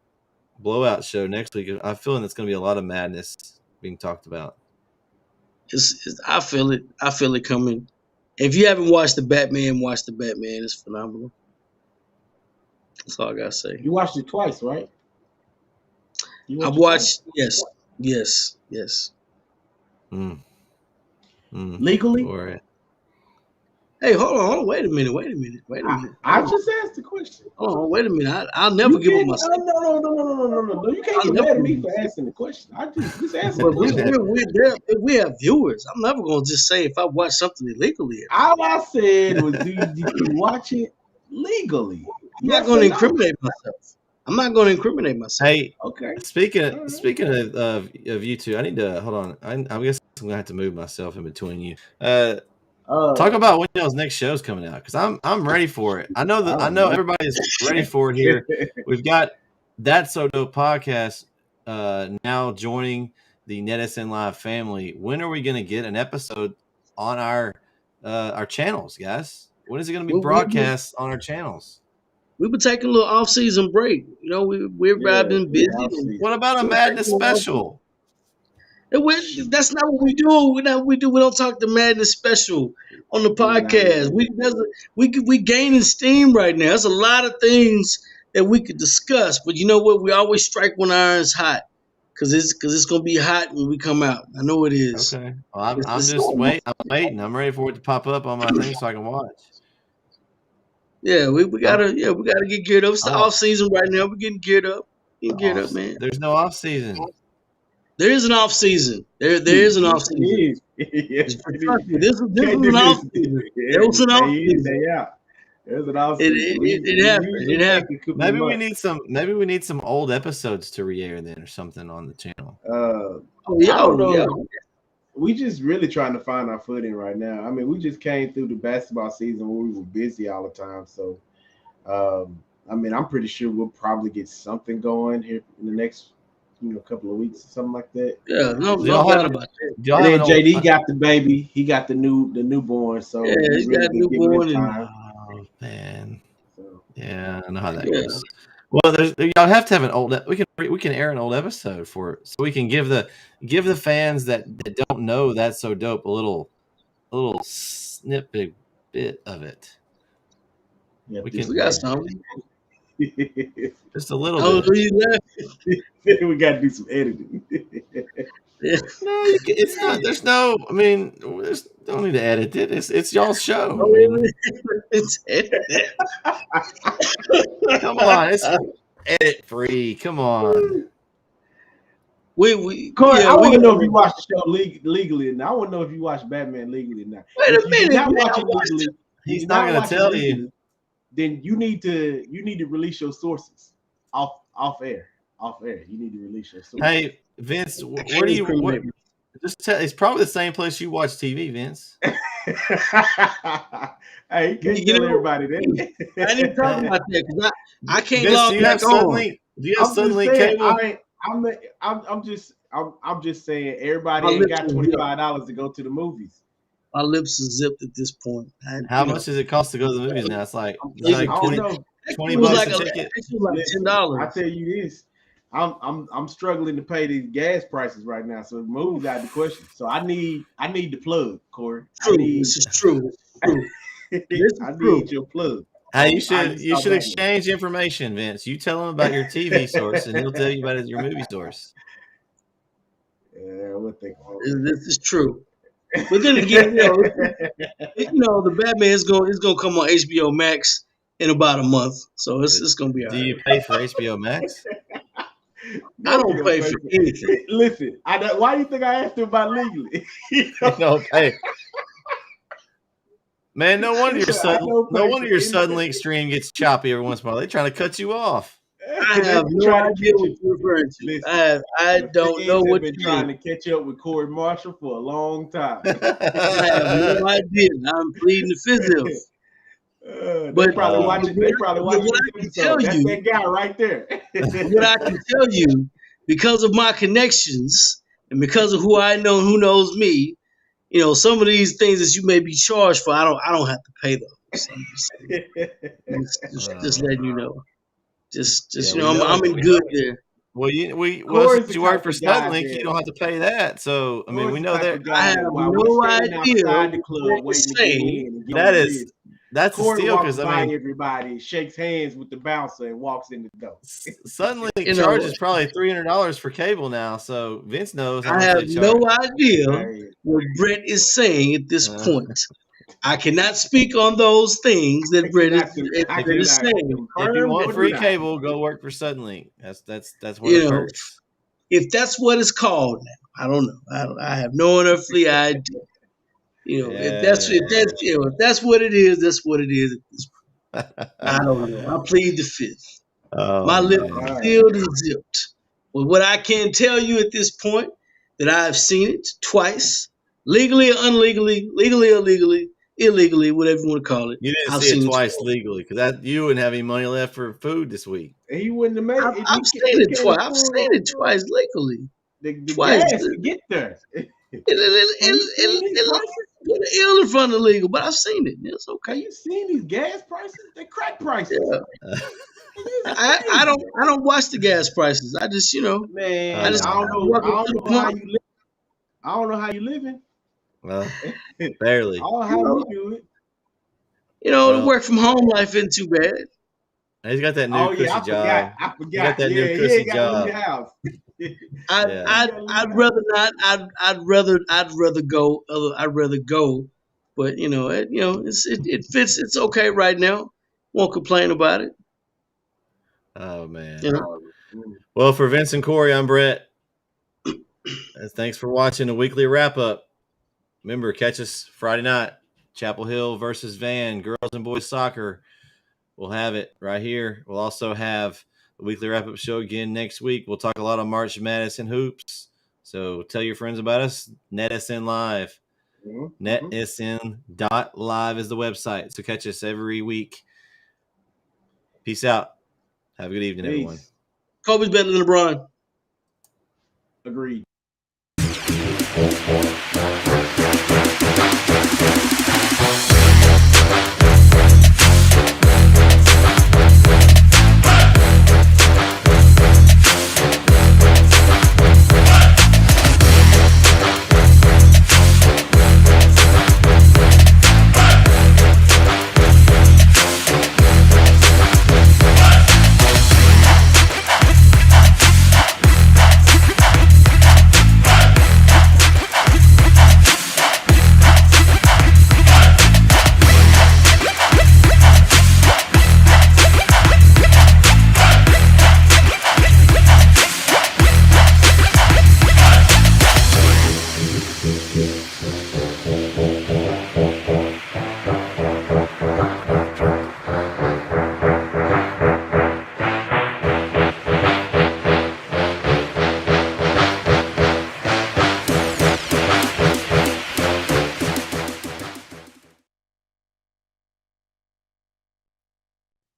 blowout show next week. I'm feeling it's gonna be a lot of madness being talked about. I feel it. I feel it coming. If you haven't watched the Batman, watch the Batman. It's phenomenal. That's all I gotta say. You watched it twice, right? I watched. Yes. Legally? Hey, hold on. Wait a minute. I just asked the question. Hold on, wait a minute. I'll never You give up can't. my secret. No. You can't I'll get never mad at give me up my for secret. asking the question. I just answer the But question. we're there. We have viewers. I'm never gonna just say if I watch something illegally. All I said was, did you watch it legally? I'm not Yes gonna or no? incriminate myself. I'm not gonna incriminate myself. Hey, Okay. speaking All right. speaking of you two, I need to hold on. I guess I'm gonna have to move myself in between you. Talk about when y'all's next show's coming out because I'm ready for it. I know everybody's ready for it here. We've got That So Dope podcast now joining the NetSN Live family. When are we going to get an episode on our channels, guys? When is it going to be broadcast on our channels? We've been taking a little off-season break. You know, we've been busy. What about a Madness special? That's not what we do. We don't talk the Madness special on the podcast. We gaining steam right now. There's a lot of things that we could discuss, but you know what? We always strike when iron's hot, because it's gonna be hot when we come out. I know it is. Okay. Well, I'm just waiting. I'm waiting. I'm ready for it to pop up on my thing so I can watch. Yeah, we gotta get geared up. It's the off season right now. We're getting geared up. Man. There's no off season. There is an off season. There is an off season. Yes, This is an off season. There was an off season. There's an off season. It happened. It happened. Maybe we need some old episodes to re-air then or something on the channel. I don't know. We just really trying to find our footing right now. I mean, we just came through the basketball season where we were busy all the time. So, I mean, I'm pretty sure we'll probably get something going here in the next couple of weeks or something like that. Yeah, no doubt about that. And then JD got the baby. He got the newborn. So yeah, he's got newborn. Oh man. So, yeah, I know how that goes. Well, y'all have to have an old. We can air an old episode for it, so we can give the fans that don't know That's So Dope a little snippet bit of it. Yeah, we got something. Just a little bit. We got to do some editing. No, it's not. There's no. I mean, don't need to edit it. It's y'all's show. It's edited. Come on, it's edit free. Come on. Corey, I want to know if you watch the show legally, and I want to know if you watch Batman legally now. Wait a minute. Not watch it legally. He's not going to tell you. Then you need to release your sources off air. Off air, you need to release your sources. Hey, Vince, where do you? Just tell. It's probably the same place you watch TV, Vince. Hey, you can't tell everybody that. I didn't talk about that because I can't Vince, log back on. Do you have Suddenlink cable? I'm just saying everybody ain't got $25 to go to the movies. My lips are zipped at this point. How much does it cost to go to the movies now? It's like 20 bucks a ticket. It's like $10. I tell you this, I'm struggling to pay these gas prices right now, so the movies out the question. So I need the plug, Corey. This is true. I need your plug. Hey, you should exchange information, Vince. You tell him about your TV source, and he'll tell you about your movie source. Yeah, what they call this is true. But then again, the Batman is going to come on HBO Max in about a month, so it's going to be all right. Do you pay for HBO Max? I don't pay for anything. Listen, why do you think I asked him about legally? No pay. Man, no wonder your Suddenlink stream gets choppy every once in a while. They're trying to cut you off. I have no idea what you're referring to. Listen, I don't know what you're trying to catch up with Corey Marshall for a long time. I have no idea. I'm pleading the fifth. They probably watching. They probably watching. What I can tell you, that guy right there. What I can tell you, because of my connections and because of who I know, and who knows me, some of these things that you may be charged for, I don't have to pay those. So just letting you know. I'm in good there. Well, since you work for Suddenlink, you don't have to pay that. So I mean, we know that. I have no idea. The club waiting to get in. That's a steal because everybody shakes hands with the bouncer and walks in the door. Suddenlink charges probably $300 for cable now, so Vince knows. I have no idea what Brett is saying at this point. I cannot speak on those things that Brett is saying. If you want free cable, go work for Suddenlink. That's where You the know, perks. if that's what it's called now, I don't know. I have no unearthly idea. If that's what it is, that's what it is. I don't know. I plead the fifth. My lips Man. are sealed and zipped. But what I can tell you at this point, that I've seen it twice, legally or unlegally, legally or illegally, whatever you want to call it. You didn't I've see it seen twice legally because you wouldn't have any money left for food this week. He wouldn't have made it. I've seen it twice. I've seen it twice legally. The Twice. gas to get there. Put an ill in front of legal, but I've seen it. It's Have okay. you seen these gas prices? They crack prices. Yeah. I don't watch the gas prices. I just Man, I just I don't know how you live. I don't know how you living. Well, barely. I don't know how you do it. The work from home life isn't too bad. He's got that new cushy job. I forgot. He got that new cushy job. House. I'd rather not. I'd rather go. But it fits. It's okay right now. Won't complain about it. Oh man. Well, for Vince and Corey, I'm Brett. Thanks for watching the weekly wrap up. Remember, catch us Friday night. Chapel Hill versus Van, girls and boys soccer. We'll have it right here. We'll also have the weekly wrap-up show again next week. We'll talk a lot on March Madness and hoops. So tell your friends about us. NetSN Live. NetSN.live is the website. So catch us every week. Peace out. Have a good evening, everyone. Kobe's better than LeBron. Agreed.